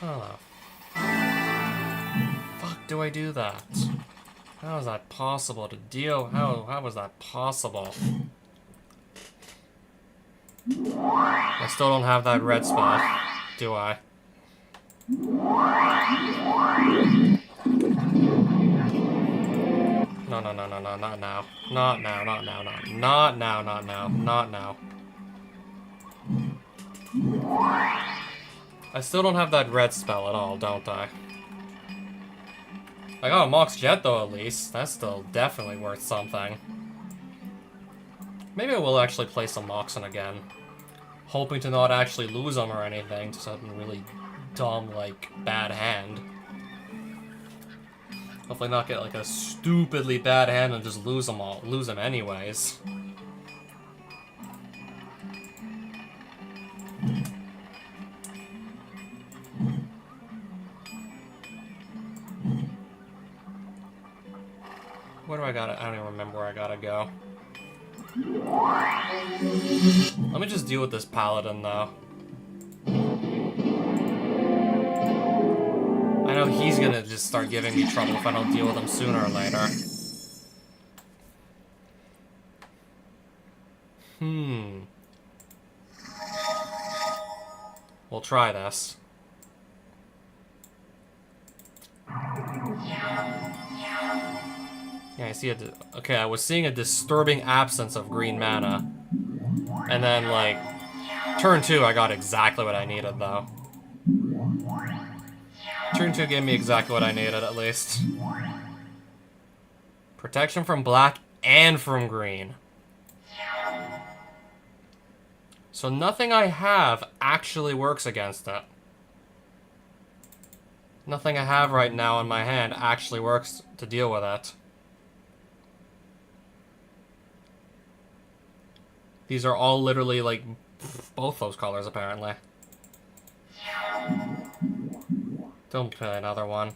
How the fuck do I do that? How is that possible to deal? How was that possible? I still don't have that red spell, do I? No, no, no, no, no, not now. Not now, not now, not now, not now, not now. I still don't have that red spell at all, don't I? I got a Mox Jet though, at least. That's still definitely worth something. Maybe I will actually play some Moxen again. Hoping to not actually lose them or anything to something really dumb, like, bad hand. Hopefully not get, like, a stupidly bad hand and just lose them all. Lose them anyways. Where do I gotta... I don't even remember where I gotta go. Let me just deal with this paladin, though. I know he's gonna just start giving me trouble if I don't deal with him sooner or later. We'll try this. Yeah, I see it. Okay, I was seeing a disturbing absence of green mana. And then, like, turn 2, I got exactly what I needed, though. Turn 2 gave me exactly what I needed, at least. Protection from black and from green. So nothing I have actually works against it. Nothing I have right now in my hand actually works to deal with it. These are all literally, like, both those colors, apparently. Don't play another one.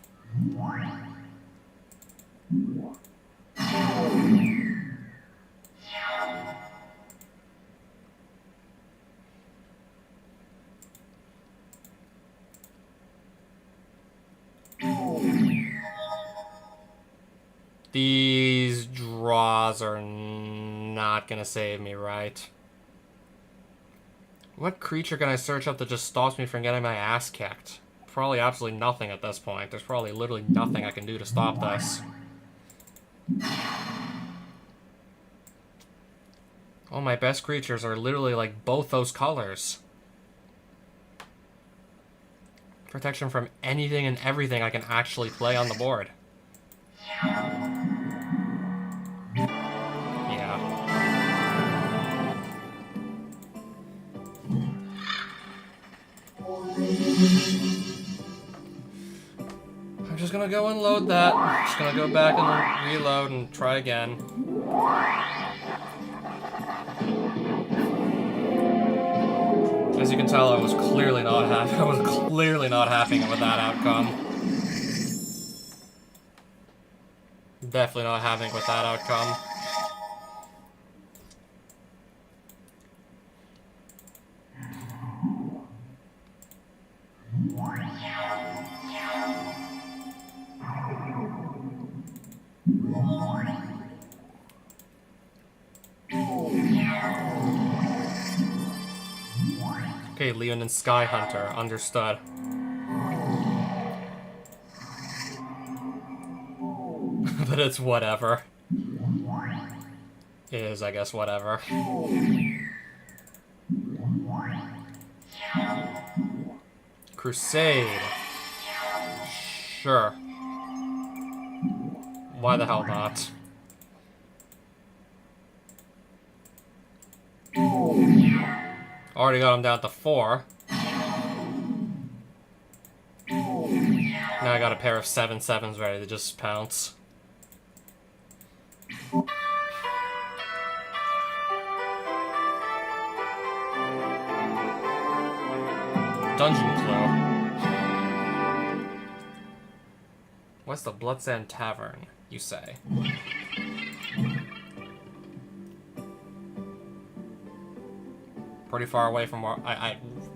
These draws are not gonna save me, right? What creature can I search up that just stops me from getting my ass kicked? Probably absolutely nothing at this point. There's probably literally nothing I can do to stop this. All my best creatures are literally like both those colors. Protection from anything and everything I can actually play on the board. Yeah. I'm just gonna go and load that. I'm just gonna go back and reload and try again. As you can tell, I was clearly not happy. I was clearly not happy with that outcome. Definitely not happy with that outcome. Okay, Leon and Sky Hunter, understood. But it's whatever. It is, I guess, whatever. Crusade. Sure. Why the hell not? Already got him down to 4. Now I got a pair of 7/7s ready to just pounce. Dungeon Clue. What's the Bloodsand Tavern, you say? Pretty far away from where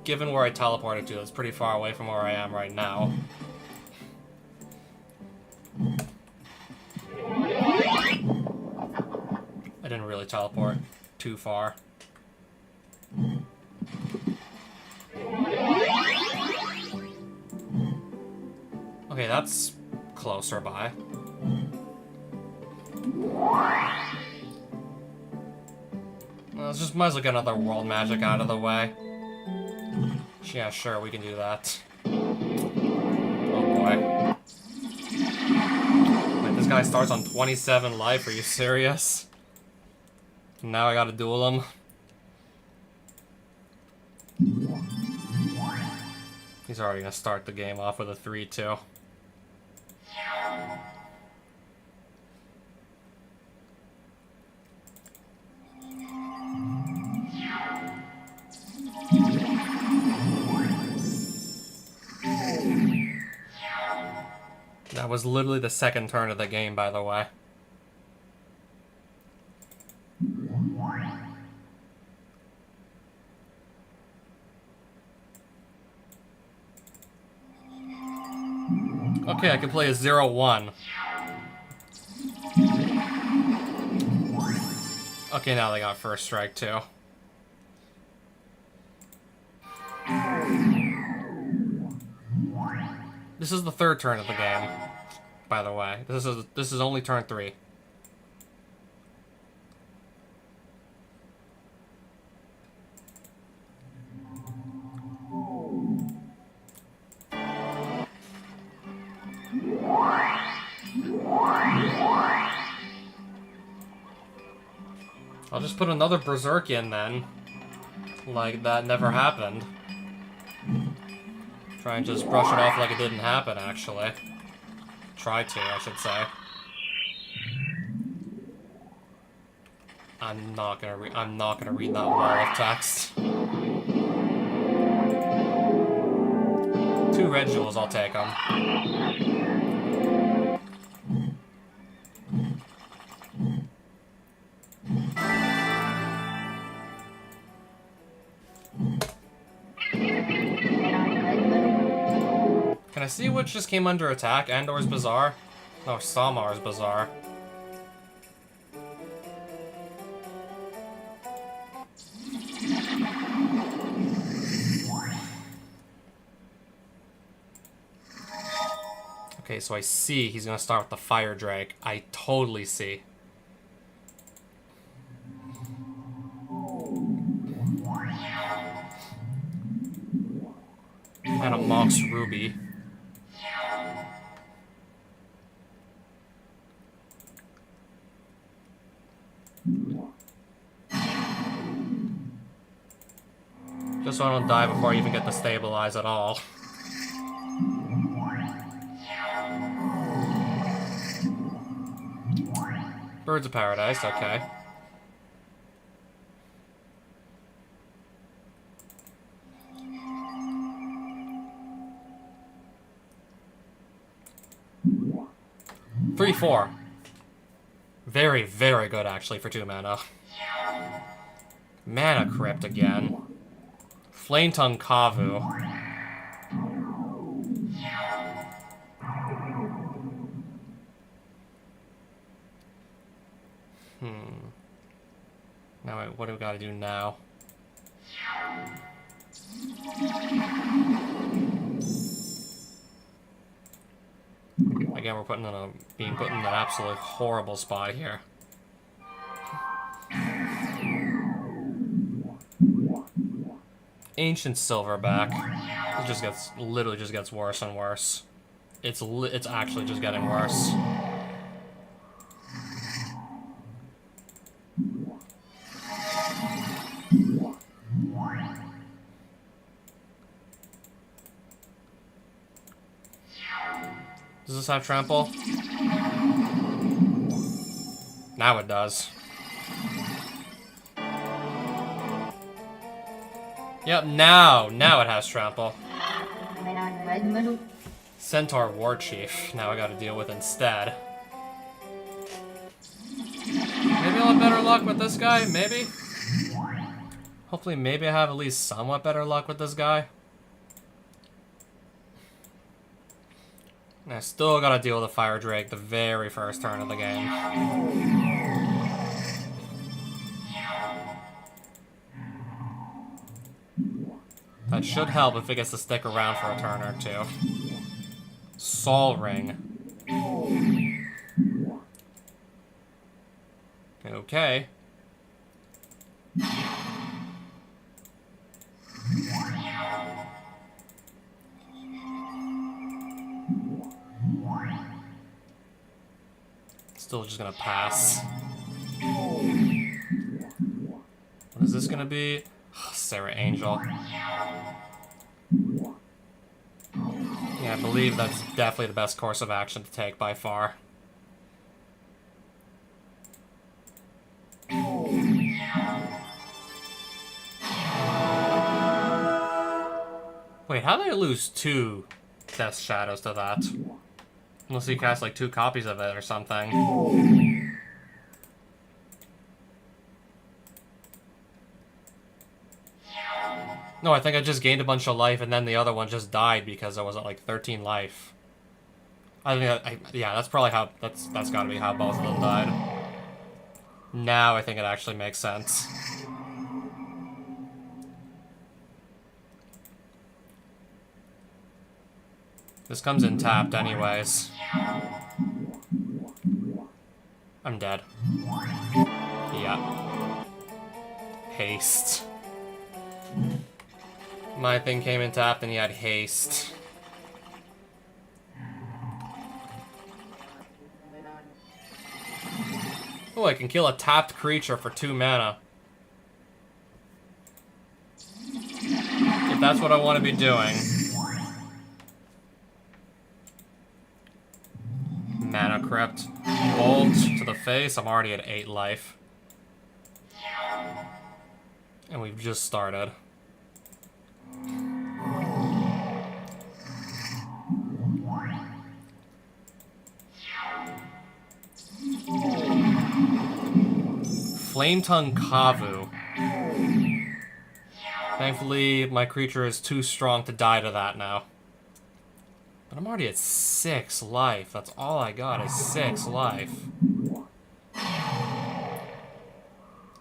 given where I teleported to, it's pretty far away from where I am right now. I didn't really teleport too far. Okay, that's closer by. Well, let's just might as well get another world magic out of the way. Yeah, sure, we can do that. Oh boy. Wait, this guy starts on 27 life, are you serious? Now I gotta duel him. He's already gonna start the game off with a 3-2. That was literally the second turn of the game, by the way. Okay, I can play a 0-1. Okay, now they got first strike, too. This is the third turn of the game, by the way. This is only turn 3. I'll just put another Berserk in then. Like that never happened. Try and just brush it off like it didn't happen, actually. Try to, I should say. I'm not gonna read that wall of text. 2 red jewels, I'll take them. Can I see which just came under attack? Andor's Bazaar? No, Samar's Bazaar. Okay, so I see he's gonna start with the Fire Drake. I totally see. And a Mox Ruby. Just so I don't die before I even get to stabilize at all. Birds of Paradise, okay. Three, 4. Very, very good, actually, for 2 mana. Mana Crypt again. Flame Tongue Kavu. Now, wait, what do we gotta do now? Again, we're being put in an absolutely horrible spot here. Ancient Silverback. It literally just gets worse and worse. It's actually just getting worse. Does this have trample? Now it does. Yep, now it has trample. Centaur War Chief. Now I gotta deal with instead. Maybe I'll have better luck with this guy, maybe? Hopefully, maybe I have at least somewhat better luck with this guy. And I still gotta deal with a Fire Drake the very first turn of the game. That should help if it gets to stick around for a turn or two. Sol Ring. Okay. Still just gonna pass. What is this gonna be? Sarah Angel. Yeah, I believe that's definitely the best course of action to take by far. Wait, how did I lose 2 Death Shadows to that? Unless he cast like 2 copies of it or something. No, I think I just gained a bunch of life and then the other one just died because I was at like 13 life. I think yeah, that's probably how, that's gotta be how both of them died. Now I think it actually makes sense. This comes in tapped anyways. I'm dead. Yeah. Haste. My thing came in tapped and he had haste. Oh, I can kill a tapped creature for 2 mana. If that's what I want to be doing. Mana Crypt. Bolt to the face. I'm already at 8 life. And we've just started. Flametongue Kavu. Thankfully, my creature is too strong to die to that now. But I'm already at 6 life. That's all I got is 6 life. I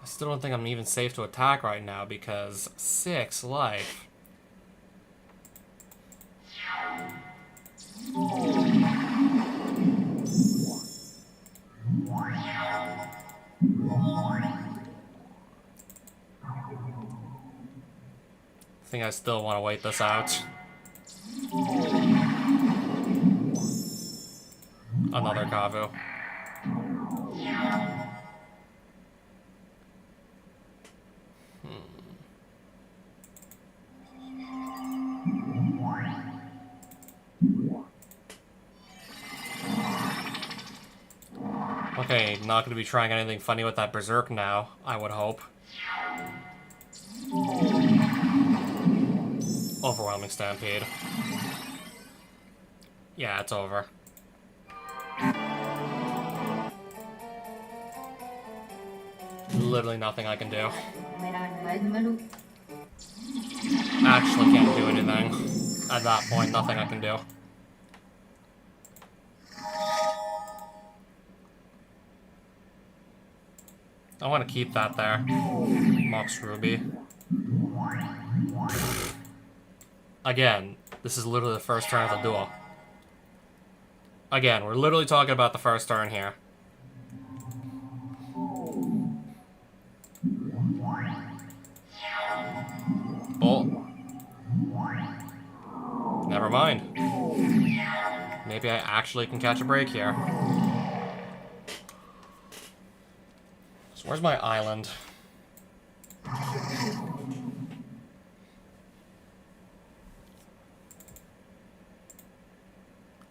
still don't think I'm even safe to attack right now because 6 life. I think I still want to wait this out. Another Kavu. Okay, not gonna be trying anything funny with that Berserk now, I would hope. Overwhelming Stampede. Yeah, it's over. Literally nothing I can do. Actually can't do anything. At that point, nothing I can do. I want to keep that there. Mox Ruby. Again, this is literally the first turn of the duel. Again, we're literally talking about the first turn here. Bolt. Never mind. Maybe I actually can catch a break here. So where's my island?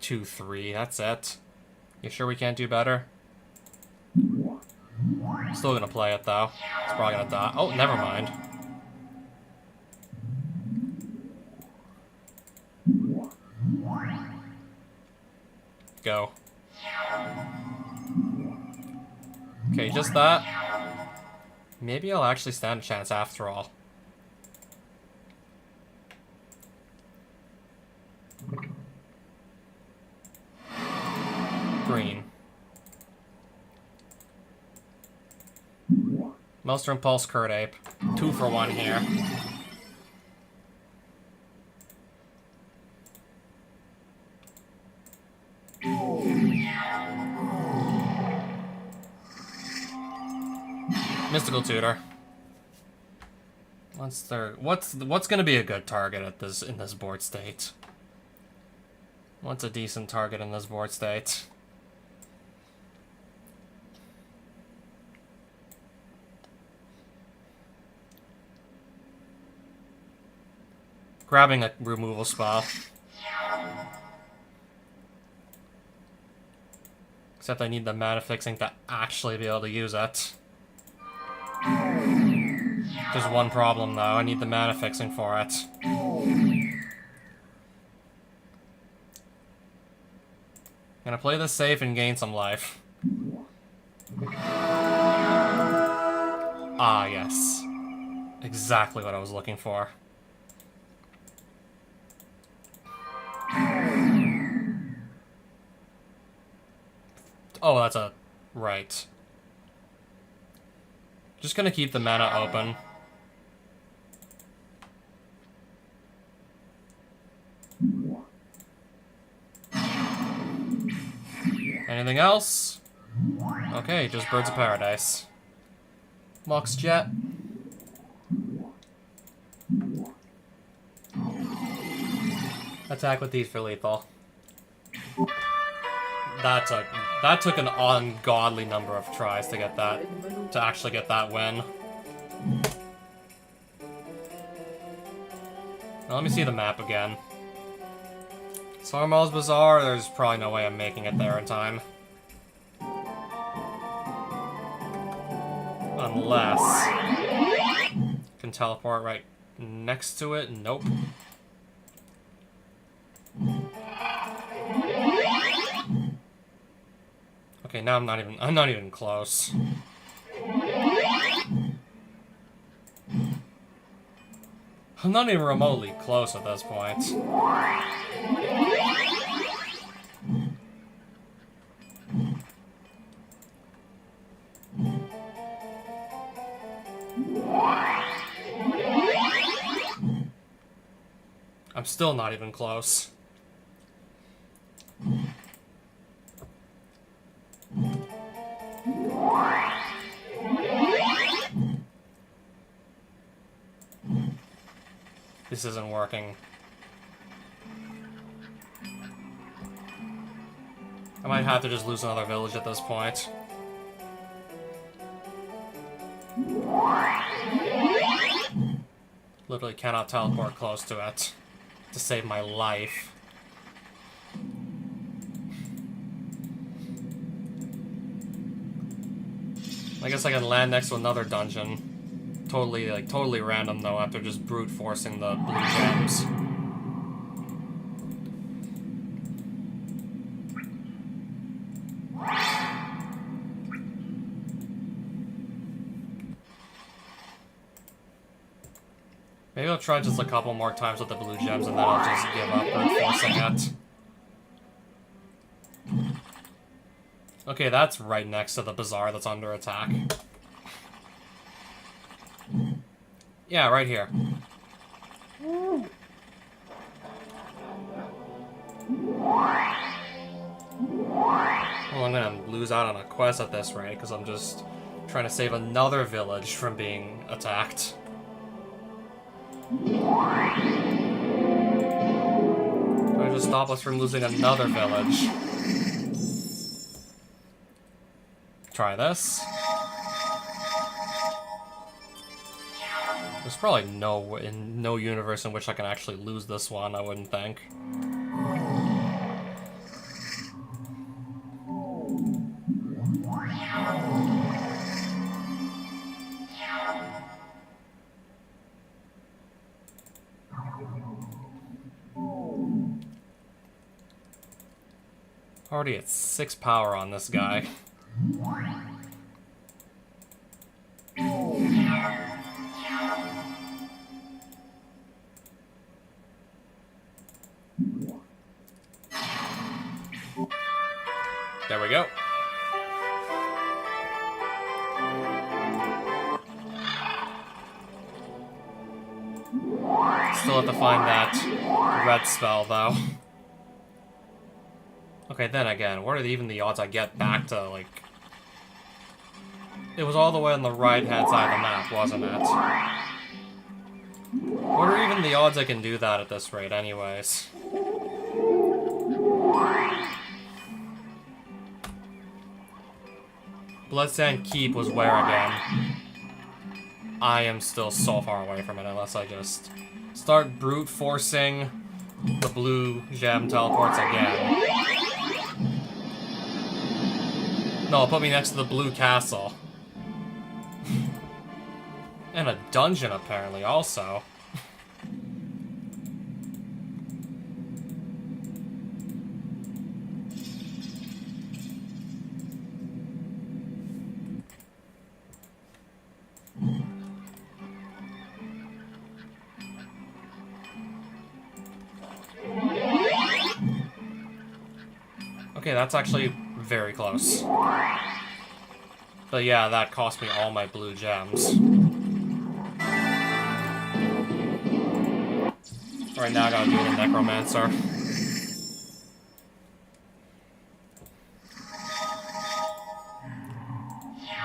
Two, 3, that's it. You sure we can't do better? Still gonna play it though. It's probably gonna die. Oh, never mind. Go. Okay, just that. Maybe I'll actually stand a chance after all. screen. Maelstrom Pulse Curt Ape. 2 for 1 here. Mystical Tutor. What's gonna be a good target at this in this board state? What's a decent target in this board state? Grabbing a removal spell. Except I need the mana fixing to actually be able to use it. There's one problem though, I need the mana fixing for it. Gonna play this safe and gain some life. Ah, yes. Exactly what I was looking for. Oh, that's a... right. Just gonna keep the mana open. Anything else? Okay, just Birds of Paradise. Mox Jet. Attack with these for lethal. That took an ungodly number of tries to get that, to actually get that win. Now let me see the map again. Sarmal's Bazaar, there's probably no way I'm making it there in time. Unless... can teleport right next to it? Nope. Okay, now I'm not even close. I'm not even remotely close at this point. I'm still not even close. This isn't working. I might have to just lose another village at this point. Literally cannot teleport close to it to save my life. I guess I can land next to another dungeon. Totally random though, after just brute forcing the blue gems. Maybe I'll try just a couple more times with the blue gems and then I'll just give up brute forcing it. Okay, that's right next to the bazaar that's under attack. Yeah, right here. Well, I'm gonna lose out on a quest at this rate, because I'm just trying to save another village from being attacked. Trying to stop us from losing another village. Try this. There's probably no universe in which I can actually lose this one, I wouldn't think. Already at 6 power on this guy. There we go. Still have to find that red spell, though. Okay, then again, what are even the odds I get back to, like... It was all the way on the right-hand side of the map, wasn't it? What are even the odds I can do that at this rate, anyways? Bloodsand Keep was where again? I am still so far away from it unless I just start brute forcing the blue gem teleports again. No, put me next to the blue castle. And a dungeon, apparently, also. Okay, that's actually very close. But yeah, that cost me all my blue gems. Right now I gotta do the Necromancer.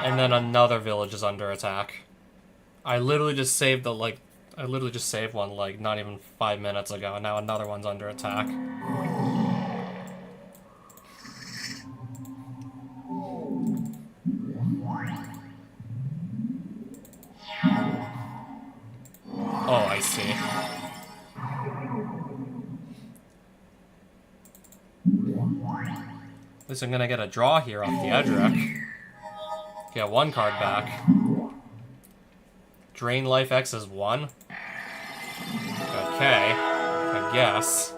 And then another village is under attack. I literally just saved the, like... I literally just saved one, like, not even 5 minutes ago, and now another one's under attack. Oh, I see. At least I'm gonna get a draw here off the Edric. Get one card back. Drain Life X is 1. Okay, I guess.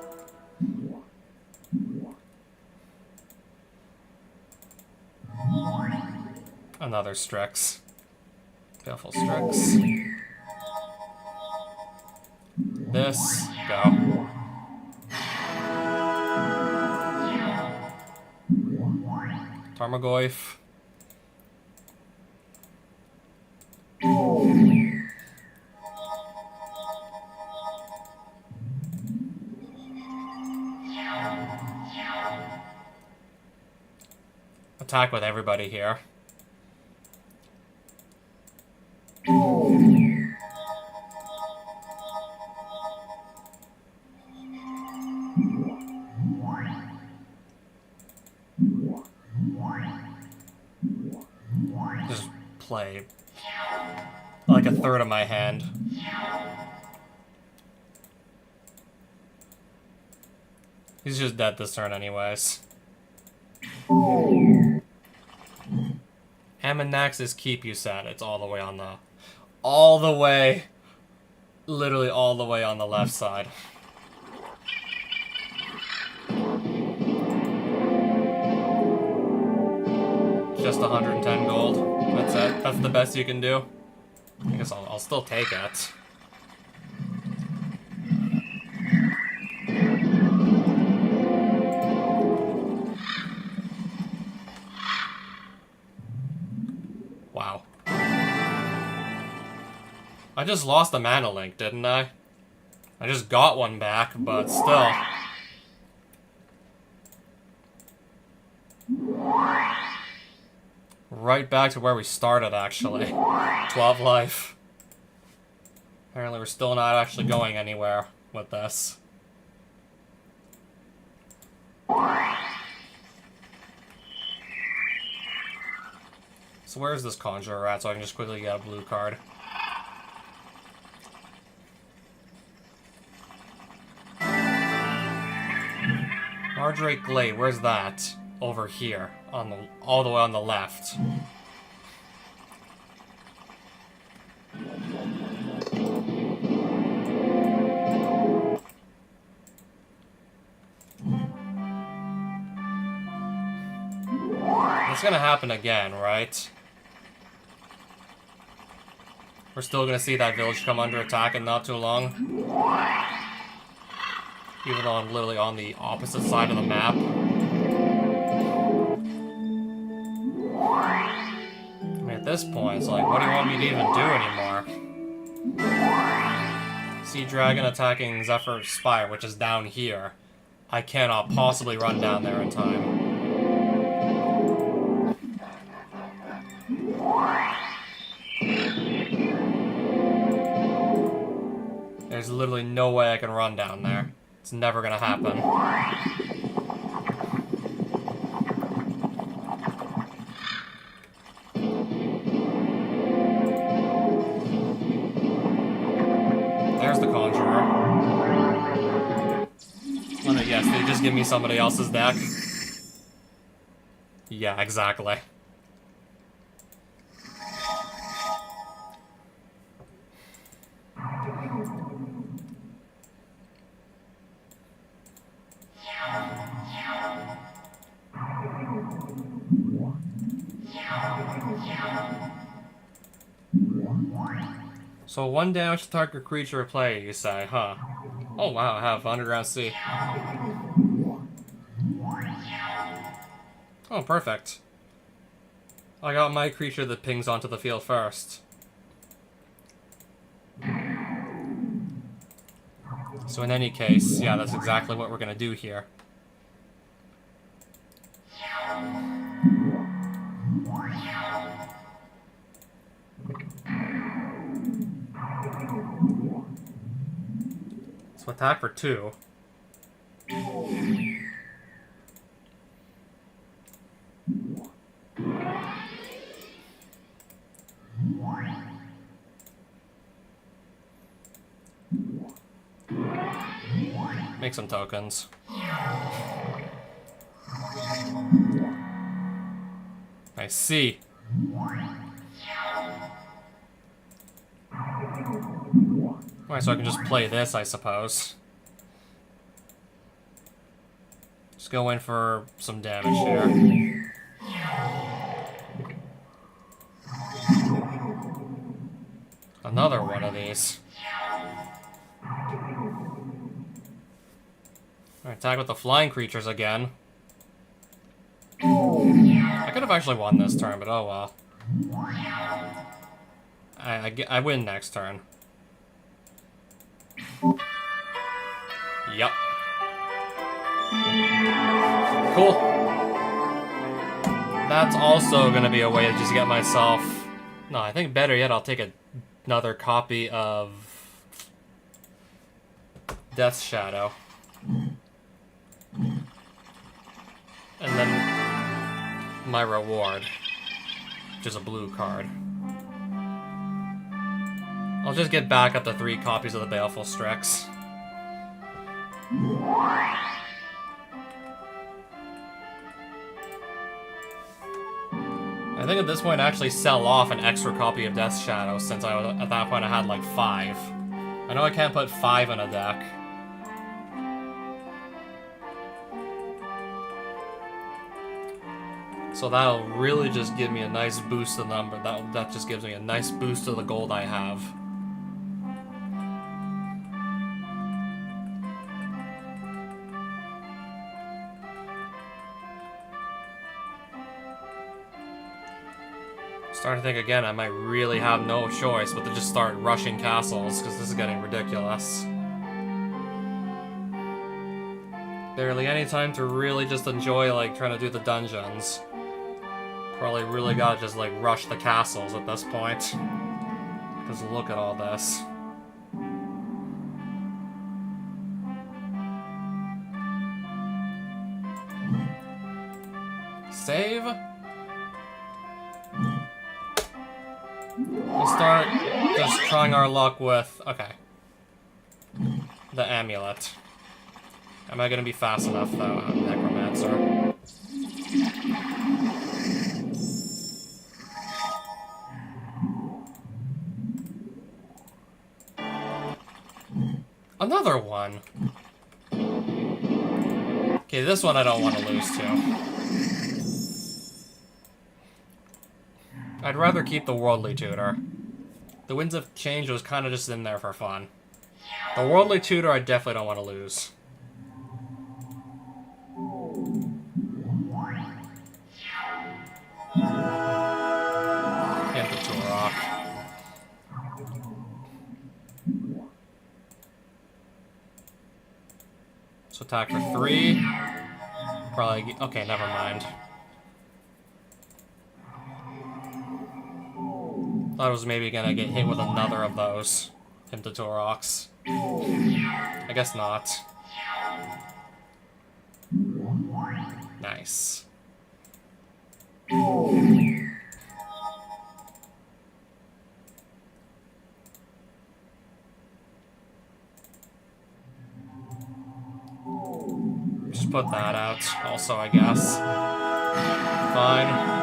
Another Strix. Baleful Strix. This, go. Tarmogoyf. Attack with everybody here. Just play like a third of my hand. He's just dead this turn anyways. Aminax's Keep, you said. It's all the way on the... All the way... Literally all the way on the left side. Just 110 gold. That's it. That's the best you can do. I guess I'll still take it. Wow. I just lost the mana link, didn't I? I just got one back, but still. Right back to where we started, actually. 12 life. Apparently we're still not actually going anywhere with this. So where's this Conjurer at, so I can just quickly get a blue card? Mardrake Glade, where's that? Over here, on the all the way on the left. It's gonna happen again, right? We're still gonna see that village come under attack in not too long. Even though I'm literally on the opposite side of the map. this point, it's like, what do you want me to even do anymore? Sea Dragon attacking Zephyr's Spire, which is down here. I cannot possibly run down there in time. There's literally no way I can run down there. It's never gonna happen. There's the Conjurer. Oh no, yes, they just give me somebody else's deck. Yeah, exactly. So 1 damage to target creature or player, you say, huh? Oh wow, I have Underground Sea. Oh, perfect. I got my creature that pings onto the field first. So in any case, yeah, that's exactly what we're gonna do here. So attack for 2. Make some tokens. I see. Alright, so I can just play this, I suppose. Just go in for some damage here. Another one of these. Alright, attack with the flying creatures again. I could have actually won this turn, but oh well. I win next turn. Yep. Cool. That's also gonna be a way to just get myself... No, I think better yet, I'll take another copy of Death's Shadow. And then my reward, which is a blue card. I'll just get back up to 3 copies of the Baleful Strix. I think at this point I actually sell off an extra copy of Death's Shadow, since at that point I had like 5. I know I can't put 5 in a deck. So that'll really just give me a nice boost to the number. That just gives me a nice boost to the gold I have. Starting to think again, I might really have no choice but to just start rushing castles, because this is getting ridiculous. Barely any time to really just enjoy, like, trying to do the dungeons. Probably really gotta just, like, rush the castles at this point. Because look at all this. Save. We'll start just trying our luck with... Okay. The amulet. Am I gonna be fast enough, though? I'm Necromancer. Another one! Okay, this one I don't want to lose to. I'd rather keep the Worldly Tutor. The Winds of Change was kind of just in there for fun. The Worldly Tutor I definitely don't want to lose. Yeah, So attack for 3. Probably... Okay, never mind. Thought I was maybe gonna get hit with another of those. Himtatorox. I guess not. Nice. Just put that out also, I guess. Fine.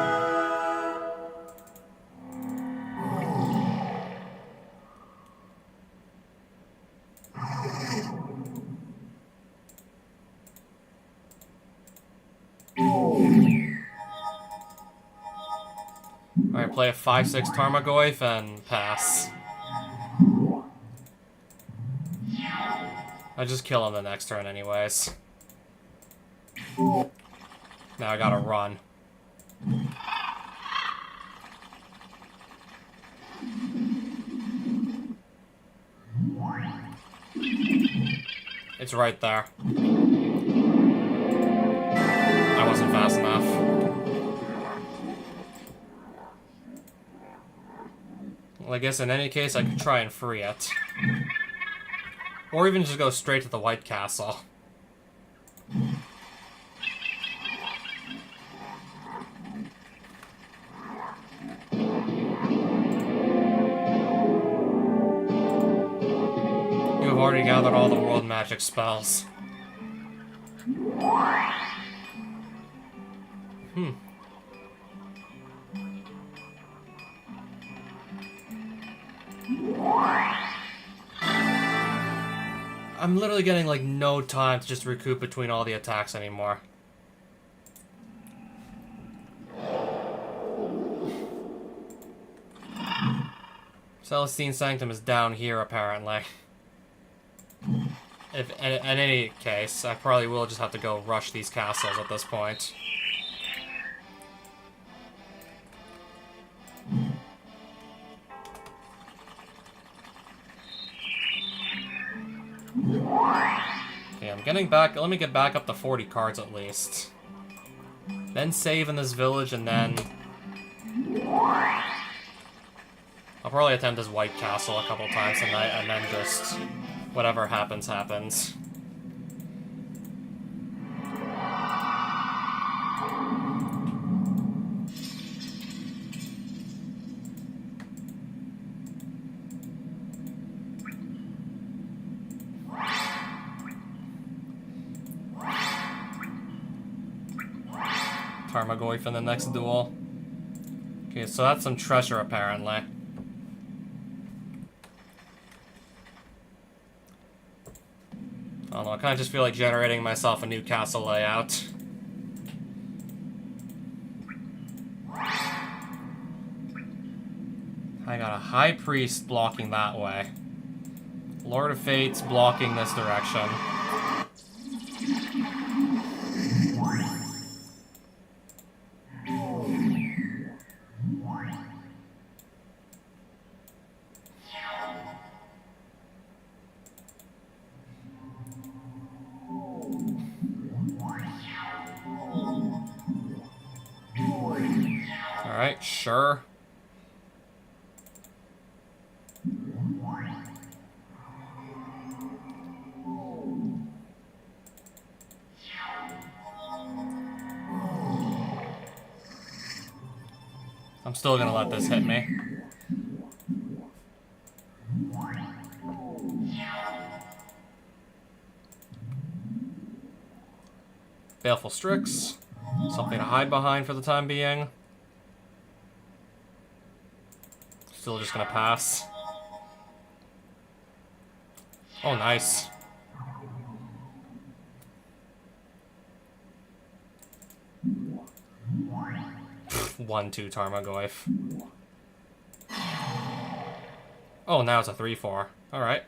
Alright, play a 5-6 Tarmogoyf and pass. I just kill him the next turn anyways. Now I gotta run. It's right there. I wasn't fast enough. Well, I guess in any case I could try and free it. Or even just go straight to the White Castle. You have already gathered all the world magic spells. I'm literally getting, like, no time to just recoup between all the attacks anymore. Celestine Sanctum is down here, apparently. If, in any case, I probably will just have to go rush these castles at this point. Okay, I'm getting back. Let me get back up to 40 cards at least. Then save in this village, and then I'll probably attempt this White Castle a couple times tonight, and then just whatever happens, happens. Tarmogoyf in the next duel. Okay, so that's some treasure, apparently. I don't know, I kind of just feel like generating myself a new castle layout. I got a High Priest blocking that way. Lord of Fates blocking this direction. Alright, sure. I'm still gonna let this hit me. Baleful Strix. Something to hide behind for the time being. Still just gonna pass. Oh, nice. Pfft, 1-2 Tarmogoyf. Oh, now it's a 3-4. Alright.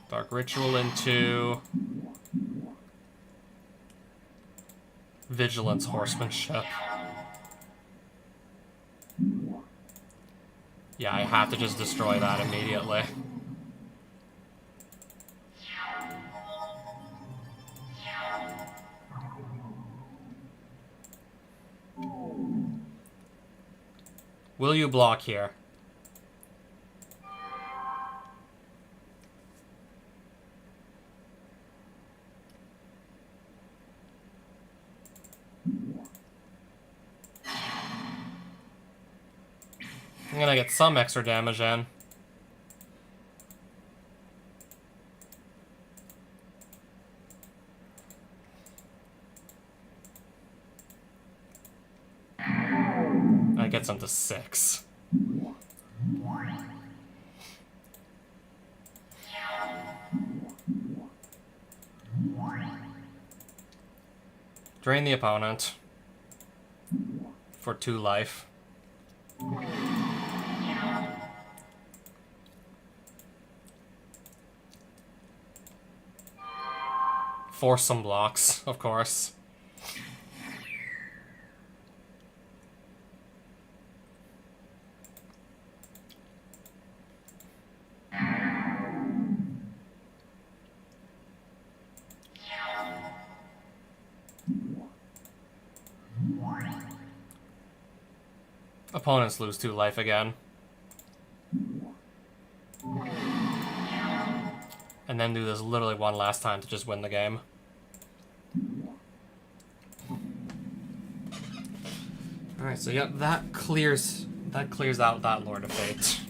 Dark Ritual into Vigilance Horsemanship. Yeah, I have to just destroy that immediately. Will you block here? I'm gonna get some extra damage in. That gets him to 6. Drain the opponent for 2 life. Force some blocks, of course. Opponents lose 2 life again. And then do this literally one last time to just win the game. Alright, so yeah, that clears out that Lord of Fate.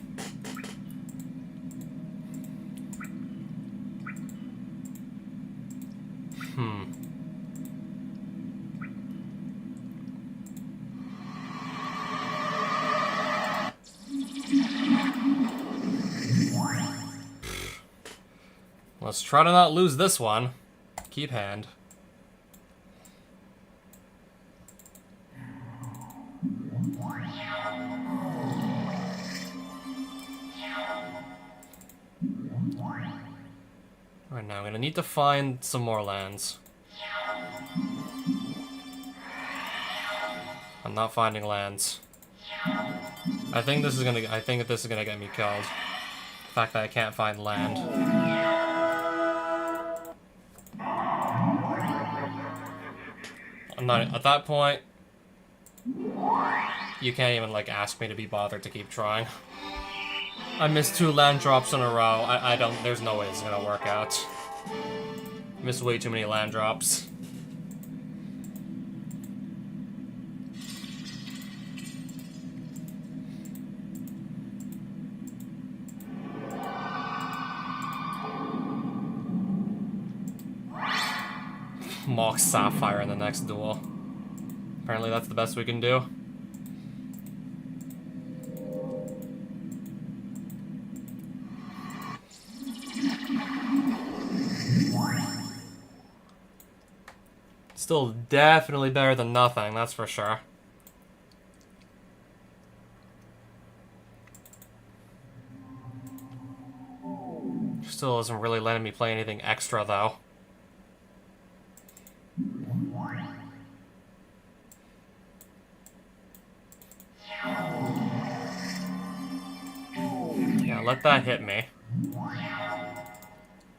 Let's try to not lose this one. Keep hand. Alright, now I'm gonna need to find some more lands. I'm not finding lands. I think this is gonna get me killed. The fact that I can't find land. I'm not at that point. You can't even like ask me to be bothered to keep trying. I missed 2 land drops in a row. I don't. There's no way this is gonna work out. Missed way too many land drops. Mox Sapphire in the next duel. Apparently that's the best we can do. Still definitely better than nothing, that's for sure. Still isn't really letting me play anything extra though. Yeah, let that hit me.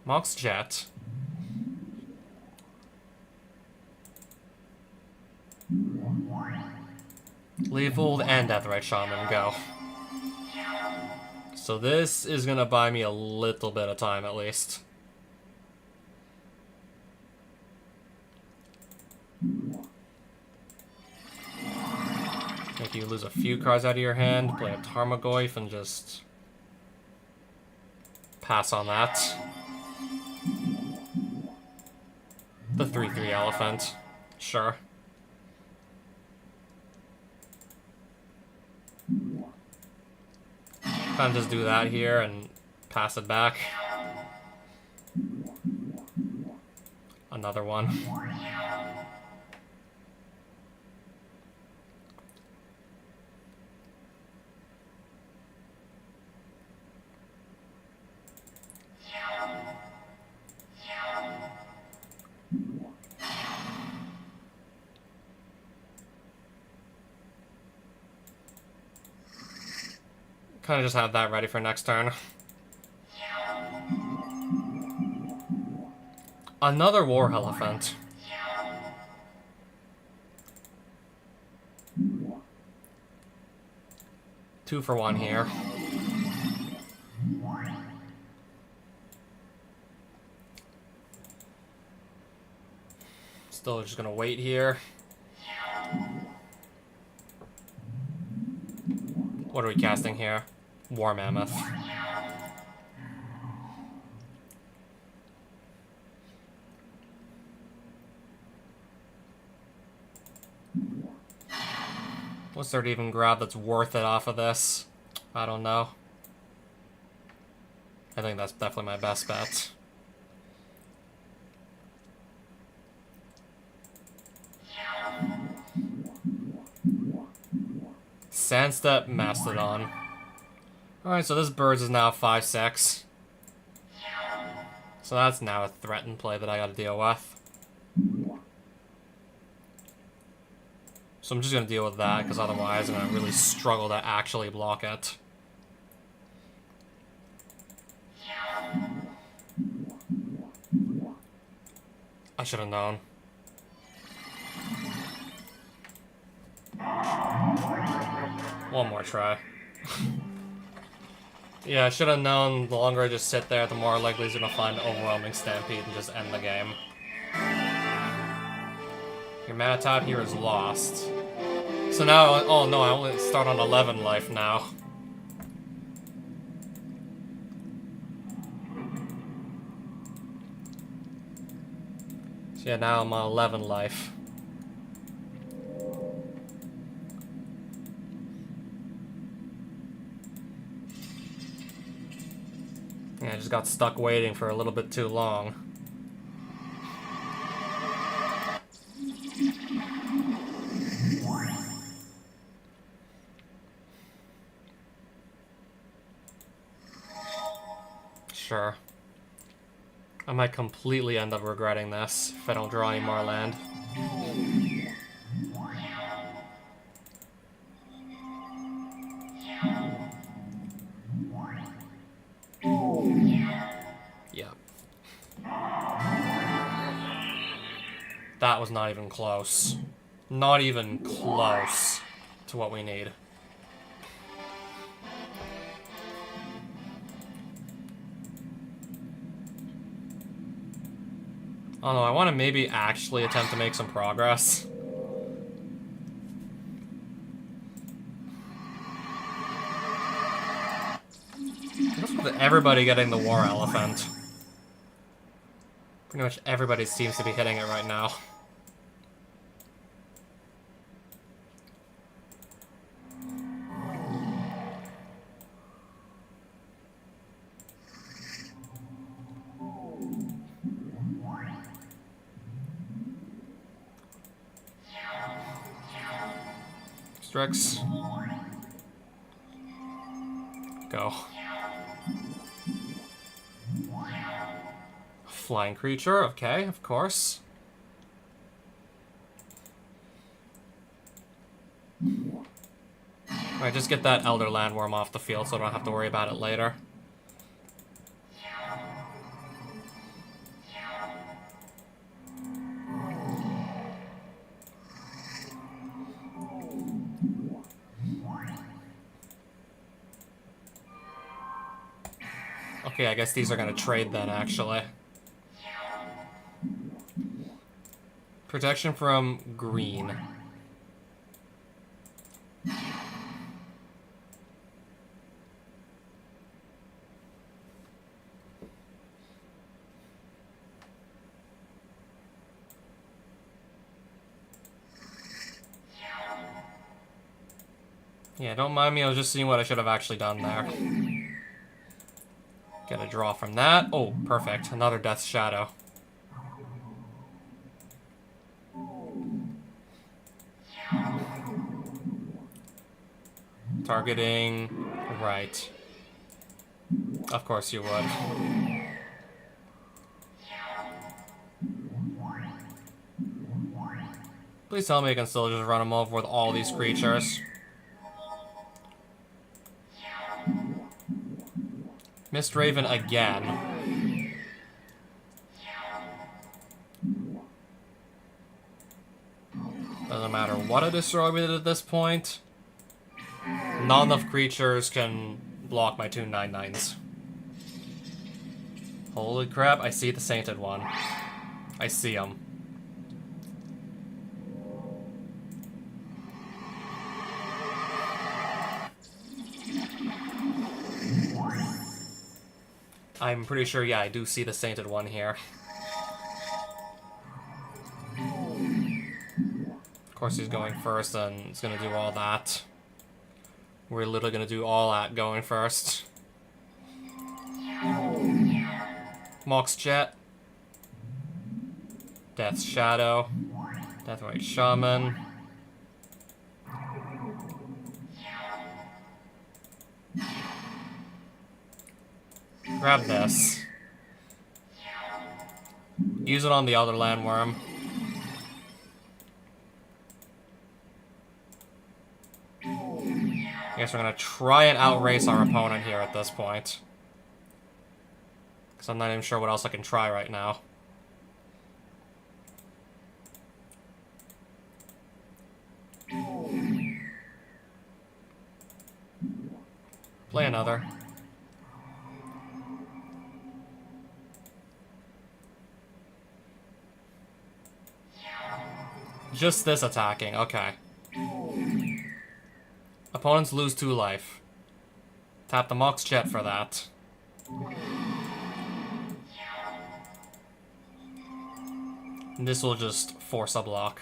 Mox Jet. Leave Old and Deathrite Shaman go. So this is gonna buy me a little bit of time at least. Make you lose a few cards out of your hand, play a Tarmogoyf, and just pass on that. The 3/3 elephant. Sure. Kind of just do that here and pass it back. Another one. Kind of just have that ready for next turn. Another War Elephant. 2 for 1 here. Still just gonna wait here. What are we casting here? War Mammoth. What's there to even grab that's worth it off of this? I don't know. I think that's definitely my best bet. Sandstep Mastodon. Alright, so this Birds is now 5-6. So that's now a threatened play that I gotta deal with. So I'm just gonna deal with that, because otherwise I'm gonna really struggle to actually block it. I should have known. One more try. Yeah, I should have known the longer I just sit there, the more likely he's gonna find an overwhelming stampede and just end the game. Your mana tap here is lost. So now, oh no, I only start on 11 life now. So yeah, now I'm on 11 life. Yeah, I just got stuck waiting for a little bit too long. Sure. I might completely end up regretting this if I don't draw any more land. Yeah. That was not even close. Not even close to what we need. Oh no, I want to maybe actually attempt to make some progress. What's with everybody getting the War Elephant? Pretty much everybody seems to be hitting it right now. Strix. Go. Flying creature, okay, of course. Alright, just get that Elder Landworm off the field so I don't have to worry about it later. Okay, I guess these are gonna trade then, actually. Protection from green. Yeah, don't mind me, I was just seeing what I should have actually done there. Get a draw from that. Oh, perfect. Another Death's Shadow. Targeting... right. Of course you would. Please tell me I can still just run them over with all these creatures. Mist Raven again. Doesn't matter what I destroy with it at this point. Not enough creatures can block my two 9/9s. Holy crap, I see the Sainted One. I see him. I'm pretty sure, yeah, I do see the Sainted One here. Of course he's going first, and he's gonna do all that. We're literally gonna do all that going first. Mox Jet. Death's Shadow. Deathrite Shaman. Grab this. Use it on the other landworm. I guess we're gonna try and outrace our opponent here at this point. Because I'm not even sure what else I can try right now. Play another. Just this attacking, okay. Opponents lose 2 life. Tap the Mox Jet for that. And this will just force a block.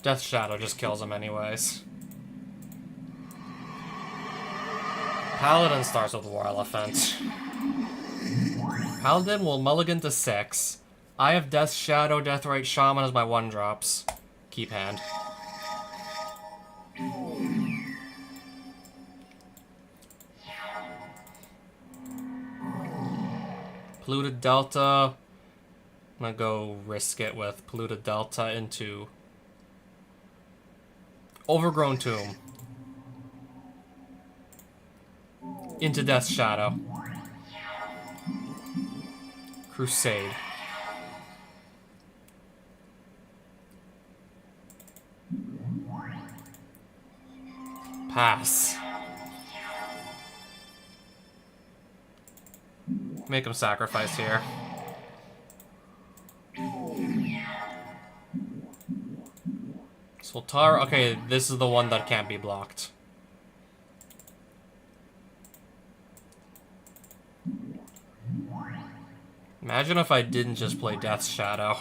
Death Shadow just kills him anyways. Paladin starts with War Elephant. Paladin will mulligan to 6. I have Death Shadow, Deathrite Shaman as my 1-drops. Keep hand. Polluted Delta. I'm gonna go risk it with Polluted Delta into Overgrown Tomb. Into Death's Shadow. Crusade. Pass. Make him sacrifice here. Sultar, okay, this is the one that can't be blocked. Imagine if I didn't just play Death's Shadow.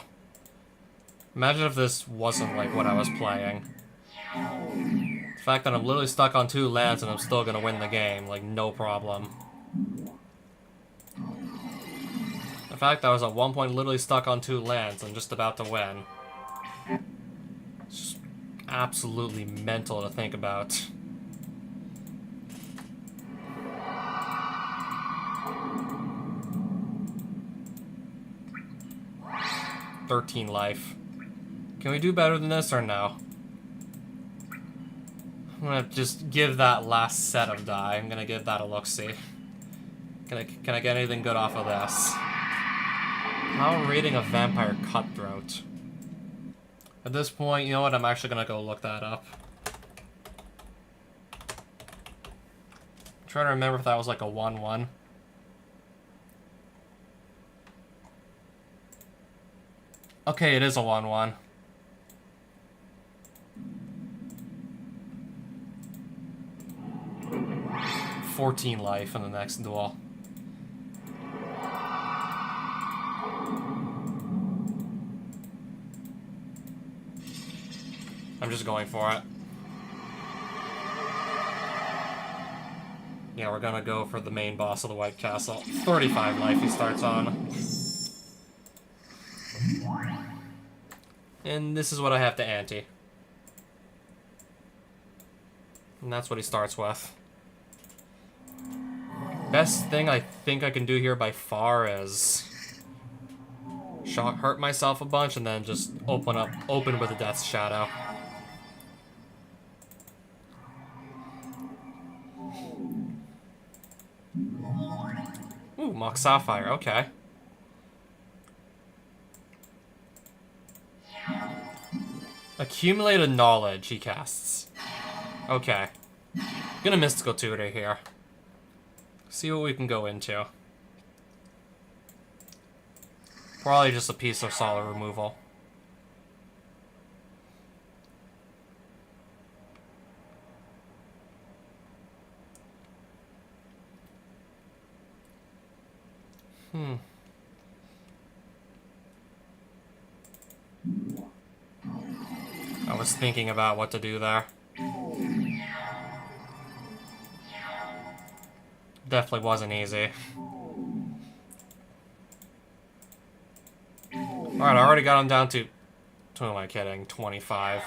Imagine if this wasn't like what I was playing. The fact that I'm literally stuck on 2 lands and I'm still gonna win the game, like, no problem. The fact that I was at one point literally stuck on 2 lands and just about to win. It's just absolutely mental to think about. $13 life. Can we do better than this or no? I'm gonna just give that last set of die. I'm gonna give that a look-see. Can I get anything good off of this? How rating a Vampire Cutthroat? At this point, you know what? I'm actually gonna go look that up. I'm trying to remember if that was like a 1-1. Okay, it is a 1-1. $14 life in the next duel. I'm just going for it. Yeah, we're gonna go for the main boss of the White Castle. 35 life he starts on. And this is what I have to ante. And that's what he starts with. Best thing I think I can do here by far is hurt myself a bunch and then just open with a Death's Shadow. Ooh, Mock Sapphire, okay. Accumulated knowledge he casts. Okay. Gonna Mystical Tutor here. See what we can go into. Probably just a piece of solid removal. I was thinking about what to do there. Definitely wasn't easy. Alright, I already got him down to... Who am I kidding? 25.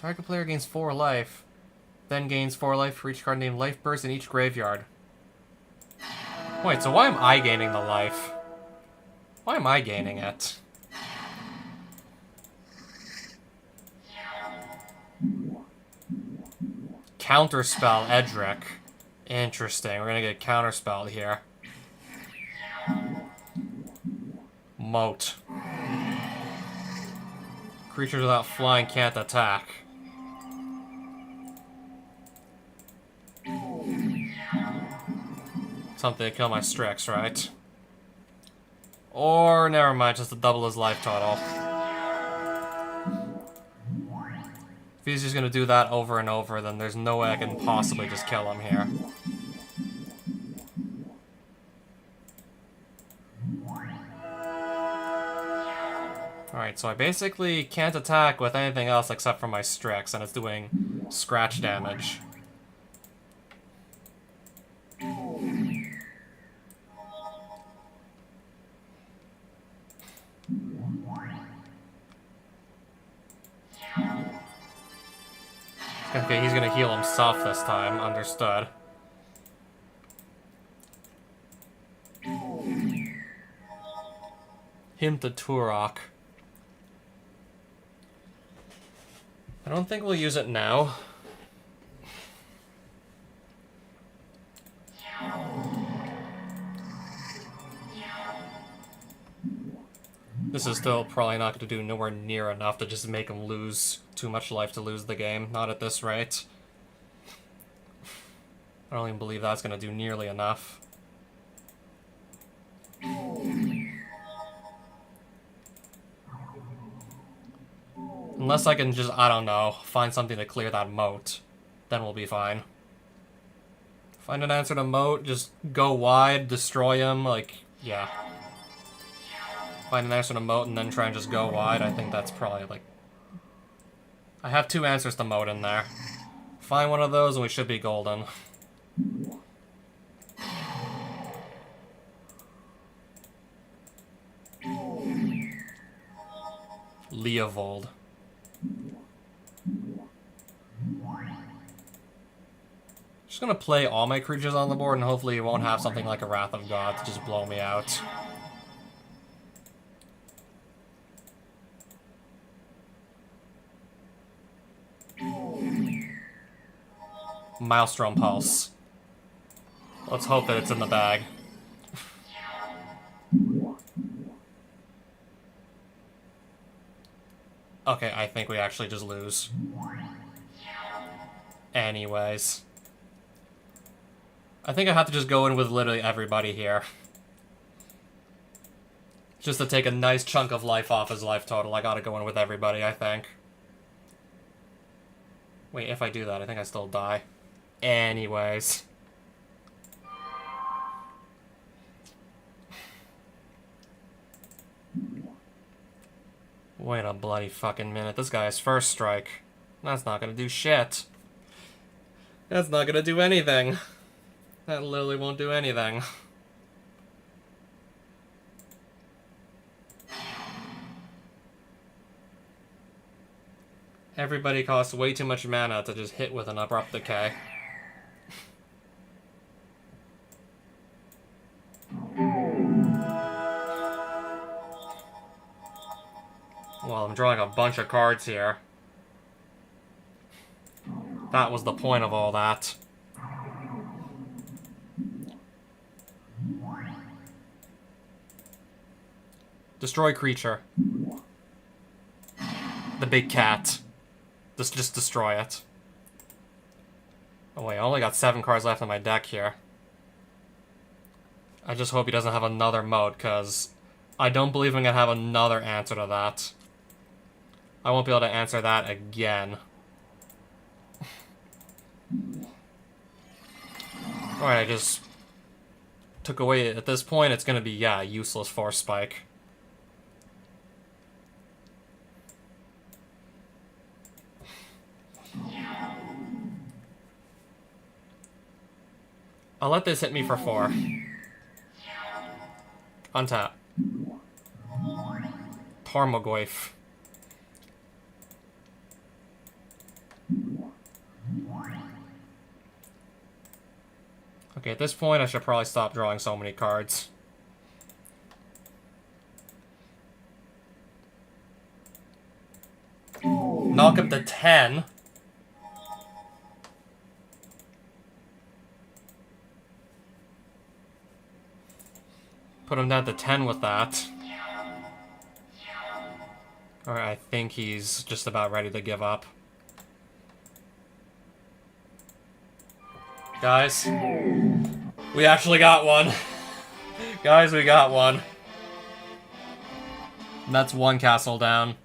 Target player gains 4 life. Then gains 4 life for each card named Life Burst in each graveyard. Wait, so why am I gaining the life? Why am I gaining it? Counterspell Edric. Interesting, we're gonna get counterspelled here. Moat. Creatures without flying can't attack. Something to kill my Strix, right? Or, never mind, just to double his life total. If he's just gonna do that over and over, then there's no way I can possibly just kill him here. Alright, so I basically can't attack with anything else except for my Strix, and it's doing scratch damage. Okay, he's gonna heal himself this time, understood. Him to Turok. I don't think we'll use it now. This is still probably not going to do nowhere near enough to just make him lose too much life to lose the game. Not at this rate. I don't even believe that's going to do nearly enough. Unless I can just, I don't know, find something to clear that moat. Then we'll be fine. Find an answer to moat, just go wide, destroy him, like, yeah. Find an answer to moat and then try and just go wide. I think that's probably, like... I have 2 answers to moat in there. Find one of those and we should be golden. Leovold. Just gonna play all my creatures on the board and hopefully he won't have something like a Wrath of God to just blow me out. Maelstrom Pulse. Let's hope that it's in the bag. Okay, I think we actually just lose. Anyways. I think I have to just go in with literally everybody here. Just to take a nice chunk of life off his life total, I gotta go in with everybody, I think. Wait, if I do that, I think I still die. Anyways. Wait a bloody fucking minute. This guy has first strike. That's not gonna do shit. That's not gonna do anything. That literally won't do anything. Everybody costs way too much mana to just hit with an Abrupt Decay. Well, I'm drawing a bunch of cards here. That was the point of all that. Destroy creature. The big cat. Just destroy it. Oh wait, I only got 7 cards left in my deck here. I just hope he doesn't have another mode, because I don't believe I'm going to have another answer to that. I won't be able to answer that again. Alright, I just took away... At this point, it's going to be, yeah, useless Force Spike. I'll let this hit me for 4. Untap. Tarmogoyf. Okay, at this point, I should probably stop drawing so many cards. Knock him to 10. Put him down to 10 with that. Alright, I think he's just about ready to give up. Guys, we actually got one. Guys, we got one. And that's 1 castle down.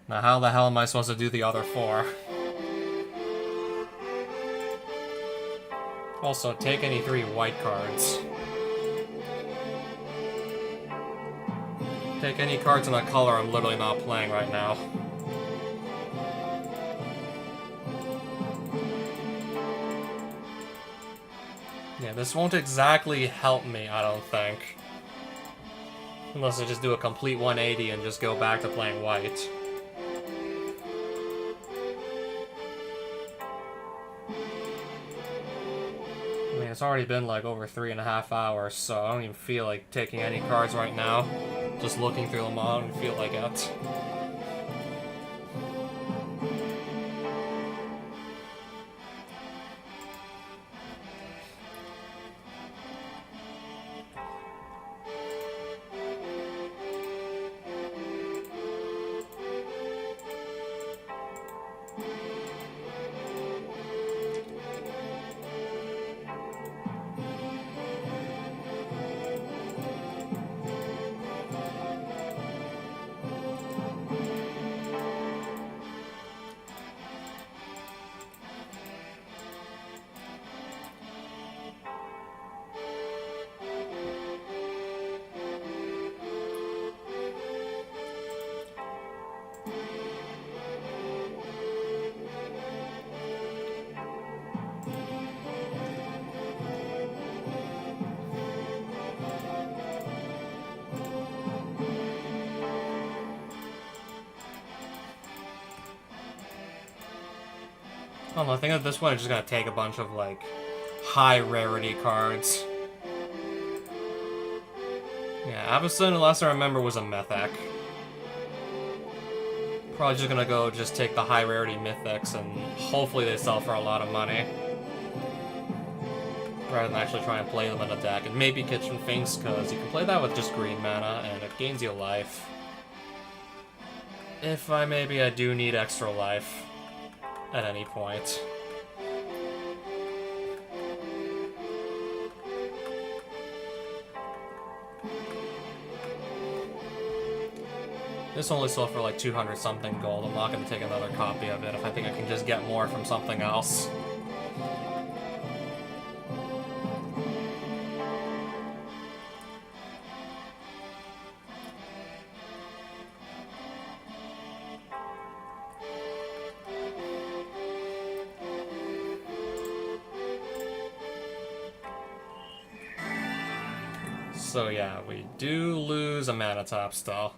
Now how the hell am I supposed to do the other 4? Also, take any 3 white cards. Take any cards in a color I'm literally not playing right now. Yeah, this won't exactly help me, I don't think. Unless I just do a complete 180 and just go back to playing white. I mean, it's already been like over 3.5 hours, so I don't even feel like taking any cards right now. Just looking through them all, I don't feel like it. I don't know, I think at this point I'm just gonna take a bunch of, like, high rarity cards. Yeah, Avacyn, last I remember, was a Mythic. Probably just gonna go just take the high rarity Mythics and hopefully they sell for a lot of money. Rather than actually try and play them in a deck. And maybe Kitchen Finks, because you can play that with just green mana and it gains you life. If I do need extra life at any point. This only sold for like 200 something gold. I'm not going to take another copy of it if I think I can just get more from something else. So yeah, we do lose a mana tap still.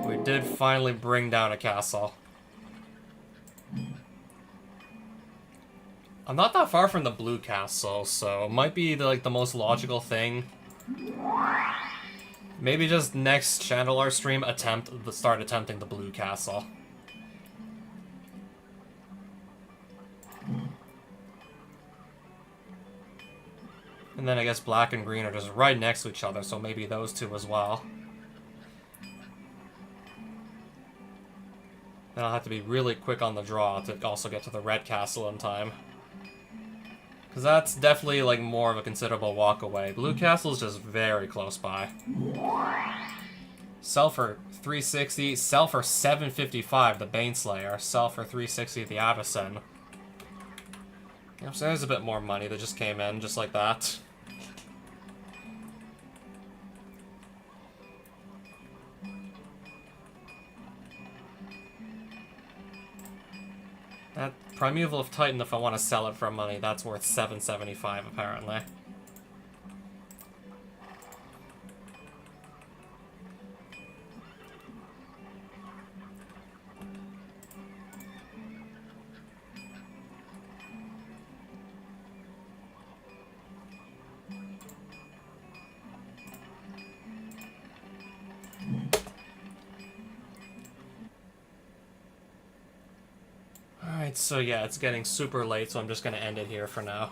We did finally bring down a castle. I'm not that far from the blue castle, so it might be the most logical thing. Maybe just next Shandalar stream start attempting the blue castle. And then I guess black and green are just right next to each other, so maybe those two as well. Then I'll have to be really quick on the draw to also get to the red castle in time. Because that's definitely, like, more of a considerable walk away. Blue castle's just very close by. Sell for 360, sell for 755, the Baneslayer. Sell for 360, the Avacyn. So there's a bit more money that just came in, just like that. That Primeval of Titan, if I want to sell it for money, that's worth 775 apparently. Alright, so yeah, it's getting super late, so I'm just going to end it here for now.